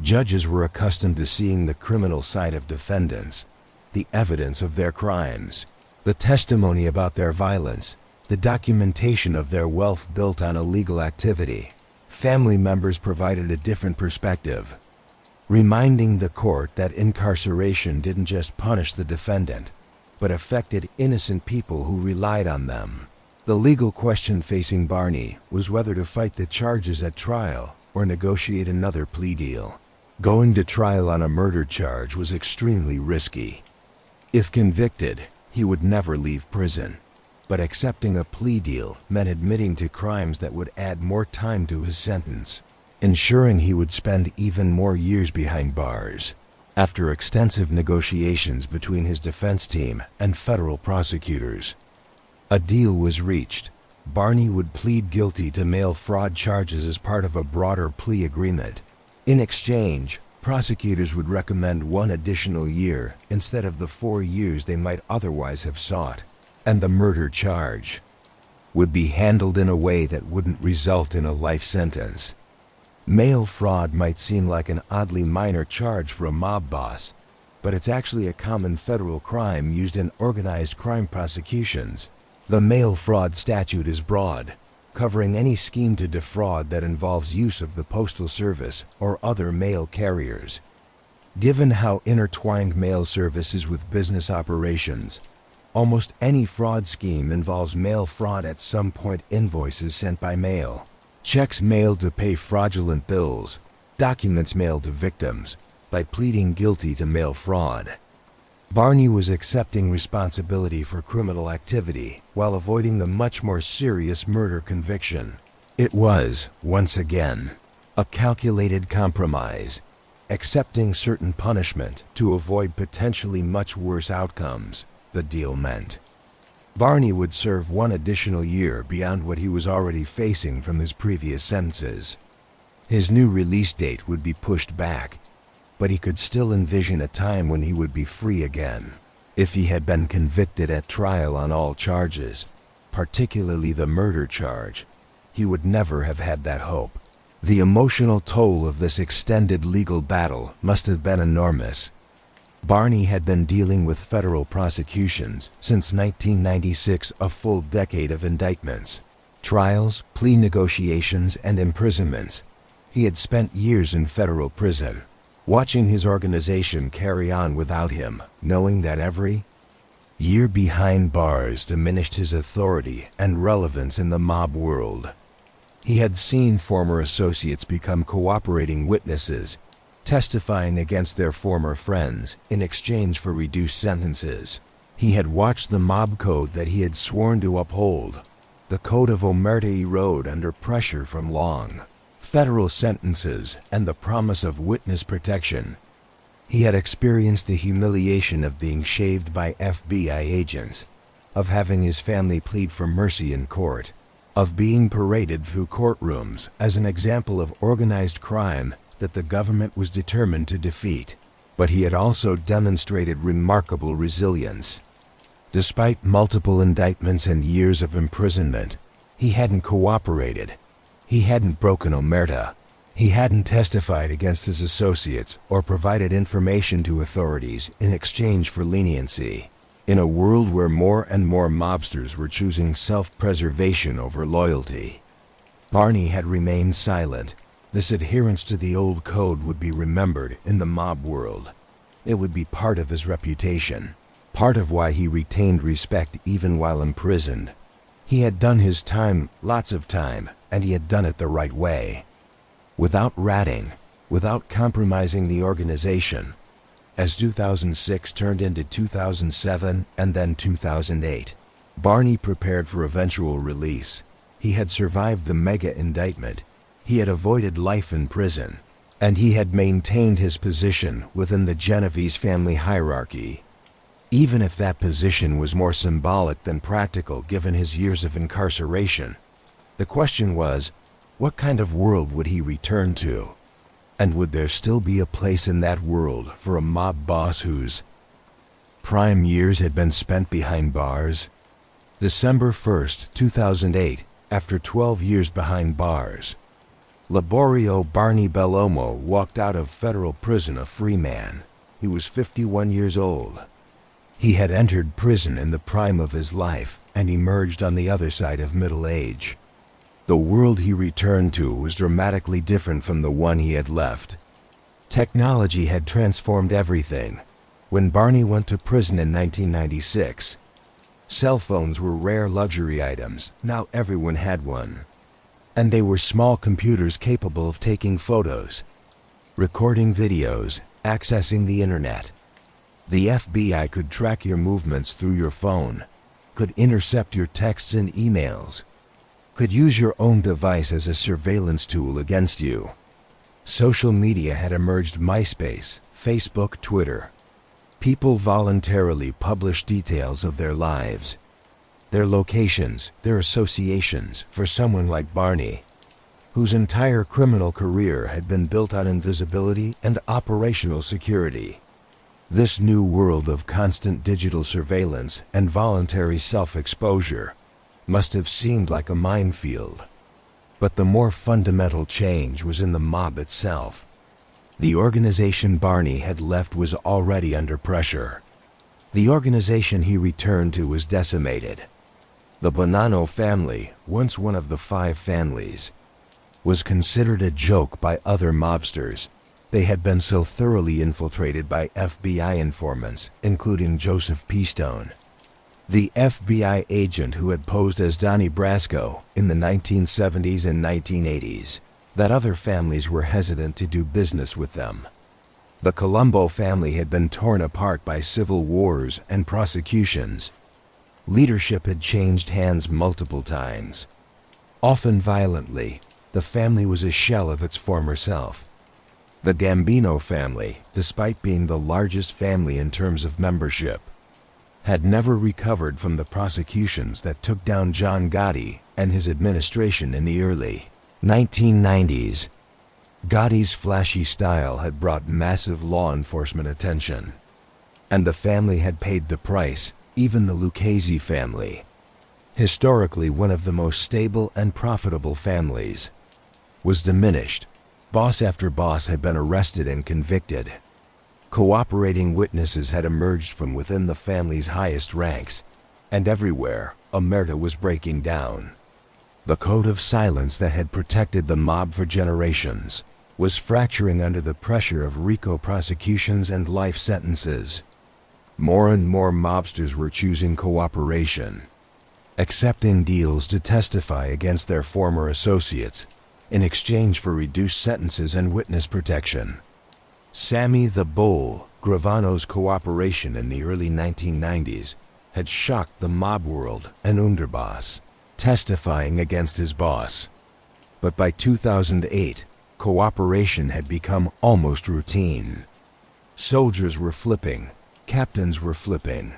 Judges were accustomed to seeing the criminal side of defendants, the evidence of their crimes, the testimony about their violence, the documentation of their wealth built on illegal activity. Family members provided a different perspective, reminding the court that incarceration didn't just punish the defendant, but affected innocent people who relied on them. The legal question facing Barney was whether to fight the charges at trial or negotiate another plea deal. Going to trial on a murder charge was extremely risky. If convicted, he would never leave prison, but accepting a plea deal meant admitting to crimes that would add more time to his sentence, ensuring he would spend even more years behind bars. After extensive negotiations between his defense team and federal prosecutors, a deal was reached. Barney would plead guilty to mail fraud charges as part of a broader plea agreement. In exchange, prosecutors would recommend 1 additional year instead of the 4 years they might otherwise have sought, and the murder charge would be handled in a way that wouldn't result in a life sentence. Mail fraud might seem like an oddly minor charge for a mob boss, but it's actually a common federal crime used in organized crime prosecutions. The mail fraud statute is broad, covering any scheme to defraud that involves use of the postal service or other mail carriers. Given how intertwined mail service is with business operations, almost any fraud scheme involves mail fraud at some point. Invoices sent by mail, checks mailed to pay fraudulent bills, documents mailed to victims. By pleading guilty to mail fraud, Barney was accepting responsibility for criminal activity while avoiding the much more serious murder conviction. It was, once again, a calculated compromise, accepting certain punishment to avoid potentially much worse outcomes. The deal meant Barney would serve 1 additional year beyond what he was already facing from his previous sentences. His new release date would be pushed back, but he could still envision a time when he would be free again. If he had been convicted at trial on all charges, particularly the murder charge, he would never have had that hope. The emotional toll of this extended legal battle must have been enormous. Barney had been dealing with federal prosecutions since 1996, a full decade of indictments. Trials, plea negotiations, and imprisonments. He had spent years in federal prison, watching his organization carry on without him, knowing that every year behind bars diminished his authority and relevance in the mob world. He had seen former associates become cooperating witnesses, testifying against their former friends in exchange for reduced sentences. He had watched the mob code that he had sworn to uphold, the code of omerta, erode under pressure from long federal sentences and the promise of witness protection. He had experienced the humiliation of being shaved by FBI agents, of having his family plead for mercy in court, of being paraded through courtrooms as an example of organized crime that the government was determined to defeat. But he had also demonstrated remarkable resilience. Despite multiple indictments and years of imprisonment, he hadn't cooperated. He hadn't broken omerta. He hadn't testified against his associates or provided information to authorities in exchange for leniency. In a world where more and more mobsters were choosing self-preservation over loyalty, Barney had remained silent. This adherence to the old code would be remembered in the mob world. It would be part of his reputation, part of why he retained respect even while imprisoned. He had done his time, lots of time, and he had done it the right way, without ratting, without compromising the organization. As 2006 turned into 2007 and then 2008, Barney prepared for eventual release. He had survived the mega indictment. He had avoided life in prison, and he had maintained his position within the Genovese family hierarchy, even if that position was more symbolic than practical given his years of incarceration. The question was, what kind of world would he return to? And would there still be a place in that world for a mob boss whose prime years had been spent behind bars? December 1st, 2008, after 12 years behind bars, Liborio Barney Bellomo walked out of federal prison a free man. He was 51 years old. He had entered prison in the prime of his life and emerged on the other side of middle age. The world he returned to was dramatically different from the one he had left. Technology had transformed everything. When Barney went to prison in 1996, cell phones were rare luxury items. Now everyone had one. And they were small computers capable of taking photos, recording videos, accessing the internet. The FBI could track your movements through your phone, could intercept your texts and emails, could use your own device as a surveillance tool against you. Social media had emerged: MySpace, Facebook, Twitter. People voluntarily published details of their lives, their locations, their associations. For someone like Barney, whose entire criminal career had been built on invisibility and operational security, this new world of constant digital surveillance and voluntary self-exposure must have seemed like a minefield. But the more fundamental change was in the mob itself. The organization Barney had left was already under pressure. The organization he returned to was decimated. The Bonanno family, once one of the 5 families, was considered a joke by other mobsters. They had been so thoroughly infiltrated by FBI informants, including Joseph Peastone, the FBI agent who had posed as Donnie Brasco in the 1970s and 1980s, that other families were hesitant to do business with them. The Colombo family had been torn apart by civil wars and prosecutions. Leadership had changed hands multiple times. Often violently, the family was a shell of its former self. The Gambino family, despite being the largest family in terms of membership, had never recovered from the prosecutions that took down John Gotti and his administration in the early 1990s. Gotti's flashy style had brought massive law enforcement attention, and the family had paid the price. Even the Lucchese family, historically one of the most stable and profitable families, was diminished. Boss after boss had been arrested and convicted. Cooperating witnesses had emerged from within the family's highest ranks, and everywhere, omerta was breaking down. The code of silence that had protected the mob for generations was fracturing under the pressure of RICO prosecutions and life sentences. More and more mobsters were choosing cooperation, accepting deals to testify against their former associates in exchange for reduced sentences and witness protection. Sammy the Bull Gravano's cooperation in the early 1990s had shocked the mob world, an underboss, testifying against his boss. But by 2008, cooperation had become almost routine. Soldiers were flipping, captains were flipping.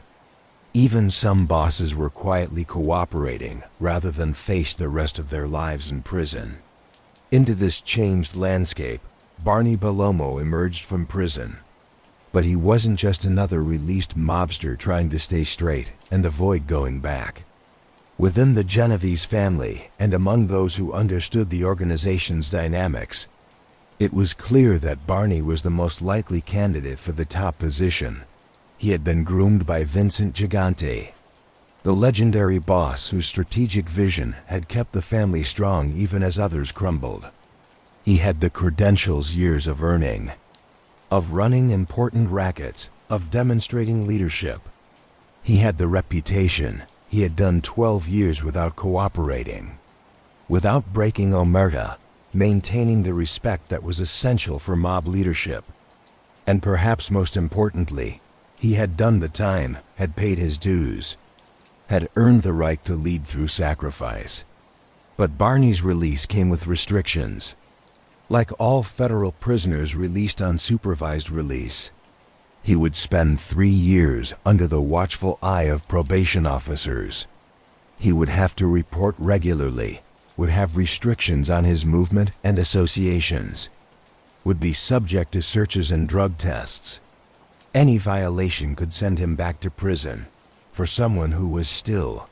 Even some bosses were quietly cooperating rather than face the rest of their lives in prison. Into this changed landscape, Barney Bellomo emerged from prison. But he wasn't just another released mobster trying to stay straight and avoid going back. Within the Genovese family, and among those who understood the organization's dynamics, it was clear that Barney was the most likely candidate for the top position. He had been groomed by Vincent Gigante, the legendary boss whose strategic vision had kept the family strong even as others crumbled. He had the credentials years of earning, of running important rackets, of demonstrating leadership. He had the reputation. He had done 12 years without cooperating, without breaking omerta, maintaining the respect that was essential for mob leadership. And perhaps most importantly, he had done the time, had paid his dues, had earned the right to lead through sacrifice. But Barney's release came with restrictions. Like all federal prisoners released on supervised release, he would spend 3 years under the watchful eye of probation officers. He would have to report regularly, would have restrictions on his movement and associations, would be subject to searches and drug tests. Any violation could send him back to prison for someone who was still,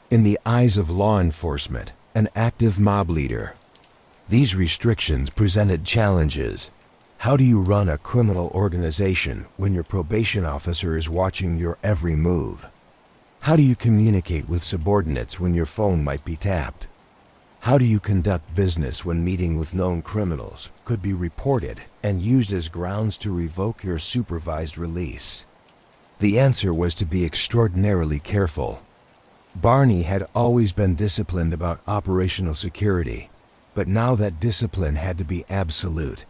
in the eyes of law enforcement, an active mob leader. These restrictions presented challenges. How do you run a criminal organization when your probation officer is watching your every move? How do you communicate with subordinates when your phone might be tapped? How do you conduct business when meeting with known criminals could be reported and used as grounds to revoke your supervised release? The answer was to be extraordinarily careful. Barney had always been disciplined about operational security, but now that discipline had to be absolute.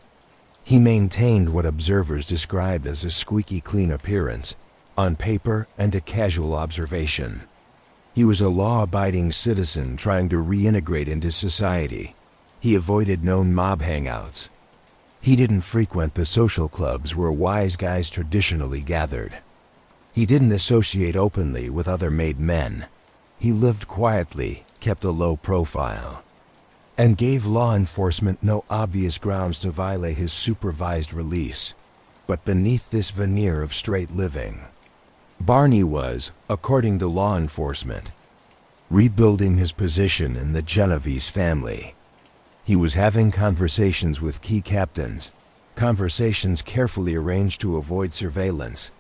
He maintained what observers described as a squeaky clean appearance, on paper and a casual observation. He was a law-abiding citizen trying to reintegrate into society. He avoided known mob hangouts. He didn't frequent the social clubs where wise guys traditionally gathered. He didn't associate openly with other made men. He lived quietly, kept a low profile, and gave law enforcement no obvious grounds to violate his supervised release. But beneath this veneer of straight living, Barney was, according to law enforcement, rebuilding his position in the Genovese family. He was having conversations with key captains, conversations carefully arranged to avoid surveillance.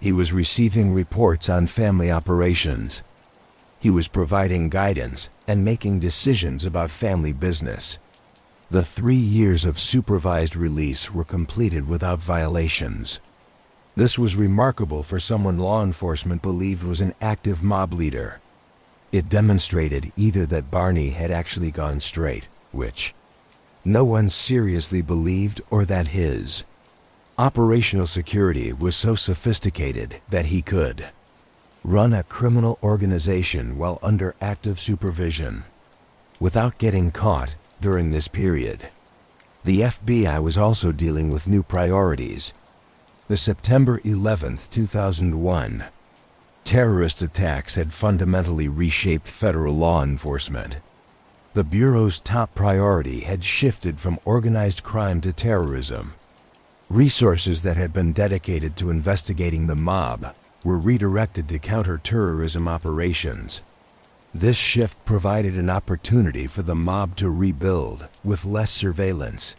He was receiving reports on family operations. He was providing guidance and making decisions about family business. The 3 years of supervised release were completed without violations. This was remarkable for someone law enforcement believed was an active mob leader. It demonstrated either that Barney had actually gone straight, which no one seriously believed, or that his operational security was so sophisticated that he could run a criminal organization while under active supervision, without getting caught during this period. The FBI was also dealing with new priorities. The September 11, 2001, terrorist attacks had fundamentally reshaped federal law enforcement. The Bureau's top priority had shifted from organized crime to terrorism. Resources that had been dedicated to investigating the mob were redirected to counter-terrorism operations. This shift provided an opportunity for the mob to rebuild with less surveillance,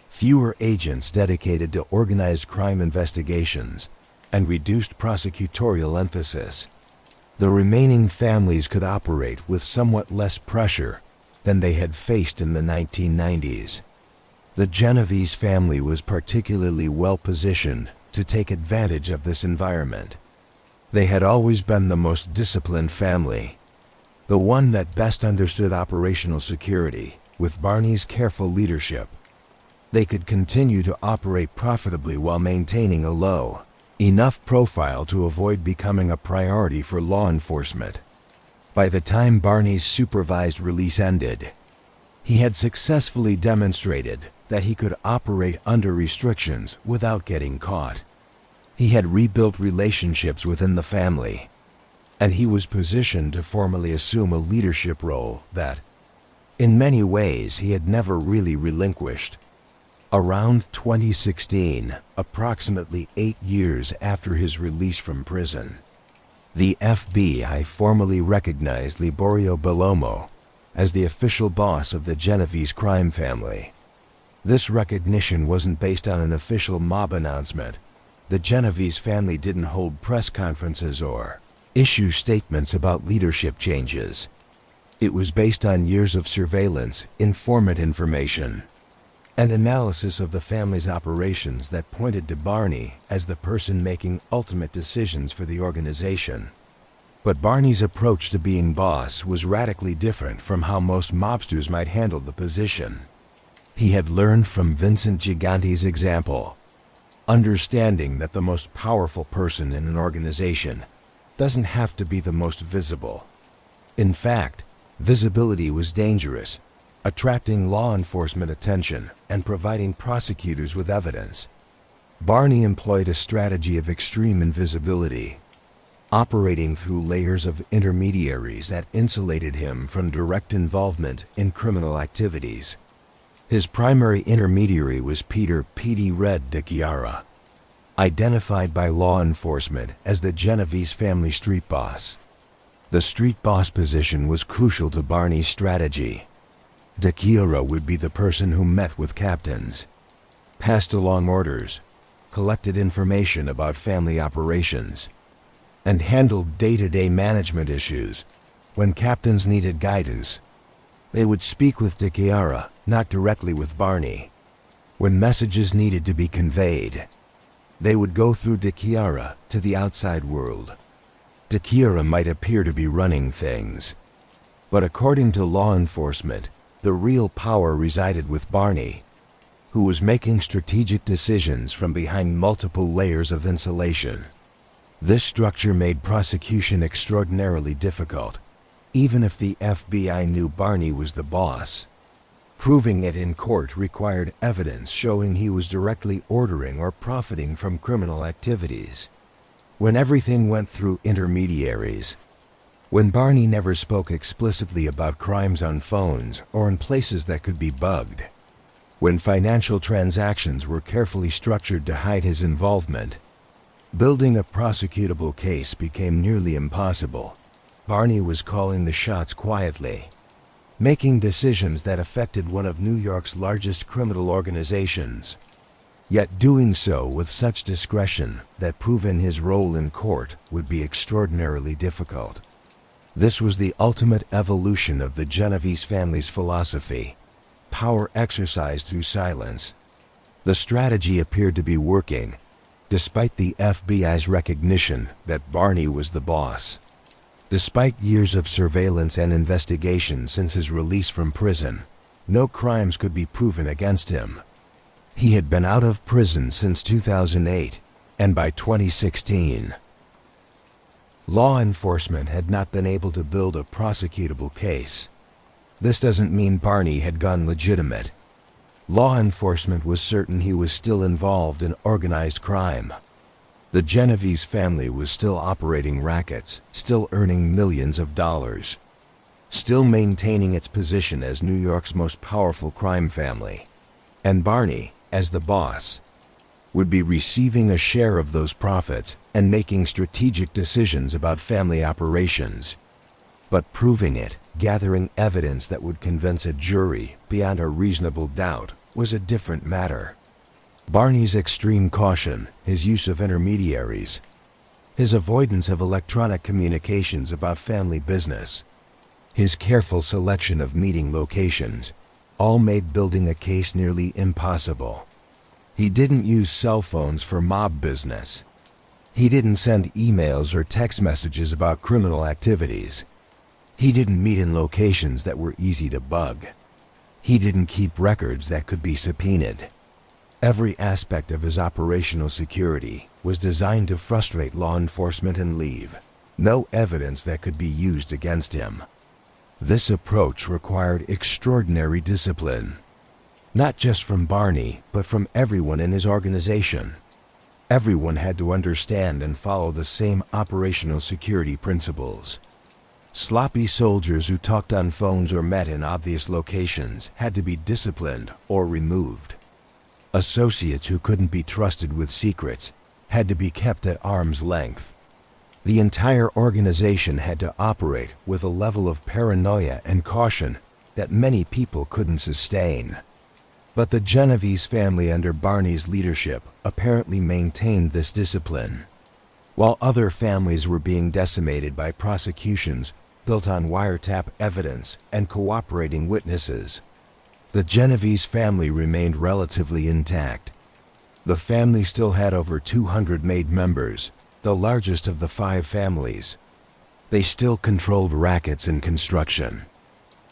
fewer agents dedicated to organized crime investigations, and reduced prosecutorial emphasis. The remaining families could operate with somewhat less pressure than they had faced in the 1990s. The Genovese family was particularly well positioned to take advantage of this environment. They had always been the most disciplined family, the one that best understood operational security. With Barney's careful leadership, they could continue to operate profitably while maintaining a low enough profile to avoid becoming a priority for law enforcement. By the time Barney's supervised release ended, he had successfully demonstrated that he could operate under restrictions without getting caught. He had rebuilt relationships within the family, and he was positioned to formally assume a leadership role that, in many ways, he had never really relinquished. Around 2016, approximately 8 years after his release from prison, the FBI formally recognized Liborio Bellomo as the official boss of the Genovese Crime Family. This recognition wasn't based on an official mob announcement. The Genovese family didn't hold press conferences or issue statements about leadership changes. It was based on years of surveillance, informant information, and analysis of the family's operations that pointed to Barney as the person making ultimate decisions for the organization. But Barney's approach to being boss was radically different from how most mobsters might handle the position. He had learned from Vincent Gigante's example, understanding that the most powerful person in an organization doesn't have to be the most visible. In fact, visibility was dangerous, attracting law enforcement attention and providing prosecutors with evidence. Barney employed a strategy of extreme invisibility, operating through layers of intermediaries that insulated him from direct involvement in criminal activities. His primary intermediary was Peter "Petey Red" DeChiara, identified by law enforcement as the Genovese family street boss. The street boss position was crucial to Barney's strategy. DeChiara would be the person who met with captains, passed along orders, collected information about family operations, and handled day-to-day management issues. When captains needed guidance, they would speak with DeChiara, not directly with Barney. When messages needed to be conveyed, they would go through DeChiara to the outside world. DeChiara might appear to be running things, but according to law enforcement, the real power resided with Barney, who was making strategic decisions from behind multiple layers of insulation. This structure made prosecution extraordinarily difficult, even if the FBI knew Barney was the boss. Proving it in court required evidence showing he was directly ordering or profiting from criminal activities. When everything went through intermediaries, when Barney never spoke explicitly about crimes on phones or in places that could be bugged, when financial transactions were carefully structured to hide his involvement, building a prosecutable case became nearly impossible. Barney was calling the shots quietly, making decisions that affected one of New York's largest criminal organizations, yet doing so with such discretion that proving his role in court would be extraordinarily difficult. This was the ultimate evolution of the Genovese family's philosophy: power exercised through silence. The strategy appeared to be working, despite the FBI's recognition that Barney was the boss. Despite years of surveillance and investigation since his release from prison, no crimes could be proven against him. He had been out of prison since 2008, and by 2016, law enforcement had not been able to build a prosecutable case. This doesn't mean Barney had gone legitimate. Law enforcement was certain he was still involved in organized crime. The Genovese family was still operating rackets, still earning millions of dollars, still maintaining its position as New York's most powerful crime family. And Barney, as the boss, would be receiving a share of those profits and making strategic decisions about family operations. But proving it, gathering evidence that would convince a jury beyond a reasonable doubt, was a different matter. Barney's extreme caution, his use of intermediaries, his avoidance of electronic communications about family business, his careful selection of meeting locations, all made building a case nearly impossible. He didn't use cell phones for mob business. He didn't send emails or text messages about criminal activities. He didn't meet in locations that were easy to bug. He didn't keep records that could be subpoenaed. Every aspect of his operational security was designed to frustrate law enforcement and leave no evidence that could be used against him. This approach required extraordinary discipline, not just from Barney, but from everyone in his organization. Everyone had to understand and follow the same operational security principles. Sloppy soldiers who talked on phones or met in obvious locations had to be disciplined or removed. Associates who couldn't be trusted with secrets had to be kept at arm's length. The entire organization had to operate with a level of paranoia and caution that many people couldn't sustain. But the Genovese family under Barney's leadership apparently maintained this discipline. While other families were being decimated by prosecutions built on wiretap evidence and cooperating witnesses, the Genovese family remained relatively intact. The family still had over 200 made members, the largest of the 5 families. They still controlled rackets in construction,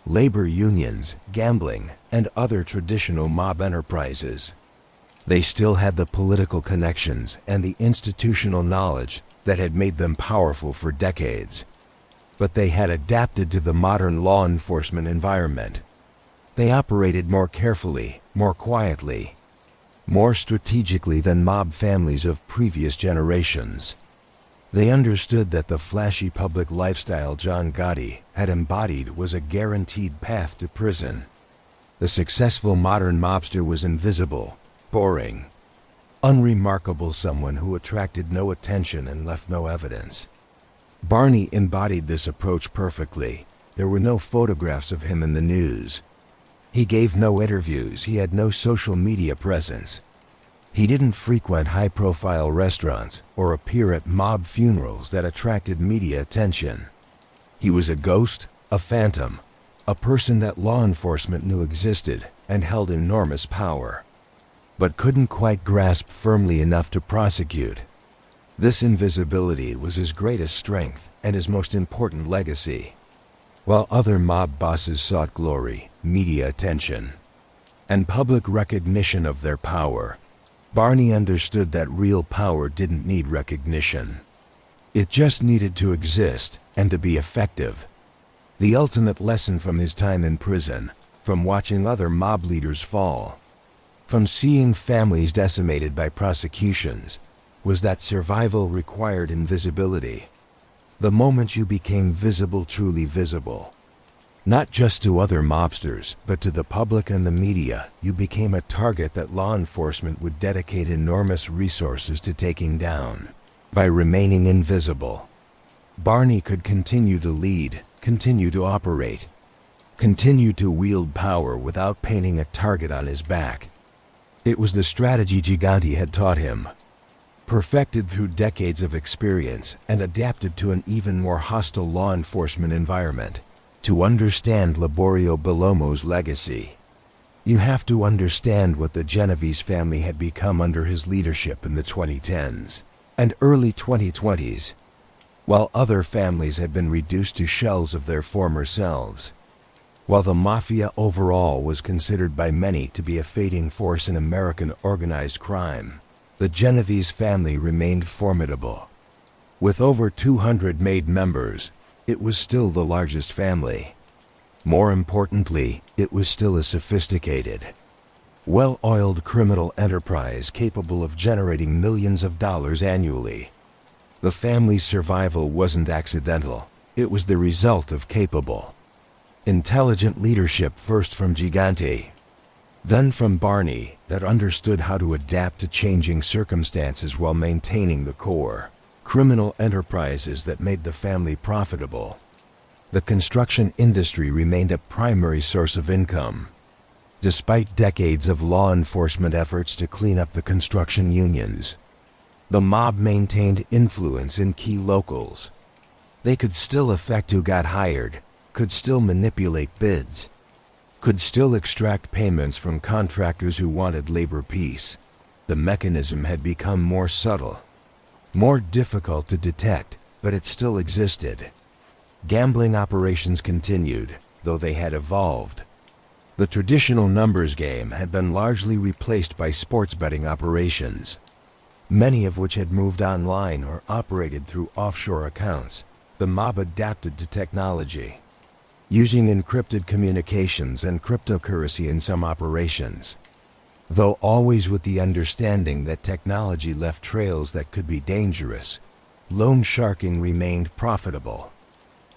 labor unions, gambling, and other traditional mob enterprises. They still had the political connections and the institutional knowledge that had made them powerful for decades. But they had adapted to the modern law enforcement environment. They operated more carefully, more quietly, more strategically than mob families of previous generations. They understood that the flashy public lifestyle John Gotti had embodied was a guaranteed path to prison. The successful modern mobster was invisible, boring, unremarkable, someone who attracted no attention and left no evidence. Barney embodied this approach perfectly. There were no photographs of him in the news. He gave no interviews. He had no social media presence. He didn't frequent high-profile restaurants or appear at mob funerals that attracted media attention. He was a ghost, a phantom, a person that law enforcement knew existed and held enormous power, but couldn't quite grasp firmly enough to prosecute. This invisibility was his greatest strength and his most important legacy. While other mob bosses sought glory, media attention, and public recognition of their power, Barney understood that real power didn't need recognition. It just needed to exist and to be effective. The ultimate lesson from his time in prison, from watching other mob leaders fall, from seeing families decimated by prosecutions, was that survival required invisibility. The moment you became visible, truly visible, not just to other mobsters, but to the public and the media, you became a target that law enforcement would dedicate enormous resources to taking down. By remaining invisible, Barney could continue to lead, continue to operate, continue to wield power without painting a target on his back. It was the strategy Gigante had taught him, perfected through decades of experience and adapted to an even more hostile law enforcement environment. To understand Liborio Bellomo's legacy, you have to understand what the Genovese family had become under his leadership in the 2010s and early 2020s. While other families had been reduced to shells of their former selves, while the Mafia overall was considered by many to be a fading force in American organized crime, the Genovese family remained formidable. With over 200 made members, it was still the largest family. More importantly, it was still a sophisticated, well-oiled criminal enterprise capable of generating millions of dollars annually. The family's survival wasn't accidental. It was the result of capable, intelligent leadership, first from Gigante, then from Barney, that understood how to adapt to changing circumstances while maintaining the core criminal enterprises that made the family profitable. The construction industry remained a primary source of income, despite decades of law enforcement efforts to clean up the construction unions. The mob maintained influence in key locals. They could still affect who got hired, could still manipulate bids, could still extract payments from contractors who wanted labor peace. The mechanism had become more subtle, more difficult to detect, but it still existed. Gambling operations continued, though they had evolved. The traditional numbers game had been largely replaced by sports betting operations, many of which had moved online or operated through offshore accounts. The mob adapted to technology, using encrypted communications and cryptocurrency in some operations, though always with the understanding that technology left trails that could be dangerous. Loan sharking remained profitable.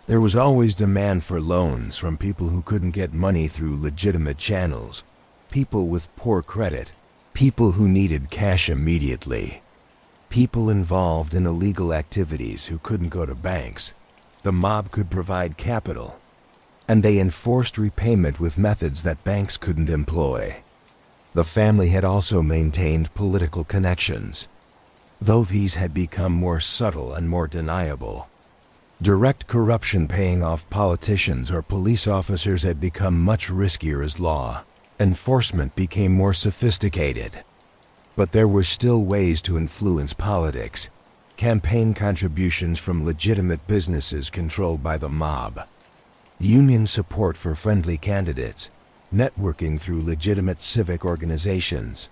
There was always demand for loans from people who couldn't get money through legitimate channels, people with poor credit, people who needed cash immediately, people involved in illegal activities who couldn't go to banks. The mob could provide capital, and they enforced repayment with methods that banks couldn't employ. The family had also maintained political connections, though these had become more subtle and more deniable. Direct corruption paying off politicians or police officers had become much riskier as law enforcement became more sophisticated. But there were still ways to influence politics. Campaign contributions from legitimate businesses controlled by the mob, union support for friendly candidates, networking through legitimate civic organizations.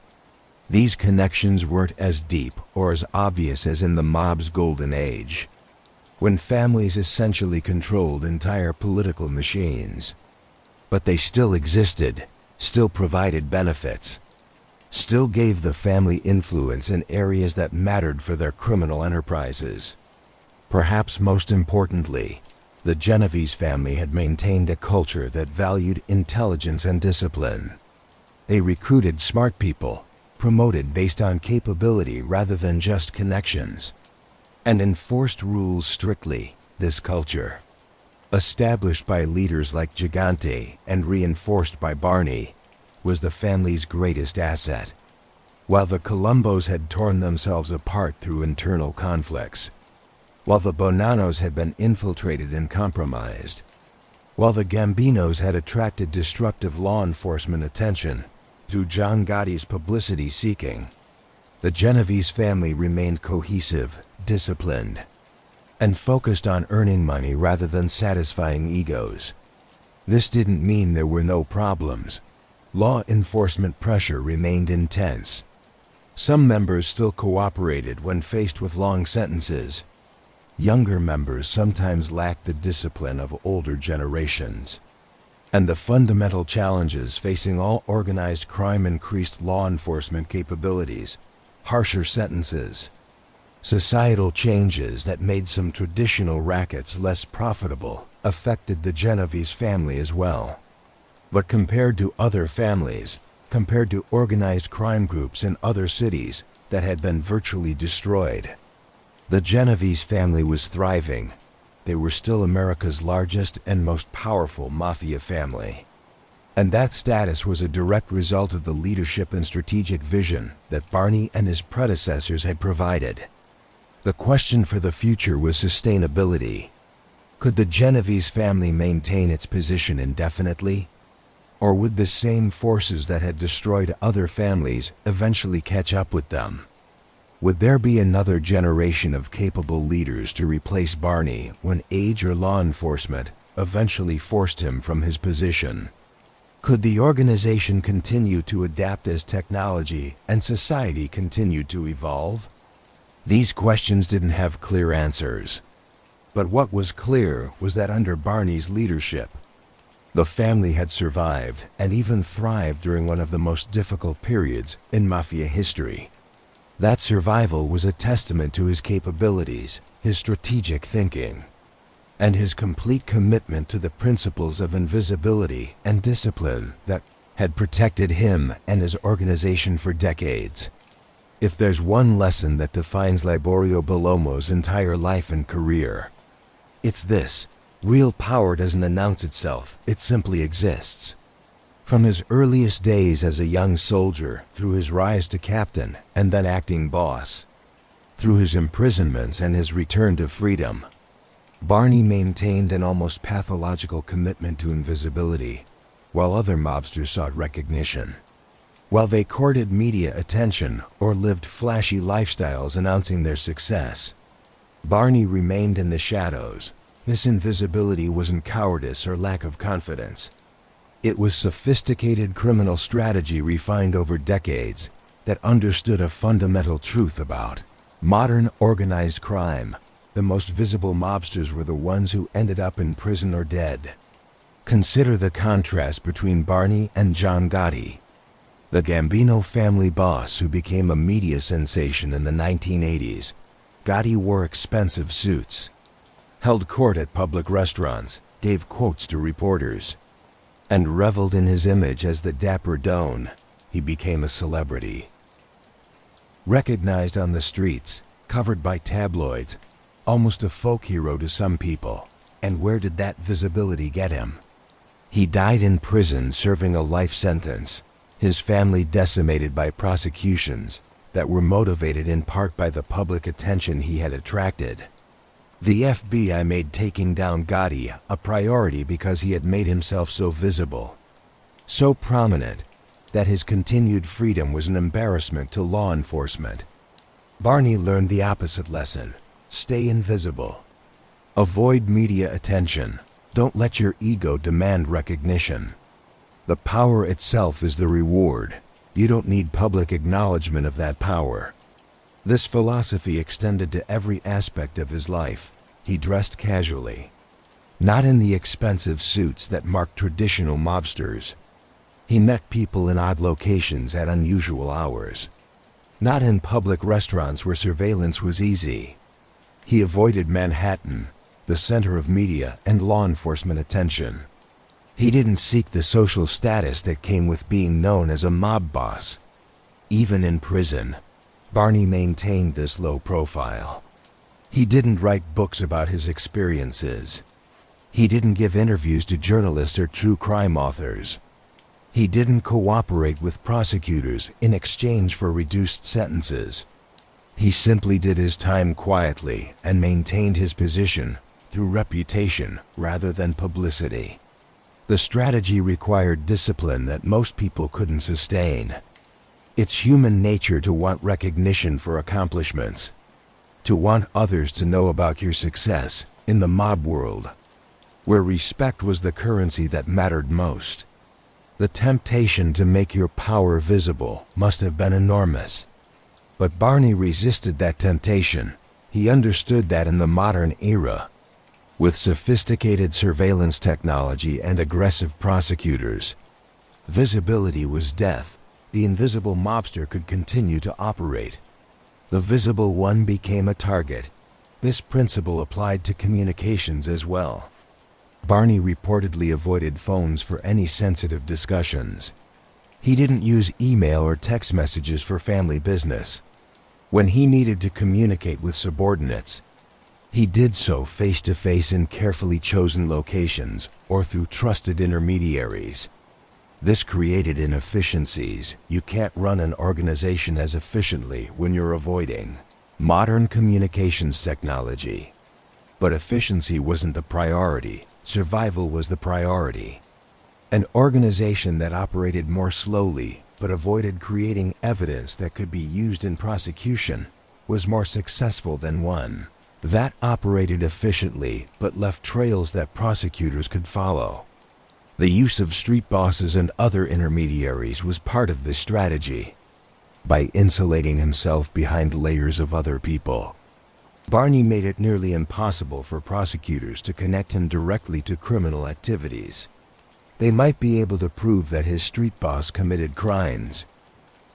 These connections weren't as deep or as obvious as in the mob's golden age, when families essentially controlled entire political machines. But they still existed, still provided benefits, still gave the family influence in areas that mattered for their criminal enterprises. Perhaps most importantly, the Genovese family had maintained a culture that valued intelligence and discipline. They recruited smart people, promoted based on capability rather than just connections, and enforced rules strictly. This culture, established by leaders like Gigante and reinforced by Barney, was the family's greatest asset. While the Colombos had torn themselves apart through internal conflicts, while the Bonanos had been infiltrated and compromised, while the Gambinos had attracted destructive law enforcement attention through John Gotti's publicity seeking, the Genovese family remained cohesive, disciplined, and focused on earning money rather than satisfying egos. This didn't mean there were no problems. Law enforcement pressure remained intense. Some members still cooperated when faced with long sentences. Younger members sometimes lacked the discipline of older generations. And the fundamental challenges facing all organized crime increased law enforcement capabilities, harsher sentences, societal changes that made some traditional rackets less profitable affected the Genovese family as well. But compared to other families, compared to organized crime groups in other cities that had been virtually destroyed, the Genovese family was thriving. They were still America's largest and most powerful mafia family. And that status was a direct result of the leadership and strategic vision that Barney and his predecessors had provided. The question for the future was sustainability. Could the Genovese family maintain its position indefinitely? Or would the same forces that had destroyed other families eventually catch up with them? Would there be another generation of capable leaders to replace Barney when age or law enforcement eventually forced him from his position? Could the organization continue to adapt as technology and society continued to evolve? These questions didn't have clear answers. But what was clear was that under Barney's leadership, the family had survived and even thrived during one of the most difficult periods in mafia history. That survival was a testament to his capabilities, his strategic thinking, and his complete commitment to the principles of invisibility and discipline that had protected him and his organization for decades. If there's one lesson that defines Liborio Bellomo's entire life and career, it's this: real power doesn't announce itself, it simply exists. From his earliest days as a young soldier through his rise to captain and then acting boss, Through his imprisonments and his return to freedom, Barney maintained an almost pathological commitment to invisibility, while other mobsters sought recognition. While they courted media attention or lived flashy lifestyles announcing their success, Barney remained in the shadows. This invisibility wasn't cowardice or lack of confidence. It was sophisticated criminal strategy refined over decades that understood a fundamental truth about modern organized crime. The most visible mobsters were the ones who ended up in prison or dead. Consider the contrast between Barney and John Gotti, the Gambino family boss who became a media sensation in the 1980s. Gotti wore expensive suits, held court at public restaurants, gave quotes to reporters, and reveled in his image as the dapper Don. He became a celebrity. Recognized on the streets, covered by tabloids, almost a folk hero to some people. And where did that visibility get him? He died in prison serving a life sentence, his family decimated by prosecutions that were motivated in part by the public attention he had attracted. The FBI made taking down Gotti a priority because he had made himself so visible, so prominent, that his continued freedom was an embarrassment to law enforcement. Barney learned the opposite lesson: stay invisible. Avoid media attention. Don't let your ego demand recognition. The power itself is the reward. You don't need public acknowledgement of that power. This philosophy extended to every aspect of his life. He dressed casually, not in the expensive suits that marked traditional mobsters. He met people in odd locations at unusual hours, not in public restaurants where surveillance was easy. He avoided Manhattan, the center of media and law enforcement attention. He didn't seek the social status that came with being known as a mob boss. Even in prison, Barney maintained this low profile. He didn't write books about his experiences. He didn't give interviews to journalists or true crime authors. He didn't cooperate with prosecutors in exchange for reduced sentences. He simply did his time quietly and maintained his position through reputation rather than publicity. The strategy required discipline that most people couldn't sustain. It's human nature to want recognition for accomplishments, to want others to know about your success. In the mob world, where respect was the currency that mattered most, the temptation to make your power visible must have been enormous. But Barney resisted that temptation. He understood that in the modern era, with sophisticated surveillance technology and aggressive prosecutors, visibility was death. The invisible mobster could continue to operate. The visible one became a target. This principle applied to communications as well. Barney reportedly avoided phones for any sensitive discussions. He didn't use email or text messages for family business. When he needed to communicate with subordinates, he did so face-to-face in carefully chosen locations or through trusted intermediaries. This created inefficiencies. You can't run an organization as efficiently when you're avoiding modern communications technology. But efficiency wasn't the priority. Survival was the priority. An organization that operated more slowly but avoided creating evidence that could be used in prosecution was more successful than one that operated efficiently but left trails that prosecutors could follow. The use of street bosses and other intermediaries was part of this strategy. By insulating himself behind layers of other people, Barney made it nearly impossible for prosecutors to connect him directly to criminal activities. They might be able to prove that his street boss committed crimes,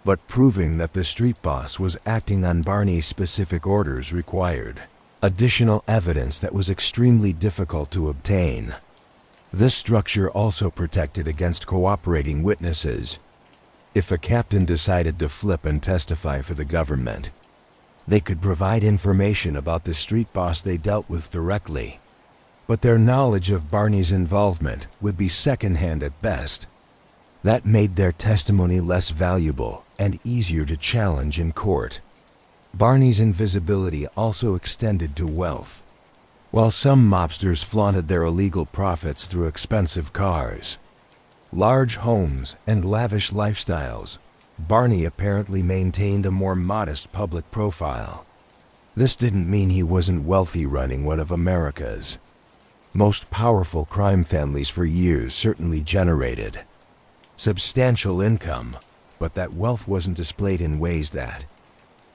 but proving that the street boss was acting on Barney's specific orders required additional evidence that was extremely difficult to obtain. This structure also protected against cooperating witnesses. If a captain decided to flip and testify for the government, they could provide information about the street boss they dealt with directly, but their knowledge of Barney's involvement would be secondhand at best. That made their testimony less valuable and easier to challenge in court. Barney's invisibility also extended to wealth. While some mobsters flaunted their illegal profits through expensive cars, large homes, and lavish lifestyles, Barney apparently maintained a more modest public profile. This didn't mean he wasn't wealthy. Running one of America's most powerful crime families for years certainly generated substantial income, but that wealth wasn't displayed in ways that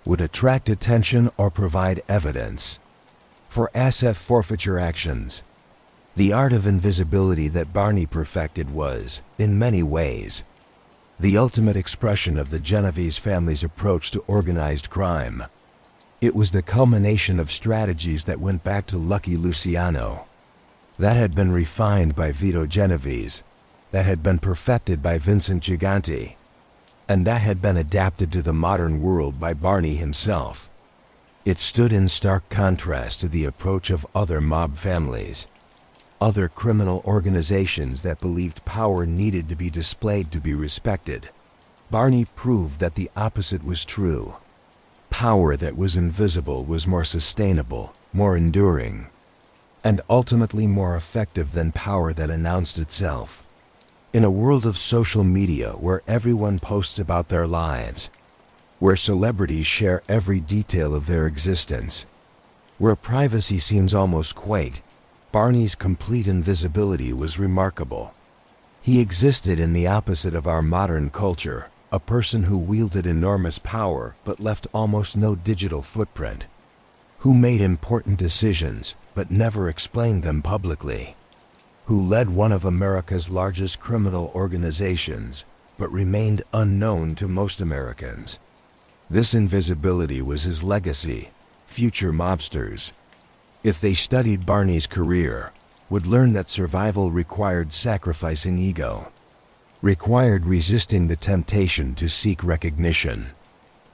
would attract attention or provide evidence for asset forfeiture actions. The art of invisibility that Barney perfected was, in many ways, the ultimate expression of the Genovese family's approach to organized crime. It was the culmination of strategies that went back to Lucky Luciano, that had been refined by Vito Genovese, that had been perfected by Vincent Gigante, and that had been adapted to the modern world by Barney himself. It stood in stark contrast to the approach of other mob families, other criminal organizations that believed power needed to be displayed to be respected. Barney proved that the opposite was true. Power that was invisible was more sustainable, more enduring, and ultimately more effective than power that announced itself. In a world of social media where everyone posts about their lives, where celebrities share every detail of their existence, where privacy seems almost quaint, Barney's complete invisibility was remarkable. He existed in the opposite of our modern culture, a person who wielded enormous power but left almost no digital footprint, who made important decisions but never explained them publicly, who led one of America's largest criminal organizations but remained unknown to most Americans. This invisibility was his legacy. Future mobsters, if they studied Barney's career, would learn that survival required sacrificing ego, required resisting the temptation to seek recognition,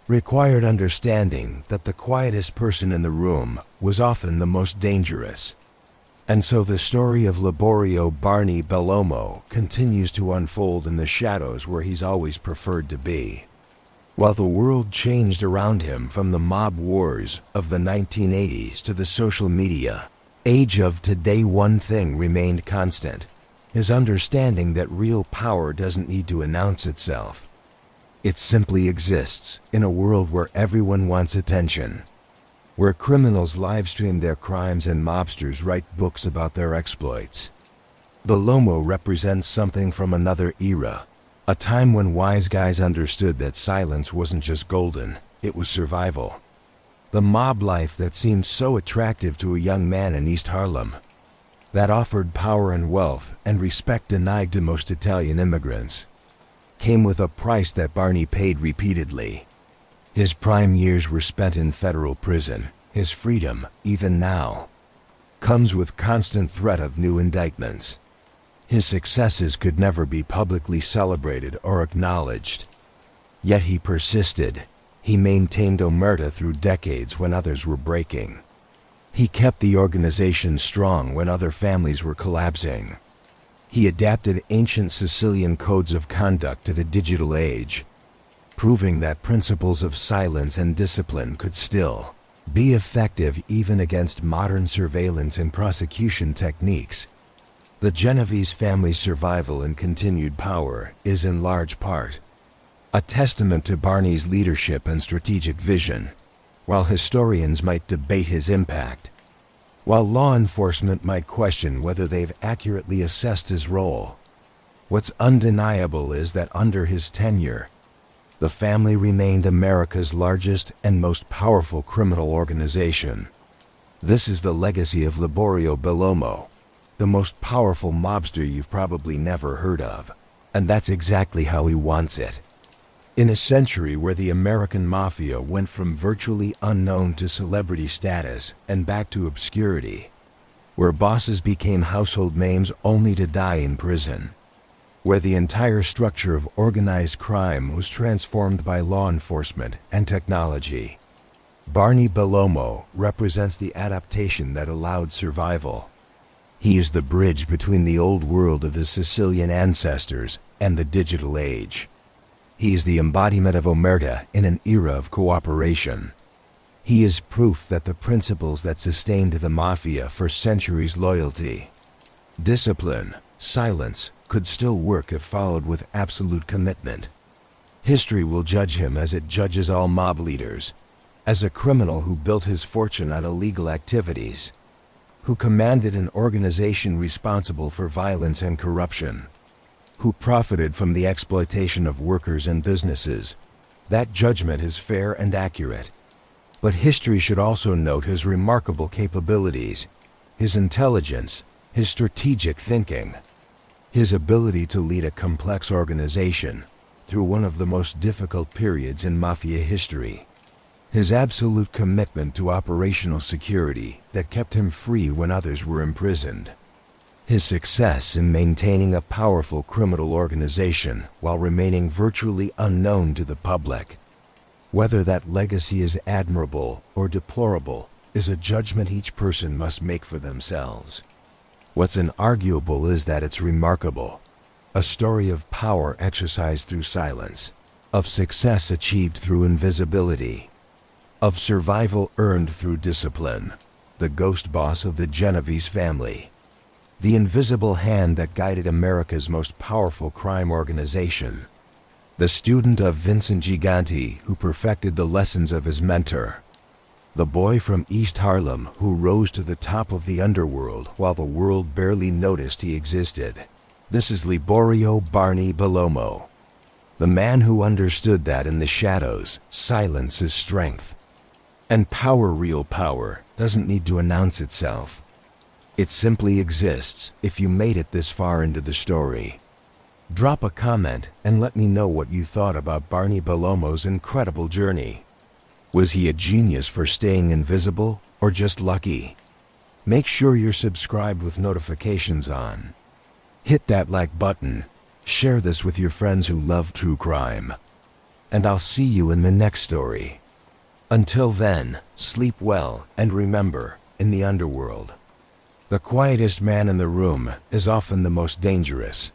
required understanding that the quietest person in the room was often the most dangerous. And so the story of Liborio Barney Bellomo continues to unfold in the shadows where he's always preferred to be. While the world changed around him from the mob wars of the 1980s to the social media age of today, one thing remained constant: his understanding that real power doesn't need to announce itself. It simply exists in a world where everyone wants attention, where criminals livestream their crimes and mobsters write books about their exploits. Bellomo represents something from another era, a time when wise guys understood that silence wasn't just golden, it was survival. The mob life that seemed so attractive to a young man in East Harlem, that offered power and wealth and respect denied to most Italian immigrants, came with a price that Barney paid repeatedly. His prime years were spent in federal prison. His freedom, even now, comes with constant threat of new indictments. His successes could never be publicly celebrated or acknowledged. Yet he persisted. He maintained omerta through decades when others were breaking. He kept the organization strong when other families were collapsing. He adapted ancient Sicilian codes of conduct to the digital age, proving that principles of silence and discipline could still be effective even against modern surveillance and prosecution techniques. The Genovese family's survival and continued power is in large part a testament to Barney's leadership and strategic vision. While historians might debate his impact, while law enforcement might question whether they've accurately assessed his role, what's undeniable is that under his tenure, the family remained America's largest and most powerful criminal organization. This is the legacy of Liborio Bellomo, the most powerful mobster you've probably never heard of, and that's exactly how he wants it. In a century where the American Mafia went from virtually unknown to celebrity status and back to obscurity, where bosses became household names only to die in prison, where the entire structure of organized crime was transformed by law enforcement and technology, Barney Bellomo represents the adaptation that allowed survival. He is the bridge between the old world of his Sicilian ancestors and the digital age. He is the embodiment of omerta in an era of cooperation. He is proof that the principles that sustained the Mafia for centuries, loyalty, discipline, silence, could still work if followed with absolute commitment. History will judge him as it judges all mob leaders, as a criminal who built his fortune on illegal activities, who commanded an organization responsible for violence and corruption, who profited from the exploitation of workers and businesses. That judgment is fair and accurate. But history should also note his remarkable capabilities, his intelligence, his strategic thinking, his ability to lead a complex organization through one of the most difficult periods in Mafia history, his absolute commitment to operational security that kept him free when others were imprisoned, his success in maintaining a powerful criminal organization while remaining virtually unknown to the public. Whether that legacy is admirable or deplorable is a judgment each person must make for themselves. What's inarguable is that it's remarkable. A story of power exercised through silence, of success achieved through invisibility, of survival earned through discipline. The ghost boss of the Genovese family, the invisible hand that guided America's most powerful crime organization, the student of Vincent Gigante who perfected the lessons of his mentor, the boy from East Harlem who rose to the top of the underworld while the world barely noticed he existed. This is Liborio Barney Bellomo, the man who understood that in the shadows, silence is strength. And power, real power, doesn't need to announce itself. It simply exists if you made it this far into the story. Drop a comment and let me know what you thought about Barney Bellomo's incredible journey. Was he a genius for staying invisible or just lucky? Make sure you're subscribed with notifications on. Hit that like button, share this with your friends who love true crime. And I'll see you in the next story. Until then, sleep well and remember, in the underworld, the quietest man in the room is often the most dangerous.